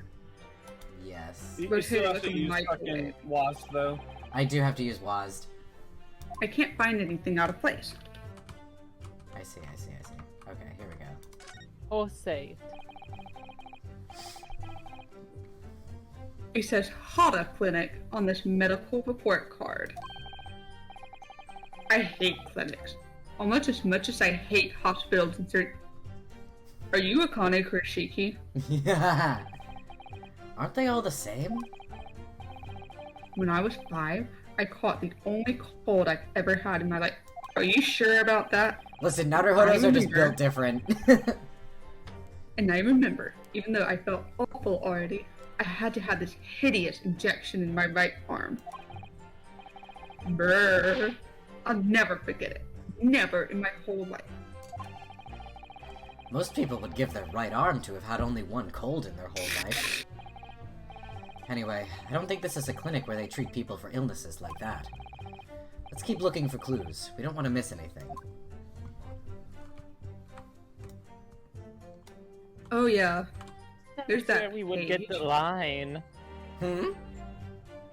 Yes. You still have to Rotate use microwave. fucking WASP, though. I do have to use WASD. I can't find anything out of place. I see. Okay, here we go. Pulsate. It says Hada Clinic on this medical report card. I hate clinics. Almost as much as I hate hospitals and Are you Akane Kurashiki? Yeah. Aren't they all the same? When I was 5, I caught the only cold I've ever had in my life. Are you sure about that? Listen, Naruhodos are just remember. built different. And I remember, even though I felt awful already, I had to have this hideous injection in my right arm. Brrr. I'll never forget it. Never in my whole life. Most people would give their right arm to have had only one cold in their whole life. Anyway, I don't think this is a clinic where they treat people for illnesses like that. Let's keep looking for clues. We don't want to miss anything. Oh yeah. There's That's that where we would page. get the line. Hmm?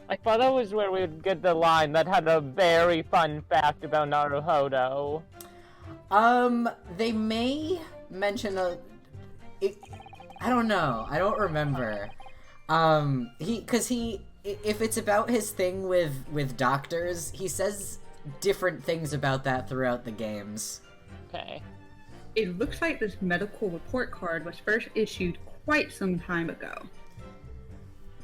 I thought that was where we would get the line that had a very fun fact about Naruhodo. They may mention I don't know. I don't remember. If it's about his thing with doctors, he says different things about that throughout the games. Okay. It looks like this medical report card was first issued quite some time ago.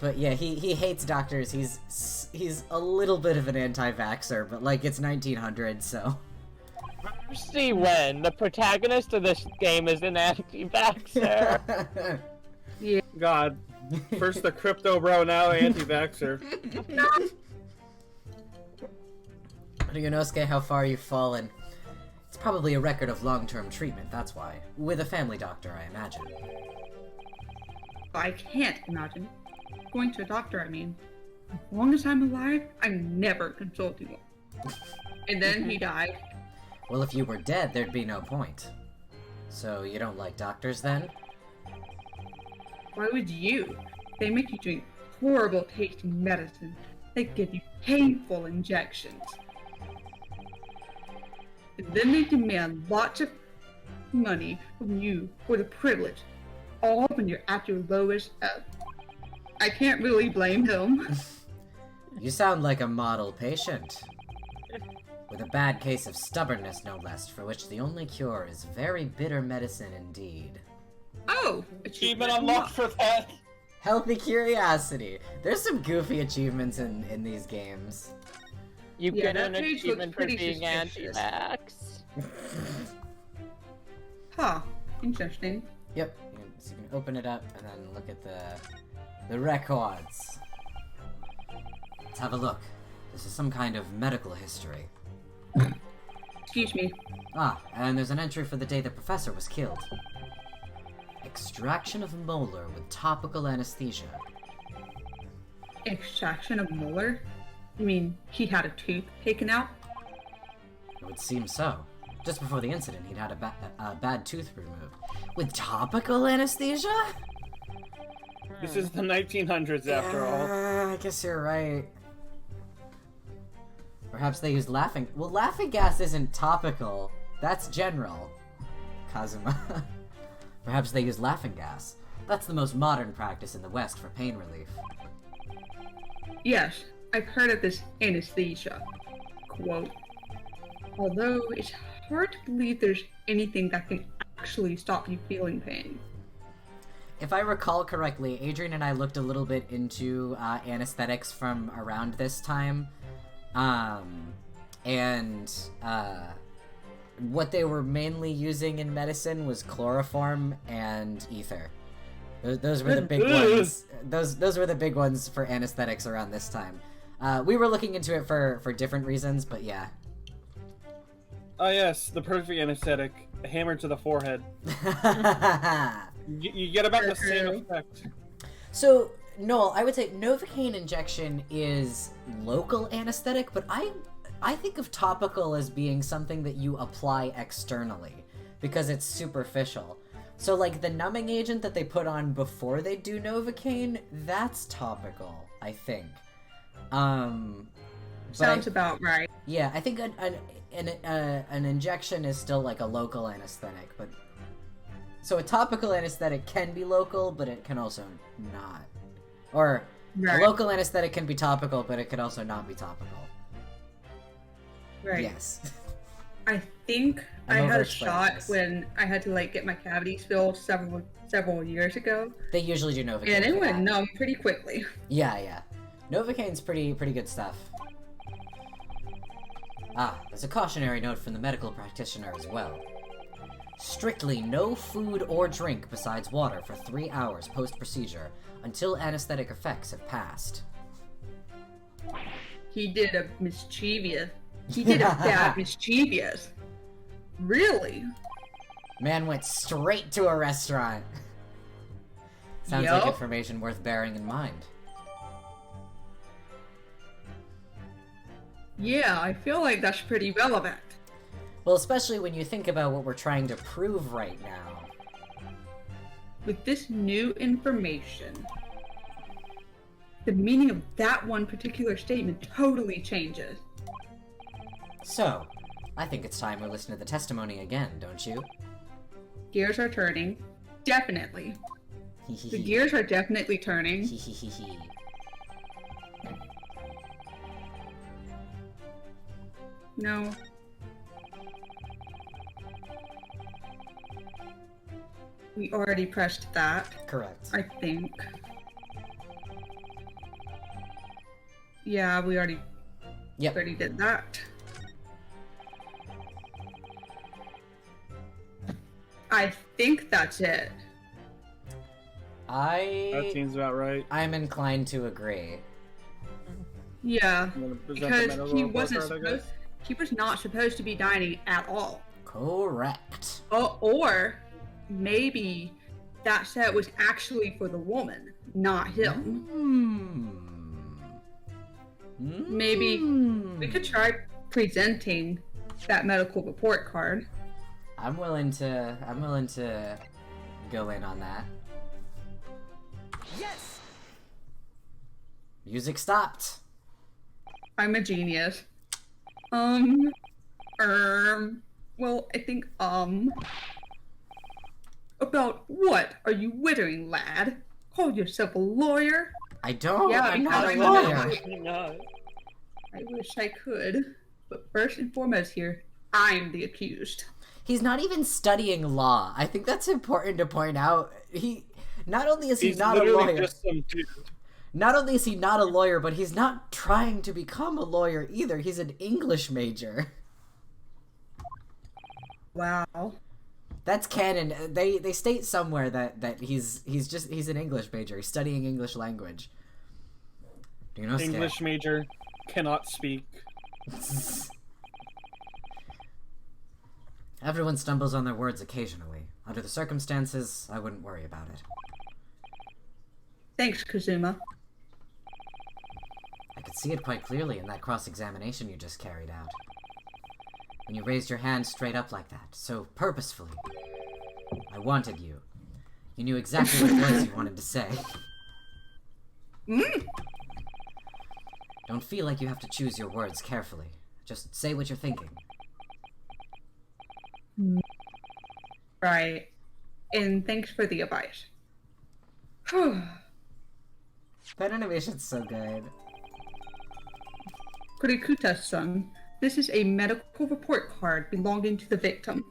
But yeah, he hates doctors. He's a little bit of an anti-vaxxer, but like it's 1900, so. See when the protagonist of this game is an anti-vaxxer. God. First the crypto bro, now anti-vaxxer. Ryunosuke, how far you've fallen. It's probably a record of long-term treatment, that's why. With a family doctor, I imagine. I can't imagine. Going to a doctor, I mean. As long as I'm alive, I'm never consulting one. And then he died. Well, if you were dead, there'd be no point. So, you don't like doctors, then? Why would you? They make you drink horrible tasting medicine. They give you painful injections. And then they demand lots of money from you for the privilege, all when you're at your lowest ebb. I can't really blame him. You sound like a model patient. With a bad case of stubbornness, no less, for which the only cure is very bitter medicine indeed. Oh! Achievement unlocked for that! Healthy curiosity. There's some goofy achievements in these games. You Yeah, get that an page looks achievement for pretty being suspicious. anti-vax. Huh. Interesting. Yep. So you can open it up and then look at the records. Let's have a look. This is some kind of medical history. Excuse me. Ah, and there's an entry for the day the professor was killed. Extraction of molar with topical anesthesia. Extraction of molar? You mean he had a tooth taken out? It would seem so. Just before the incident, he'd had a bad tooth removed. With topical anesthesia? This is the 1900s after all. I guess you're right. Perhaps they used laughing... Well, laughing gas isn't topical. That's general. Kazuma. Perhaps they used laughing gas. That's the most modern practice in the West for pain relief. Yes, I've heard of this anesthesia. Quote. Although it's hard to believe there's anything that can actually stop you feeling pain. If I recall correctly, Adrian and I looked a little bit into anesthetics from around this time. What they were mainly using in medicine was chloroform and ether. Those were the big ones. Those were the big ones for anesthetics around this time. We were looking into it for different reasons, but yeah. Oh yes, the perfect anesthetic. A hammer to the forehead. You get about the same effect. So, Noel, I would say Novocaine injection is local anesthetic, but I think of topical as being something that you apply externally, because it's superficial. So, like, the numbing agent that they put on before they do Novocaine, that's topical, I think. Sounds about right. Yeah, I think an injection is still, like, a local anesthetic, but... So a topical anesthetic can be local, but it can also not. Or, Right. a local anesthetic can be topical, but it can also not be topical. Right. Yes. I think I I'm had a over-explaining shot this. when I had to like get my cavities filled several years ago, They usually do Novocaine and it for went that. numb pretty quickly. Yeah. Novocaine's pretty good stuff. Ah, there's a cautionary note from the medical practitioner as well. Strictly no food or drink besides water for 3 hours post-procedure until anesthetic effects have passed. He did a bad mischievous. Really? Man went straight to a restaurant. Sounds like Yup. information worth bearing in mind. Yeah, I feel like that's pretty relevant. Well, especially when you think about what we're trying to prove right now. With this new information, the meaning of that one particular statement totally changes. So, I think it's time we listen to the testimony again, don't you? Gears are turning. Definitely. The gears are definitely turning. No. We already pressed that, Correct. I think. Yeah, we already Yep. did that. I think that's it. That seems about right. I'm inclined to agree. Yeah, I'm gonna present the because medical he report wasn't card, I supposed. guess. He was not supposed to be dining at all. Correct. Oh, or maybe that set was actually for the woman, not him. Maybe we could try presenting that medical report card. I'm willing to go in on that. Yes! Music stopped. I'm a genius. Well, I think, about what are you wittering, lad? Call yourself a lawyer? I don't. Yeah, I'm not a because lawyer. No. I wish I could. But first and foremost here, I'm the accused. He's not even studying law. I think that's important to point out. Not only is he He's not a literally lawyer. just some dude. Not only is he not a lawyer, but he's not trying to become a lawyer either. He's an English major. Wow. That's canon. They state somewhere that he's an English major. He's studying English language. You know, English major cannot speak. Everyone stumbles on their words occasionally. Under the circumstances, I wouldn't worry about it. Thanks, Kazuma. I could see it quite clearly in that cross-examination you just carried out. When you raised your hand straight up like that, so purposefully. I wanted you. You knew exactly what words you wanted to say. Don't feel like you have to choose your words carefully. Just say what you're thinking. Right. And thanks for the advice. That animation's so good. Kurikuta-san, this is a medical report card belonging to the victim.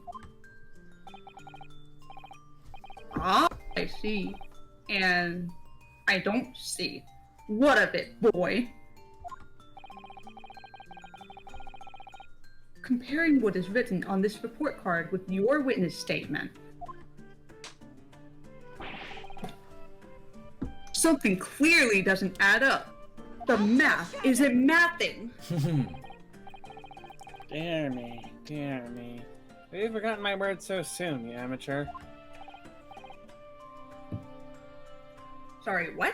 Ah, I see. And I don't see. What of it, boy? Comparing what is written on this report card with your witness statement, something clearly doesn't add up. The math isn't mathing. Dear me, dear me. Have you forgotten my words so soon, you amateur? Sorry, what?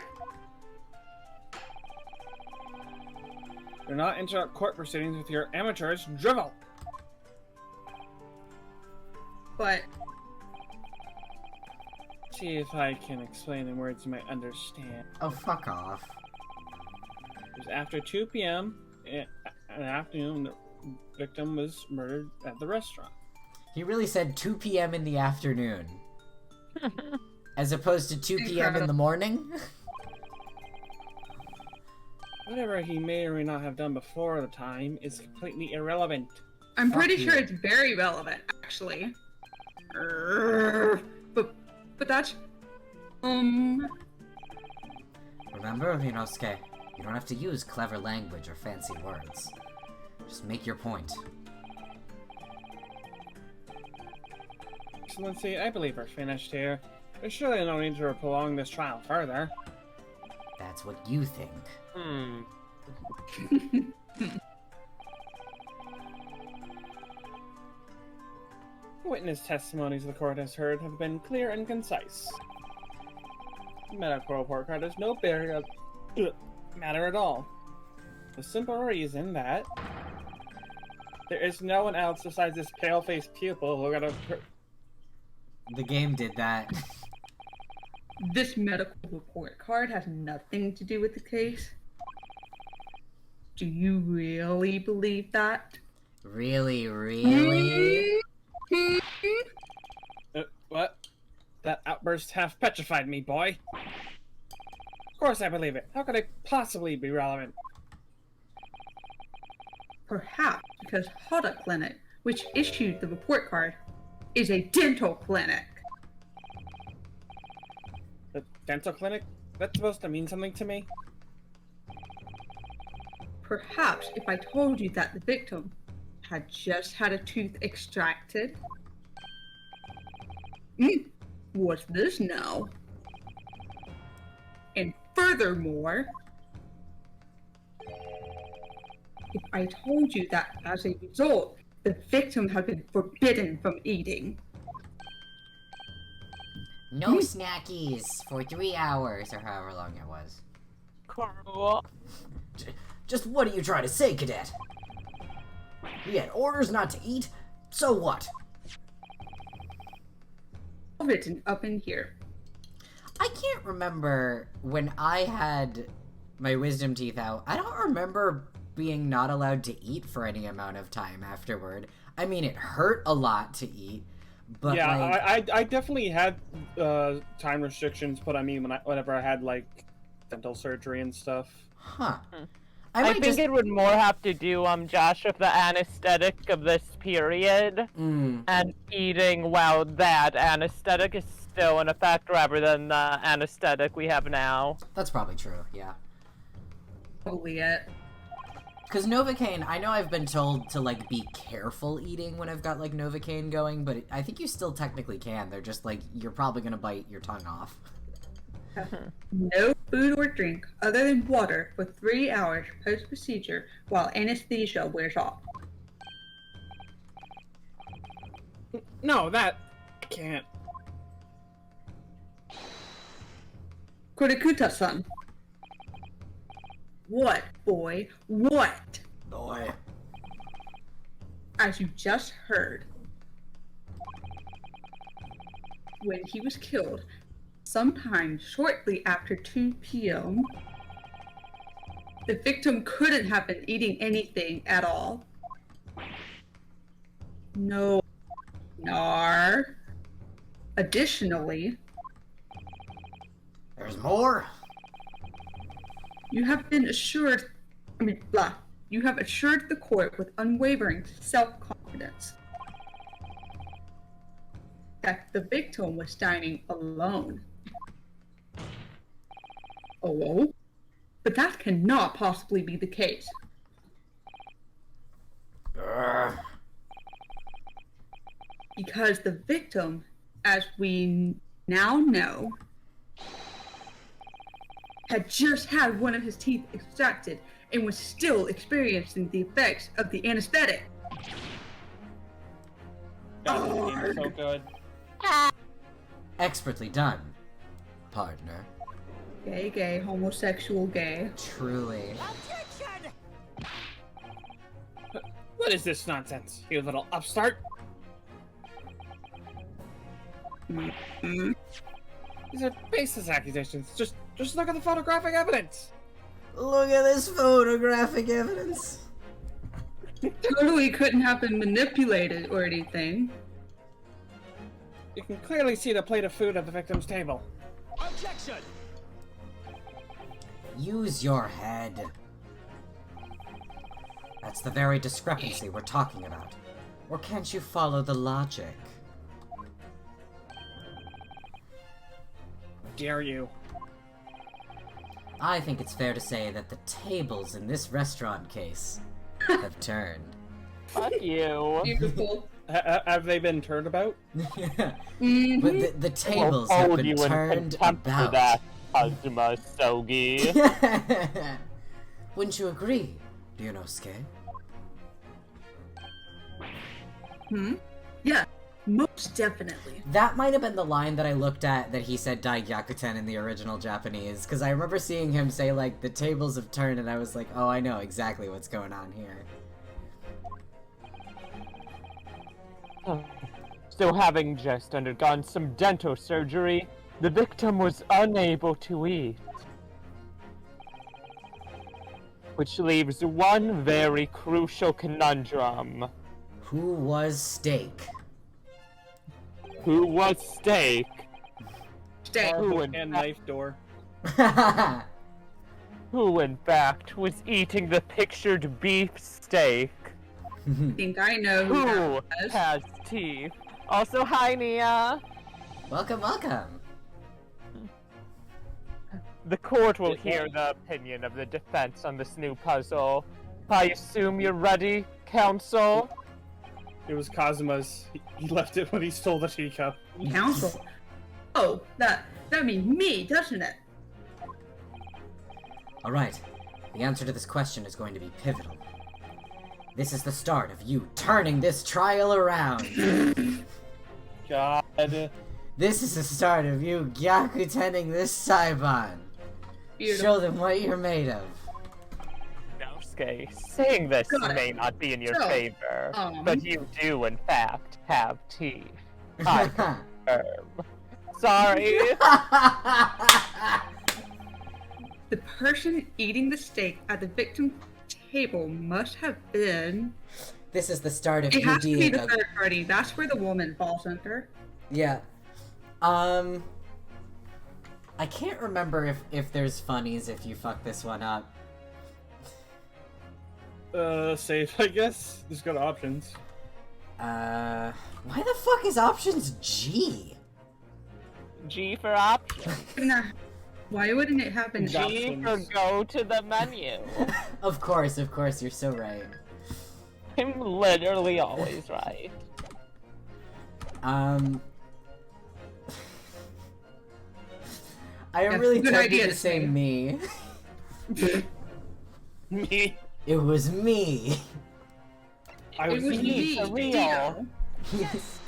Do not interrupt court proceedings with your amateurish drivel! But See if I can explain in words you might understand. Oh, fuck off. It was after 2 p.m. in the afternoon the victim was murdered at the restaurant. He really said 2 p.m. in the afternoon. As opposed to 2 p.m. in the morning? Whatever he may or may not have done before the time is completely irrelevant. I'm Fuck pretty you. sure it's very relevant, actually. But that's Remember, Rinosuke, you don't have to use clever language or fancy words. Just make your point. Excellency, I believe we're finished here. There's surely no need to prolong this trial further. That's what you think. Witness testimonies the court has heard have been clear and concise. Medical report card is no barrier matter at all. The simple reason that there is no one else besides this pale-faced pupil who got a... The game did that. this medical report card has nothing to do with the case. Do you really believe that? Really, really? What? That outburst half petrified me, boy. Of course I believe it. How could it possibly be relevant? Perhaps because Hoda Clinic, which issued the report card, is a dental clinic. The dental clinic? That's supposed to mean something to me? perhaps if I told you that the victim had just had a tooth extracted? What's this now? And furthermore, if I told you that as a result, the victim had been forbidden from eating. No snackies for 3 hours, or however long it was. Cool. Just what are you trying to say, Cadet? We had orders not to eat, so what? Written up in here. I can't remember when I had my wisdom teeth out. I don't remember being not allowed to eat for any amount of time afterward. I mean, it hurt a lot to eat, but yeah, like... I definitely had time restrictions put on me whenever I had like dental surgery and stuff. Huh. I think it would more have to do, Josh, with the anesthetic of this period, and eating while that anesthetic is still in effect rather than the anesthetic we have now. That's probably true, yeah. Probably it. Because Novocaine, I know I've been told to, like, be careful eating when I've got, like, Novocaine going, but I think you still technically can. They're just, like, you're probably gonna bite your tongue off. No food or drink other than water for 3 hours post-procedure while anesthesia wears off. No, that... I can't. Kurikuta-san. What, boy? What? Boy. As you just heard, when he was killed, sometime shortly after 2 p.m., the victim couldn't have been eating anything at all. No. Nar. Additionally, There's more? you have assured the court with unwavering self-confidence that the victim was dining alone. Oh, but that cannot possibly be the case. Because the victim, as we now know, had just had one of his teeth extracted and was still experiencing the effects of the anesthetic. God, this game is so good. Expertly done, partner. Gay, homosexual, gay. Truly. What is this nonsense, you little upstart? Mm-hmm. These are baseless accusations. Just look at the photographic evidence. Look at this photographic evidence. Totally couldn't have been manipulated or anything. You can clearly see the plate of food at the victim's table. Objection! Use your head. That's the very discrepancy we're talking about. Or can't you follow the logic? Dare you? I think it's fair to say that the tables in this restaurant case have turned. Fuck you. Beautiful. Have they been turned about? Mm-hmm. But the tables have been turned about. For that, Kazuma Sogi. Wouldn't you agree, Ryunosuke? Yeah, most definitely. That might have been the line that I looked at that he said Daigyakuten in the original Japanese, because I remember seeing him say, like, the tables have turned, and I was like, oh, I know exactly what's going on here. So having just undergone some dental surgery, the victim was unable to eat. Which leaves one very crucial conundrum. Who was Steak? Who was Steak? Stay. Who And knife door. Who in fact was eating the pictured beef steak? I think I know who Who that was. has teeth? Also, hi Nia! Welcome, welcome. The court will hear the opinion of the defense on this new puzzle. I assume you're ready, Council? It was Kazuma's. He left it when he stole the teacup. Council. Oh, that means me, doesn't it? Alright, the answer to this question is going to be pivotal. This is the start of you turning this trial around. God. This is the start of you Gyakuten-ing this Saiban. Beautiful. Show them what you're made of. Nosuke, saying this Got it. may not be in your So, favor, but you do, in fact, have teeth. I confirm. Sorry. The person eating the steak at the victim's table must have been. This is the start of It you has to be being the a... third party. That's where the woman falls under. Yeah. I can't remember if there's funnies if you fuck this one up. Safe, I guess. Just go to options. Why the fuck is options G? G for option. Nah. Why wouldn't it happen? Got G Options. for go to the menu. Of course, you're so right. I'm literally always right. I am Yeah, really good tempted idea to to say say. me. Me. It was me. I It was was me, for real. Dio. Yes.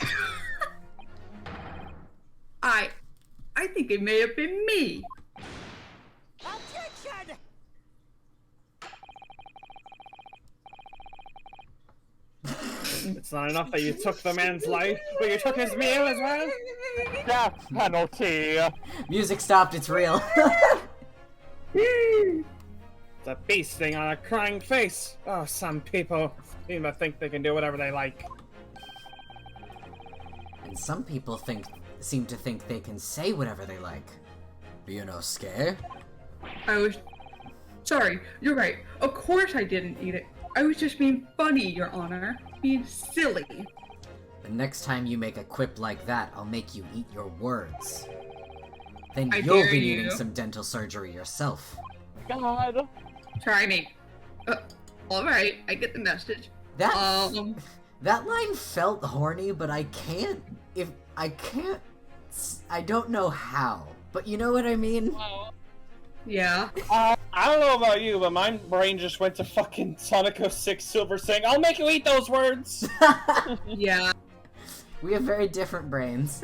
I think it may have been me. It's not enough that you took the man's life, but you took his meal as well? Death penalty. Music stopped, it's real. It's a bee sting on a crying face. Oh, some people seem to think they can do whatever they like. And some people seem to think they can say whatever they like. You know, scare? I was. Sorry, you're right. Of course I didn't eat it. I was just being funny, Your Honor. Being silly. The next time you make a quip like that, I'll make you eat your words. Then I you'll dare be you. needing some dental surgery yourself. God. Try me. Alright, I get the message. That that line felt horny, but I don't know how. But you know what I mean? Yeah. I don't know about you, but my brain just went to fucking Sonic 06 Silver saying, I'll make you eat those words! Yeah. We have very different brains.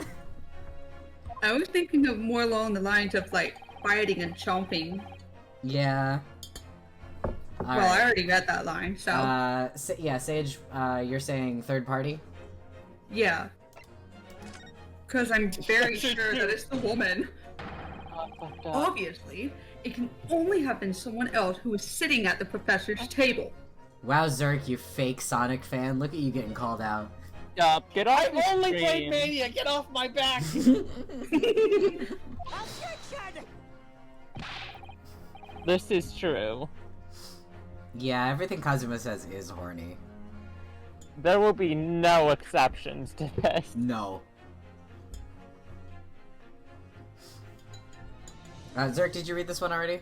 I was thinking of more along the lines of like fighting and chomping. Yeah. Well, I already read that line, so yeah, Sage, you're saying third party? yeah. Because I'm very sure that it's the woman. Obviously, it can only have been someone else who was sitting at the professor's table. Wow, Zerk, you fake Sonic fan. Look at you getting called out. Get off I the only played screen. Mania! Get off my back! This is true. Yeah, everything Kazuma says is horny. There will be no exceptions to this. No. Zerk, did you read this one already?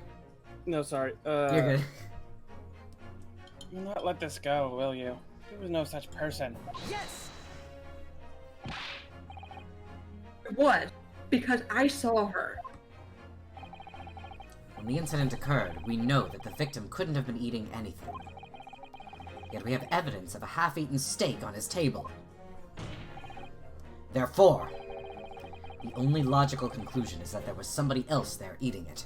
No, sorry. You're good. You'll not let this go, will you? There was no such person. It was, because I saw her. When the incident occurred, we know that the victim couldn't have been eating anything. Yet we have evidence of a half-eaten steak on his table. Therefore, the only logical conclusion is that there was somebody else there eating it.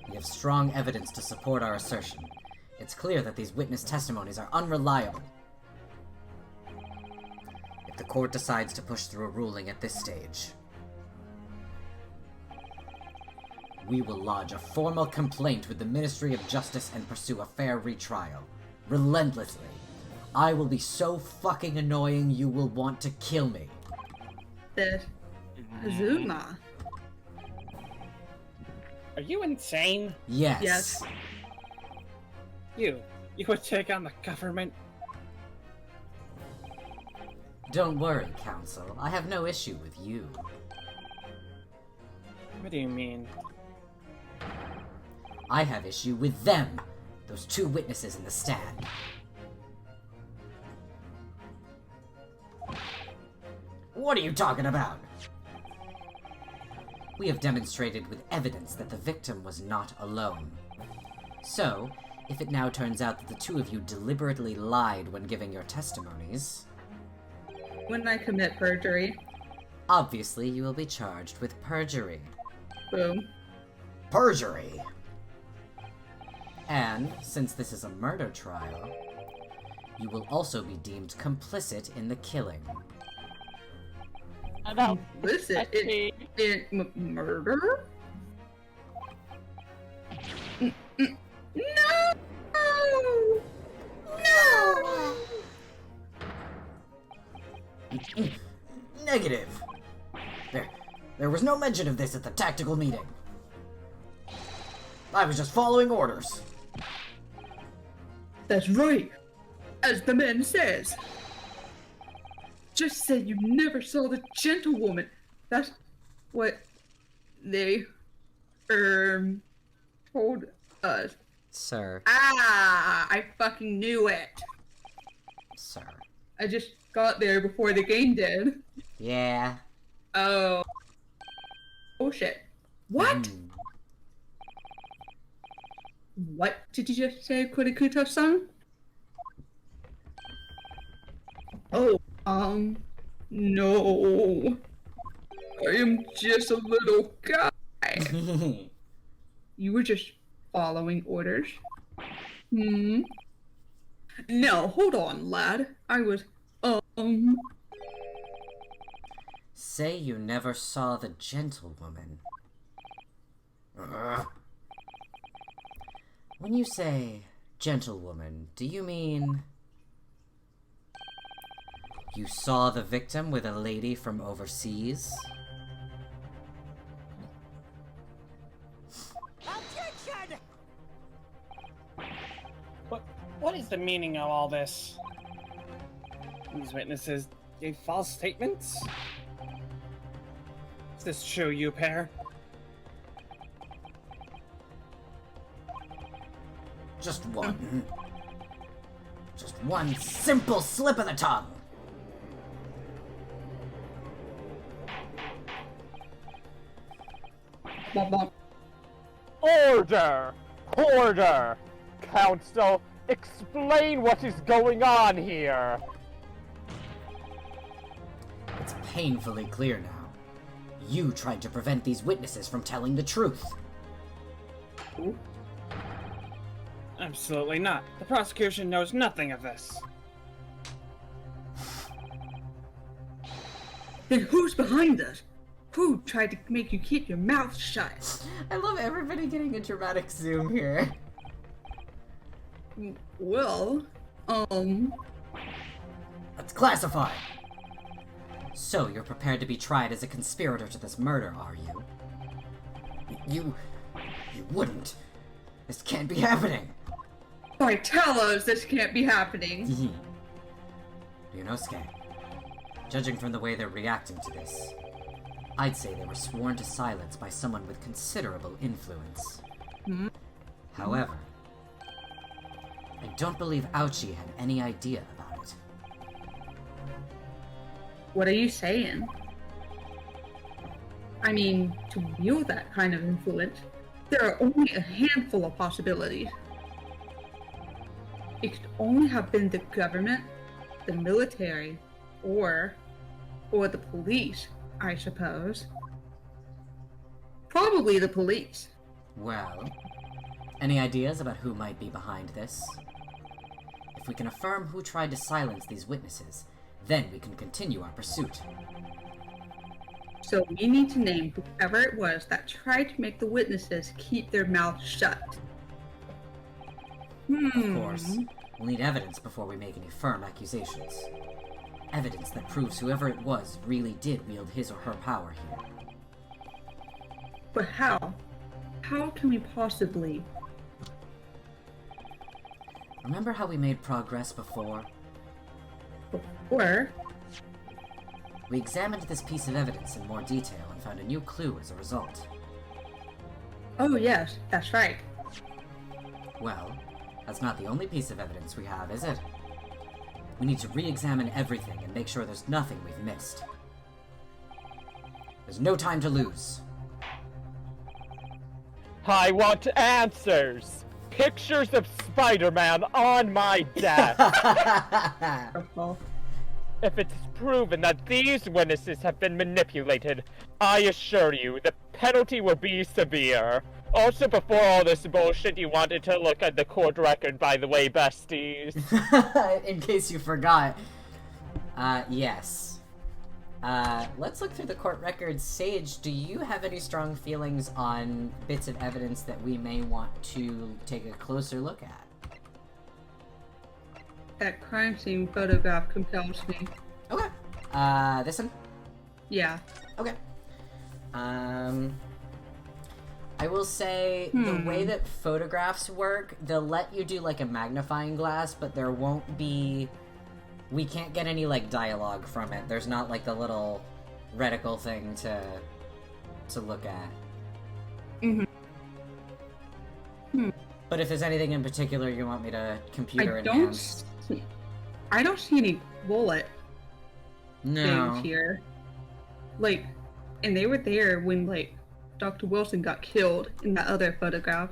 We have strong evidence to support our assertion. It's clear that these witness testimonies are unreliable. If the court decides to push through a ruling at this stage, we will lodge a formal complaint with the Ministry of Justice and pursue a fair retrial. Relentlessly. I will be so fucking annoying you will want to kill me. The Azuma. Are you insane? Yes. Yes. You would take on the government? Don't worry, Council. I have no issue with you. What do you mean? I have issue with them, those two witnesses in the stand. What are you talking about? We have demonstrated with evidence that the victim was not alone. So, if it now turns out that the two of you deliberately lied when giving your testimonies, When I commit perjury, obviously you will be charged with perjury. boom. Perjury! And, since this is a murder trial, you will also be deemed complicit in the killing. No, Listen, murder? No! No! Negative! There was no mention of this at the tactical meeting. I was just following orders. That's right. As the man says. Just said you never saw the gentlewoman. That's what they told us. Sir. I fucking knew it. Sir. I just got there before the game did. Yeah. Oh. Oh shit. What? Hmm. What did you just say, Kurikuto-san? Oh, no. I am just a little guy. You were just following orders? Hmm? No, hold on, lad. I was, Say you never saw the gentlewoman. Ugh. When you say gentlewoman, do you mean you saw the victim with a lady from overseas? Objection! What is the meaning of all this? These witnesses gave false statements? Is this true, you pair? Just one. Just one simple slip of the tongue. Order! Order! Council, explain what is going on here! It's painfully clear now. You tried to prevent these witnesses from telling the truth. Absolutely not. The prosecution knows nothing of this. Then who's behind us? Who tried to make you keep your mouth shut? I love everybody getting a dramatic zoom here. Well, Let's classify. So, you're prepared to be tried as a conspirator to this murder, are you? You wouldn't. This can't be happening. why tell us this can't be happening? Ryunosuke, judging from the way they're reacting to this, I'd say they were sworn to silence by someone with considerable influence. However, I don't believe Ouchi had any idea about it. What are you saying? I mean, to wield that kind of influence, there are only a handful of possibilities. It could only have been the government, the military, or the police, I suppose. Probably the police. Well, any ideas about who might be behind this? If we can affirm who tried to silence these witnesses, then we can continue our pursuit. So we need to name whoever it was that tried to make the witnesses keep their mouths shut. Of course, we'll need evidence before we make any firm accusations. Evidence that proves whoever it was really did wield his or her power here. But how? How can we possibly? Remember how we made progress before? Or We examined this piece of evidence in more detail and found a new clue as a result. Oh, yes, that's right. Well, that's not the only piece of evidence we have, is it? We need to re-examine everything and make sure there's nothing we've missed. There's no time to lose. I want answers! Pictures of Spider-Man on my desk! Wonderful. If it's proven that these witnesses have been manipulated, I assure you the penalty will be severe. Also, before all this bullshit, you wanted to look at the court record, by the way, besties. In case you forgot. Yes. Let's look through the court records. Sage, do you have any strong feelings on bits of evidence that we may want to take a closer look at? That crime scene photograph compels me. Okay. This one? Yeah. Okay. I will say, the way that photographs work, they'll let you do, like, a magnifying glass, but there won't be... We can't get any, like, dialogue from it. There's not, like, the little reticle thing to look at. But if there's anything in particular you want me to computer enhance... I don't see any bullet No. things here. Like, and they were there when, like, Dr. Wilson got killed in that other photograph.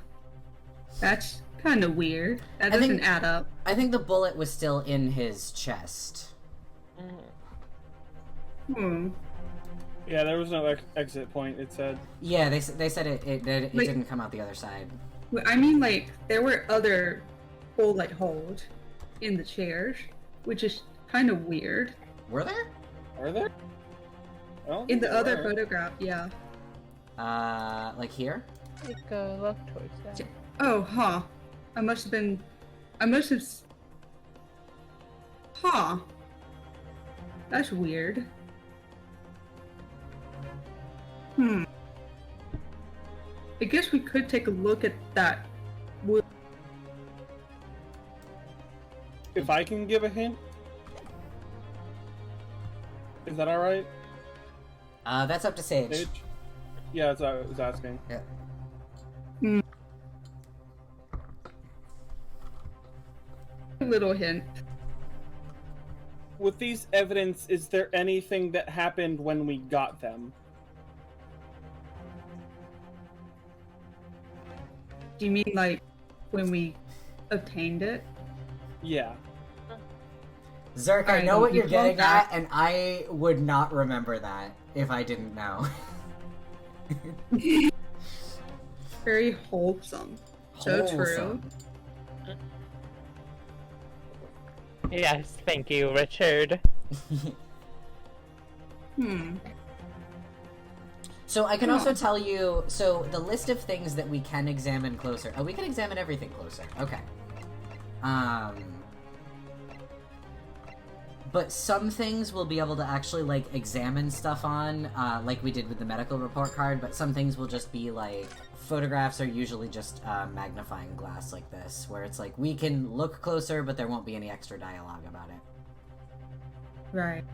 That's kind of weird. That doesn't add up. I think the bullet was still in his chest. Hmm. Yeah, there was no exit point, it said. Yeah, they said it didn't come out the other side. Well, I mean, like, there were other bullet holes in the chairs, which is kind of weird. Were there? Are there? I don't In think the there other were. photograph, yeah. Like here? Take a look towards that. Oh, huh. I must have... Huh. That's weird. I guess we could take a look at that. If I can give a hint? Is that alright? That's up to Sage. Sage? Yeah, that's what I was asking. Yeah. A little hint. With these evidence, is there anything that happened when we got them? Do you mean, like, when we obtained it? Yeah. Zerk, I I know don't what you're recall getting that. at, and I would not remember that if I didn't know. Very wholesome. So true. Wholesome. Yes, thank you, Richard. So I can also tell you, so the list of things that we can examine closer. Oh, we can examine everything closer. Okay. But some things we'll be able to actually, like, examine stuff on, like we did with the medical report card, but some things will just be, like, photographs are usually just magnifying glass like this, where it's like, we can look closer, but there won't be any extra dialogue about it. Right.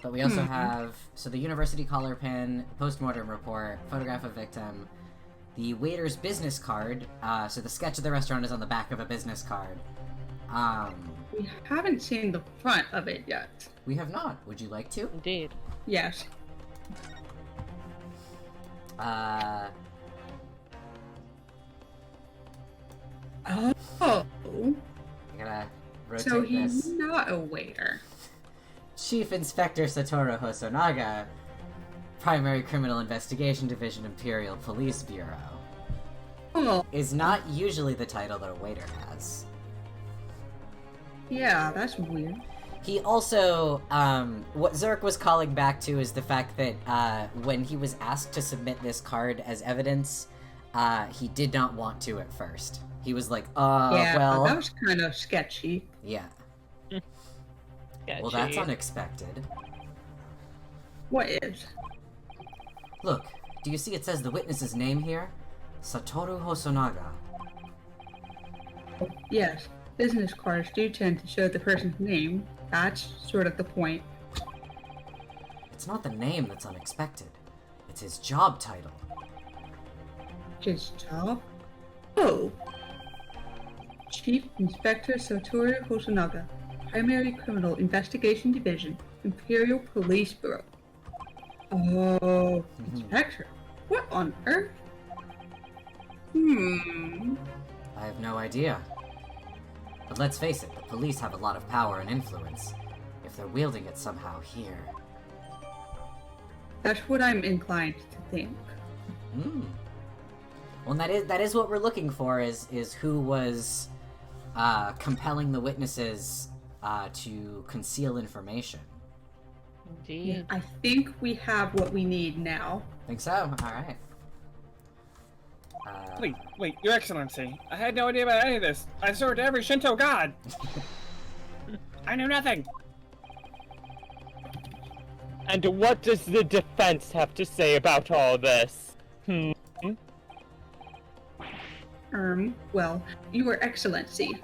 But we also have, so the university collar pin, post-mortem report, photograph of victim, the waiter's business card, so the sketch of the restaurant is on the back of a business card. We haven't seen the front of it yet. We have not. Would you like to? Indeed. Yes. Uh, Oh. I gotta rotate So he's this. not a waiter. Chief Inspector Satoru Hosonaga, Primary Criminal Investigation Division, Imperial Police Bureau, Oh, is not usually the title that a waiter has. yeah, that's weird. He also, what Zerk was calling back to is the fact that, when he was asked to submit this card as evidence, he did not want to at first. He was like, Yeah, well... that was kind of sketchy. Yeah. Sketchy. Well, that's unexpected. What is? Look, do you see it says the witness's name here? Satoru Hosonaga. Yes, business cards do tend to show the person's name. That's sort of the point. It's not the name that's unexpected. It's his job title. His job? Oh. Chief Inspector Satoru Hosonaga, Primary Criminal Investigation Division, Imperial Police Bureau. Oh, Inspector. What on earth? I have no idea. But let's face it, the police have a lot of power and influence. If they're wielding it somehow here. That's what I'm inclined to think. Well, that is what we're looking for, is who was compelling the witnesses to conceal information. Indeed. I think we have what we need now. Think so? Alright. Wait, Your Excellency. I had no idea about any of this. I served every Shinto god. I knew nothing. And what does the defense have to say about all this? Well, Your Excellency.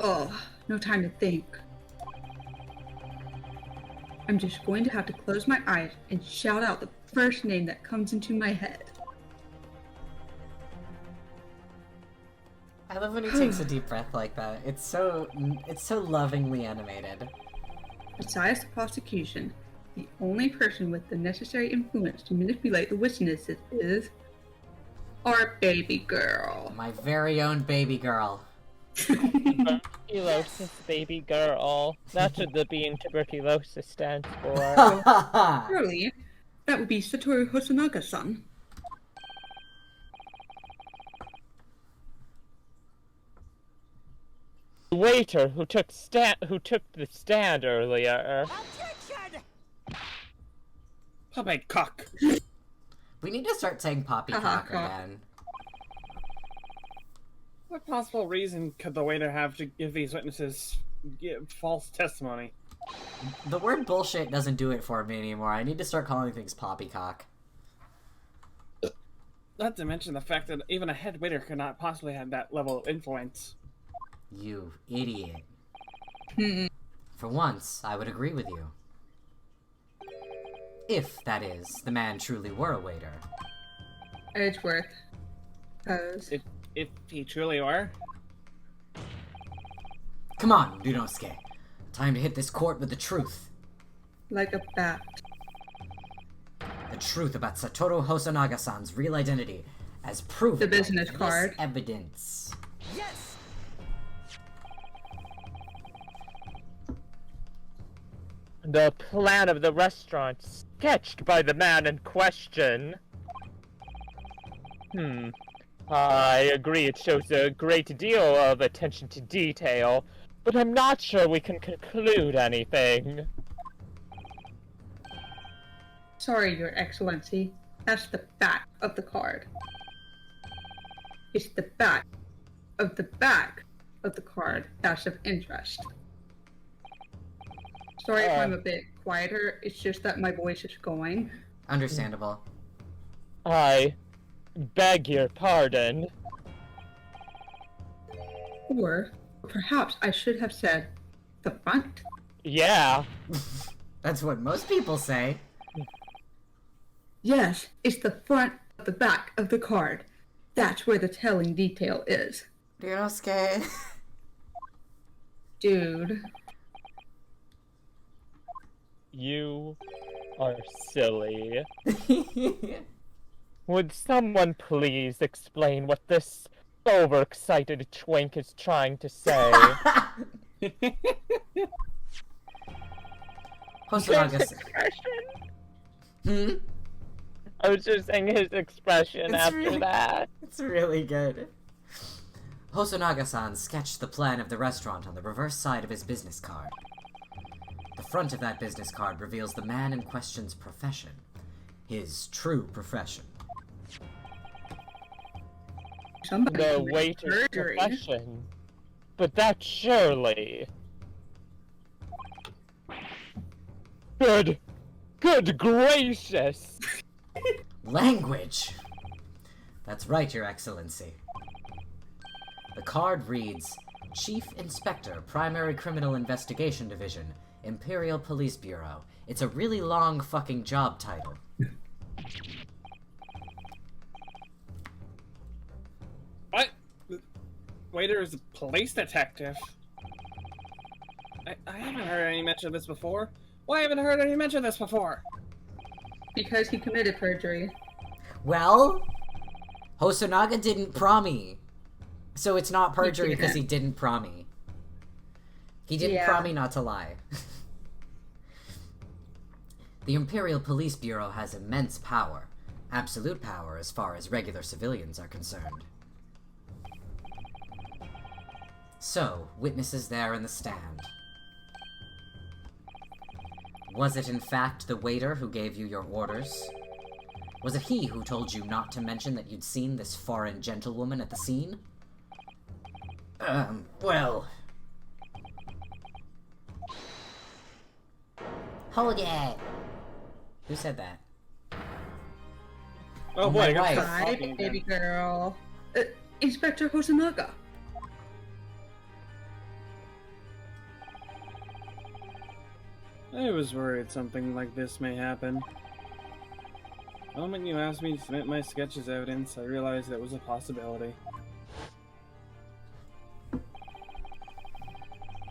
Oh, no time to think. I'm just going to have to close my eyes and shout out the first name that comes into my head. I love when he takes a deep breath like that. It's so lovingly animated. Besides the prosecution, the only person with the necessary influence to manipulate the witnesses is our baby girl. My very own baby girl. Tuberculosis baby girl. That's what the B in tuberculosis stands for. Surely, that would be Satoru Hosonaga-san. The waiter who took the stand earlier. Poppycock. We need to start saying poppycock again. What possible reason could the waiter have to give these witnesses false testimony? The word bullshit doesn't do it for me anymore. I need to start calling things poppycock. Not to mention the fact that even a head waiter could not possibly have that level of influence. You idiot. For once, I would agree with you. If, that is, the man truly were a waiter. Edgeworth. Pose. If he truly were? Come on, Ryunosuke. Time to hit this court with the truth. Like a bat. The truth about Satoru Hosonaga-san's real identity, as proven The business by this card. evidence. The plan of the restaurant sketched by the man in question. I agree it shows a great deal of attention to detail, but I'm not sure we can conclude anything. Sorry, Your Excellency. That's the back of the card. It's the back of the card that's of interest. Sorry if I'm a bit quieter, it's just that my voice is going. Understandable. I beg your pardon. Or perhaps I should have said the front. Yeah. That's what most people say. Yes, it's the front of the back of the card. That's where the telling detail is. Ryunosuke. Dude. You are silly. Would someone please explain what this overexcited twink is trying to say? Hosonaga. I was just saying his expression after really, that. It's really good. Hosonaga-san sketched the plan of the restaurant on the reverse side of his business card. The front of that business card reveals the man in question's profession. His true profession. Somebody The committed waiter's perjury. profession. But that surely... Good gracious! Language! That's right, Your Excellency. The card reads, Chief Inspector, Primary Criminal Investigation Division, Imperial Police Bureau. It's a really long fucking job title. What? Waiter is a police detective. I haven't heard any mention of this before. Why haven't I heard any mention of this before? Because he committed perjury. Well, Hosonaga didn't promi. So it's not perjury because he didn't promi. He didn't promi not to lie. The Imperial Police Bureau has immense power. Absolute power as far as regular civilians are concerned. So, witnesses there in the stand. Was it in fact the waiter who gave you your orders? Was it he who told you not to mention that you'd seen this foreign gentlewoman at the scene? Well... Hold it! Who said that? Oh boy, I got wife. Hi, baby girl. Inspector Hosonaga. I was worried something like this may happen. The moment you asked me to submit my sketch as evidence, I realized that was a possibility.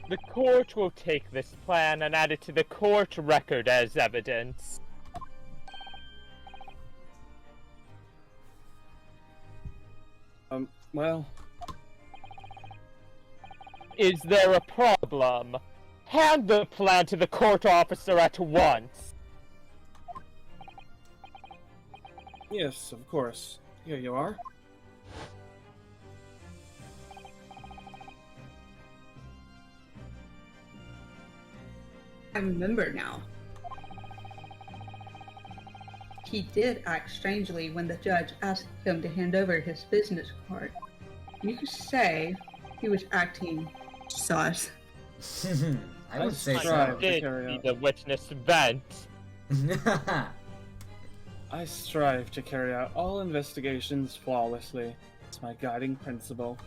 The court will take this plan and add it to the court record as evidence. Well... Is there a problem? Hand the plan to the court officer at once. Yes, of course. Here you are. I remember now. He did act strangely when the judge asked him to hand over his business card. You could say he was acting sus. I would say strive so. to Did carry be out. the witness vent. I strive to carry out all investigations flawlessly. It's my guiding principle.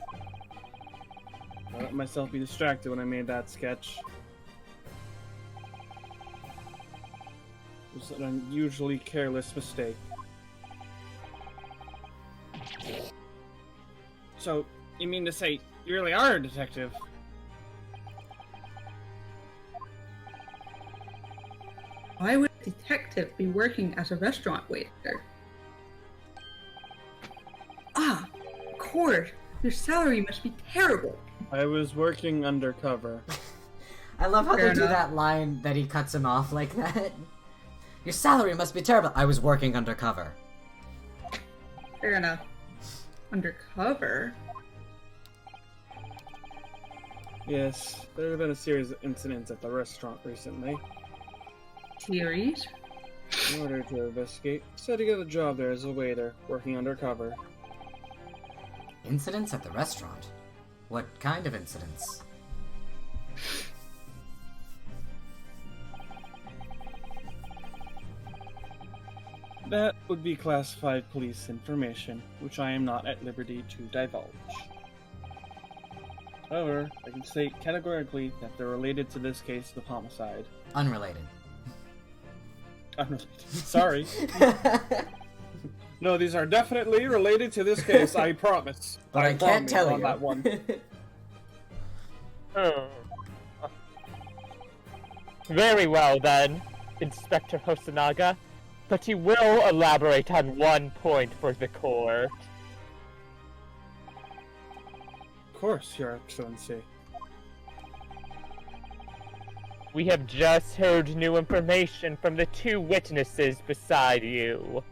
I let myself be distracted when I made that sketch. It was an unusually careless mistake. So, you mean to say you really are a detective? Why would a detective be working as a restaurant waiter? Ah, of course. Your salary must be terrible. I was working undercover. I love how Fair they do enough. that line that he cuts him off like that. Your salary must be terrible. I was working undercover. Fair enough. Undercover? Yes, there have been a series of incidents at the restaurant recently. Series? In order to investigate, I decided to get a job there as a waiter, working undercover. Incidents at the restaurant? What kind of incidents? That would be classified police information, which I am not at liberty to divulge. However, I can state categorically that they're related to this case of homicide. Unrelated. Unrelated. Sorry. No, these are definitely related to this case, I promise. But I can't promise tell on you. that one. Very well then, Inspector Hosonaga. But you will elaborate on one point for the court. Of course, Your Excellency. We have just heard new information from the two witnesses beside you.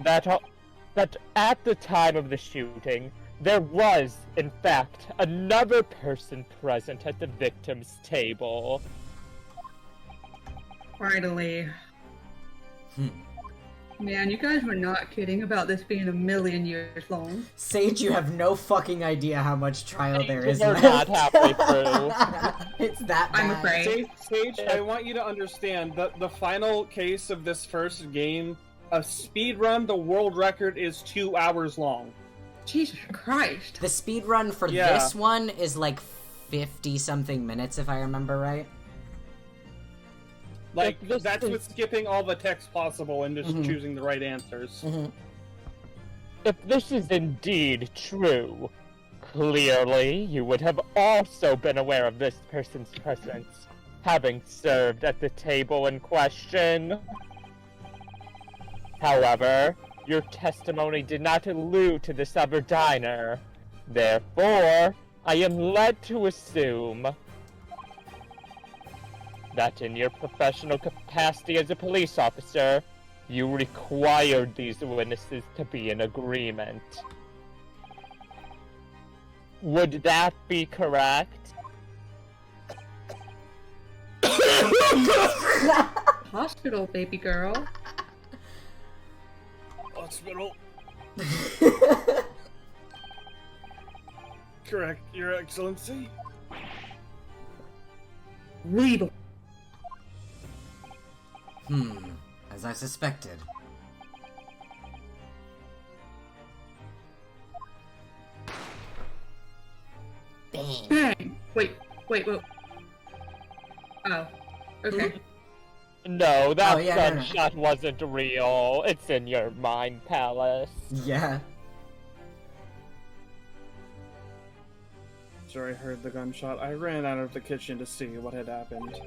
That at the time of the shooting, there was, in fact, another person present at the victim's table. Finally. Man, you guys were not kidding about this being a million years long. Sage, you have no fucking idea how much trial there is We're left. not halfway through. It's that bad. I'm afraid. Sage, I want you to understand that the final case of this first game, a speed run, the world record is 2 hours long. Jesus Christ. The speed run for Yeah. this one is like 50-something minutes, if I remember right. Like, This that's is- with skipping all the text possible and just Mhm. choosing the right answers. If this is indeed true, clearly you would have also been aware of this person's presence, having served at the table in question. However, your testimony did not allude to the Supper Diner. Therefore, I am led to assume that in your professional capacity as a police officer, you required these witnesses to be in agreement. Would that be correct? Hospital, baby girl. Hospital. Correct, Your Excellency. Legal. As I suspected. Bang. Bang. Wait. Oh. Okay. No, that Oh, yeah, no, no. gunshot wasn't real. It's in your mind palace. Yeah. After I heard the gunshot, I ran out of the kitchen to see what had happened.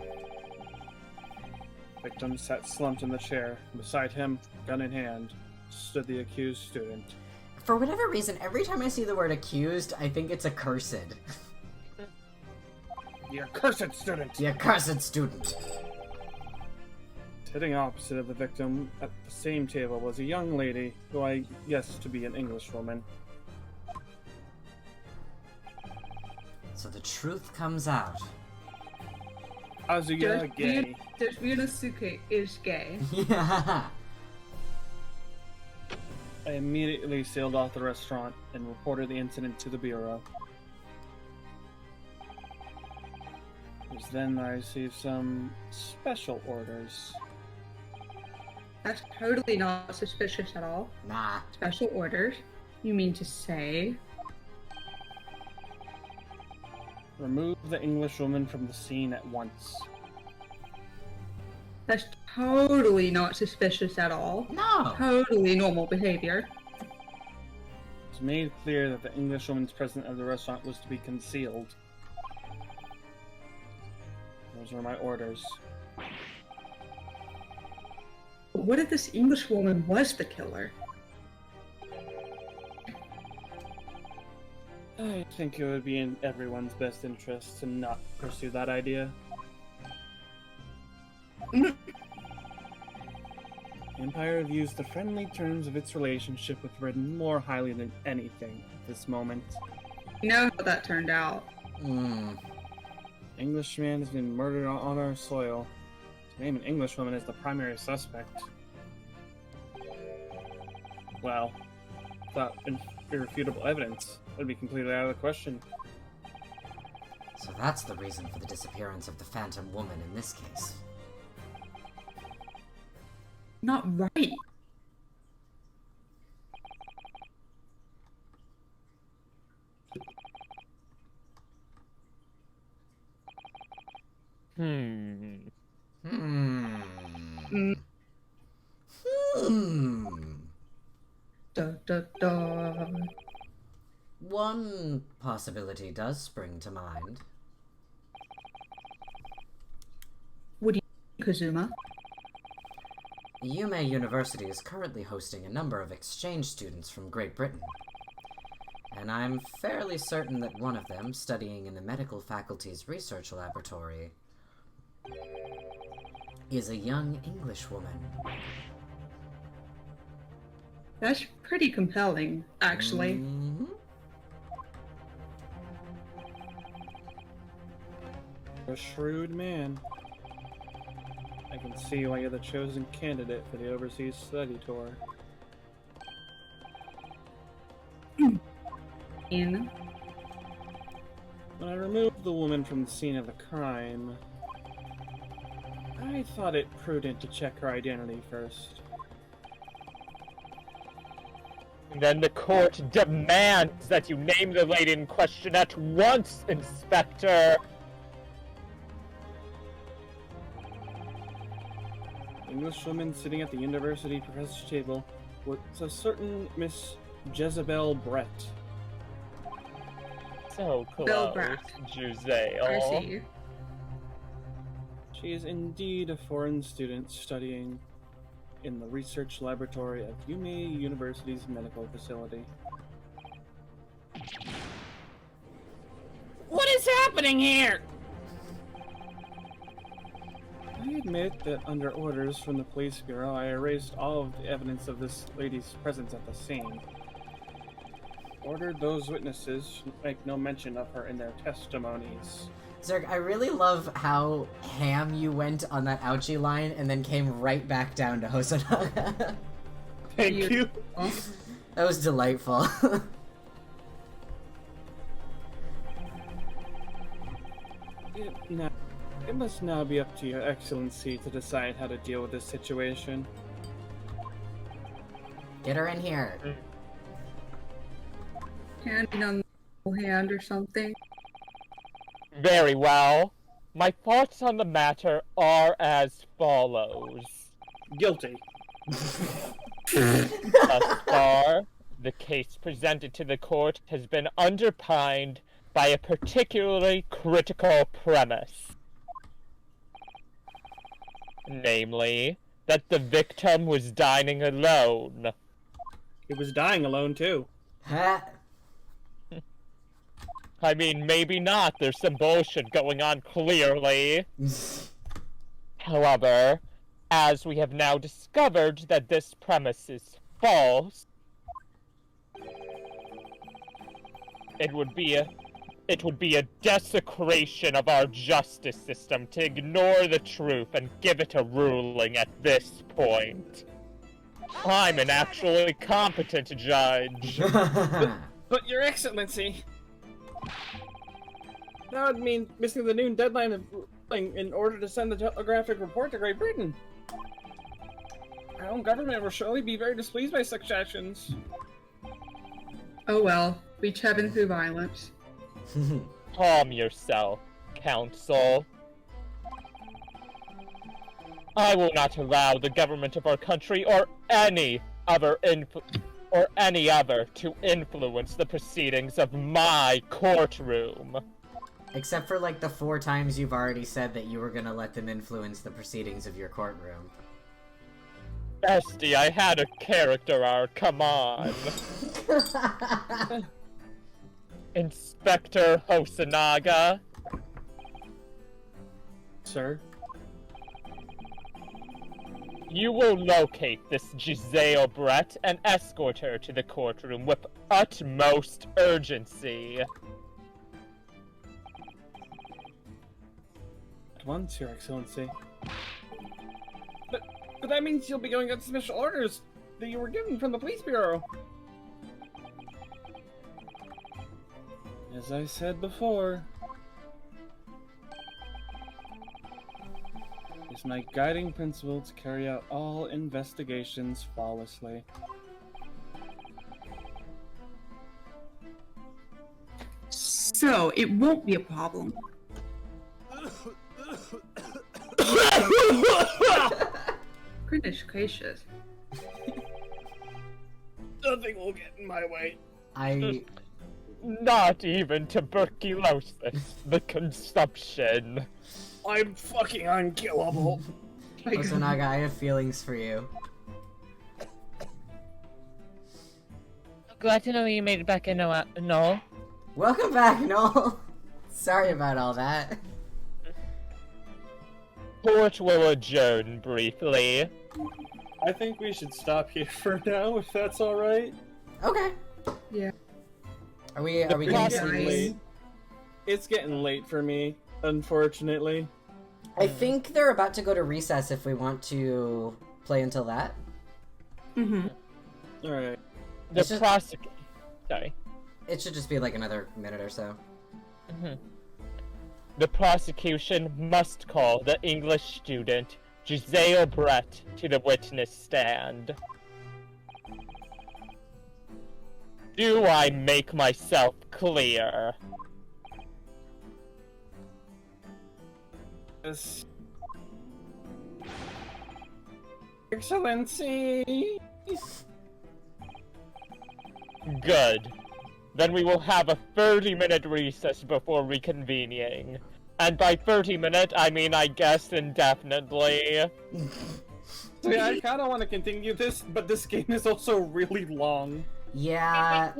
Victim sat slumped in the chair. Beside him, gun in hand, stood the accused student. For whatever reason, every time I see the word accused, I think it's accursed. The accursed student! The accursed student. Sitting opposite of the victim at the same table was a young lady who I guessed to be an Englishwoman. So the truth comes out. Azuya gay. Does Ryunosuke is gay. Yeah. I immediately sailed off the restaurant and reported the incident to the bureau. It was then I received some special orders. That's totally not suspicious at all. Nah. Special orders? You mean to say? Remove the Englishwoman from the scene at once. That's totally not suspicious at all. No. Totally normal behavior. It was made clear that the Englishwoman's presence at the restaurant was to be concealed. Those were my orders. What if this English woman was the killer? I think it would be in everyone's best interest to not pursue that idea. Empire views the friendly terms of its relationship with Britain more highly than anything at this moment. You know how that turned out. Englishman has been murdered on our soil. To name an Englishwoman as the primary suspect. Well, without irrefutable evidence, would be completely out of the question. So that's the reason for the disappearance of the Phantom Woman in this case. Not right. Hmm. Da da da. One possibility does spring to mind. What do you, Kazuma? Yume University is currently hosting a number of exchange students from Great Britain. And I'm fairly certain that one of them, studying in the medical faculty's research laboratory, is a young Englishwoman. That's pretty compelling, actually. Mhm. A shrewd man. I can see why you're the chosen candidate for the overseas study tour. In When I removed the woman from the scene of the crime, I thought it prudent to check her identity first. And then the court demands that you name the lady in question at once, Inspector. Englishwoman sitting at the university professor's table was a certain Miss Jezebel Brett. So Bill close, Brack. Giselle. I see. She is indeed a foreign student studying in the research laboratory of Yume University's medical facility. What is happening here? I admit that under orders from the police bureau, I erased all of the evidence of this lady's presence at the scene. Ordered those witnesses to make no mention of her in their testimonies. Zerg, I really love how ham you went on that ouchie line and then came right back down to Hosonaga. Thank you. That was delightful. It must now be up to your excellency to decide how to deal with this situation. Get her in here. Handing on the hand or something. Very well. My thoughts on the matter are as follows. Guilty. Thus far, the case presented to the court has been underpinned by a particularly critical premise. Namely, that the victim was dining alone. He was dying alone, too. Ha! I mean, maybe not. There's some bullshit going on, clearly. However, as we have now discovered that this premise is false, it would be a desecration of our justice system to ignore the truth and give it a ruling at this point. I'm an actually competent judge. But your excellency... That would mean missing the noon deadline in order to send the telegraphic report to Great Britain. Our own government will surely be very displeased by such actions. Oh well, reach heaven through violence. Calm yourself, Council. I will not allow the government of our country or any other to influence the proceedings of my courtroom. Except for like the 4 times you've already said that you were gonna let them influence the proceedings of your courtroom. Bestie, I had a character arc, come on. Inspector Hosonaga. Sir? You will locate this Giselle Brett and escort her to the courtroom with utmost urgency. At once, Your Excellency. But that means you'll be going against special orders that you were given from the police bureau. As I said before, it's my guiding principle to carry out all investigations flawlessly. So, it won't be a problem. Goodness gracious. Nothing will get in my way. Not even tuberculosis, the consumption. I'm fucking unkillable. Hosonaga, I have feelings for you. Glad to know you made it back in no. Welcome back, Noel! Sorry about all that. Court will adjourn briefly. I think we should stop here for now, if that's alright. Okay. Yeah. Are we getting process- serious? It's getting late for me, unfortunately. I think they're about to go to recess if we want to play until that. Mm-hmm. Alright. The just- prosecution. Sorry. It should just be like another minute or so. The prosecution must call the English student Giselle Brett to the witness stand. Do I make myself clear? Yes. Excellency. Good. Then we will have a 30-minute recess before reconvening. And by 30-minute, I mean, I guess, indefinitely. So yeah, I kind of want to continue this, but this game is also really long. Yeah.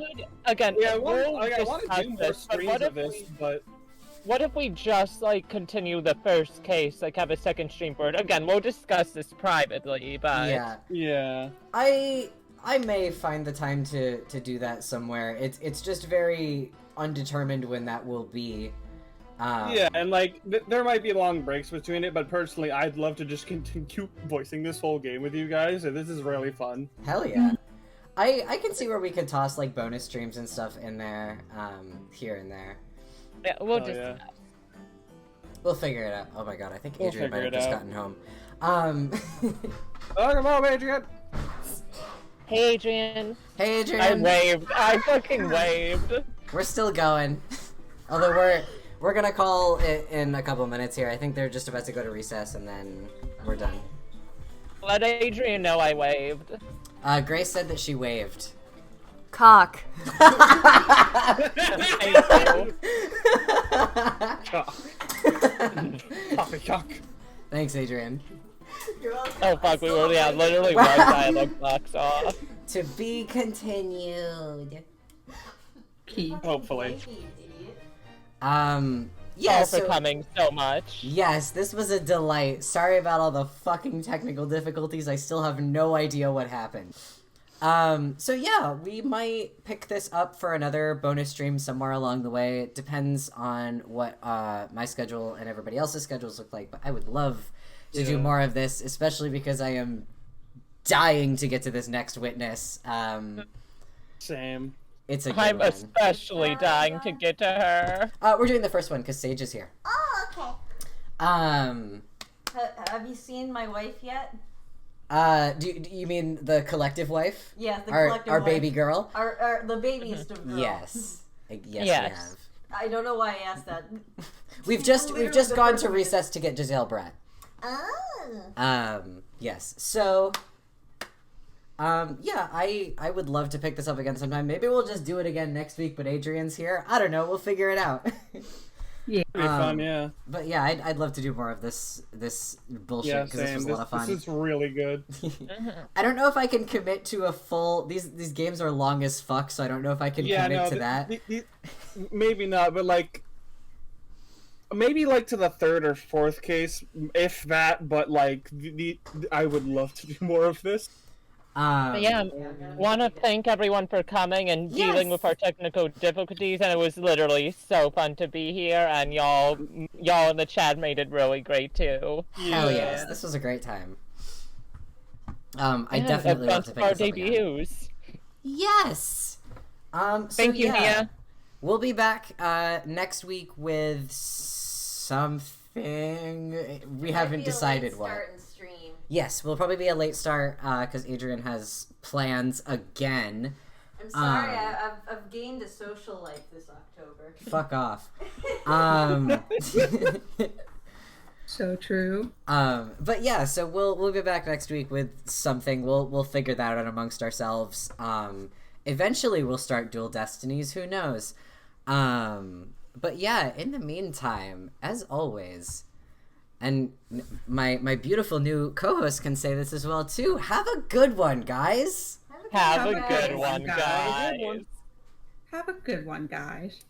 Again, Yeah, I we'll want to do more discuss but streams of this, but what if we just, like, continue the first case, like, have a second stream for it? Again, we'll discuss this privately, but... Yeah. yeah. I may find the time to do that somewhere. It's just very undetermined when that will be. Yeah, and like there might be long breaks between it, but personally, I'd love to just continue voicing this whole game with you guys, and this is really fun. Hell yeah. I can see where we could toss like bonus streams and stuff in there, here and there. Yeah, We'll figure it out. Oh my god, I think We'll Adrian might have figure it just out. gotten home. Oh, come on, Adrian! Hey, Adrian. Hey I Adrian. waved. I fucking waved. We're still going. Although we're gonna call it in a couple minutes here. I think they're just about to go to recess and then we're done. Let Adrian know I waved. Grace said that she waved. Cock. Thank you. Poppycock. Thanks, Adrian. Oh fuck, we were literally one dialogue box off. To be continued. Key. Hopefully. Yeah, All for coming so much. yes, this was a delight. Sorry about all the fucking technical difficulties. I still have no idea what happened. So yeah, we might pick this up for another bonus stream somewhere along the way. It depends on what my schedule and everybody else's schedules look like, but I would love to do more of this, especially because I am dying to get to this next witness. Same. It's a good I'm one. especially dying to get to her. We're doing the first one because Sage is here. Oh, okay. Have you seen my wife yet? Do you mean the collective wife? Yeah, the our, collective our wife. baby girl? Our the babiest of girls. Yes. Yes, we Yes. have. I don't know why I asked that. We've just Literally the gone first to one. recess to get Giselle Brett. Oh. Yes. So yeah, I would love to pick this up again sometime. Maybe we'll just do it again next week, but Adrian's here. I don't know, we'll figure it out. Yeah. Pretty fun, yeah. But yeah, I'd love to do more of this bullshit Yeah, because this same. was a lot of fun. This is really good. I don't know if I can commit to a full. These games are long as fuck, so I don't know if I can commit to that. Maybe not, but like maybe like to the third or fourth case, if that. But like I would love to do more of this. Yeah, want to thank everyone for coming and dealing with our technical difficulties, and it was literally so fun to be here, and y'all in the chat made it really great too. Hell yes, this was a great time. I definitely love to pick our this up again. debuts. Yes. So Thank you, yeah, Mia. we'll be back next week with something. We haven't decided what. Yes, will probably be a late start because Adrian has plans again. I'm sorry, I've gained a social life this October. Fuck off. So true. But yeah, so we'll be back next week with something. We'll figure that out amongst ourselves. Eventually we'll start Dual Destinies. Who knows? But yeah, in the meantime, as always. And my beautiful new co-host can say this as well, too. Have a good one, guys. Have a good one, guys. Have a good one, guys.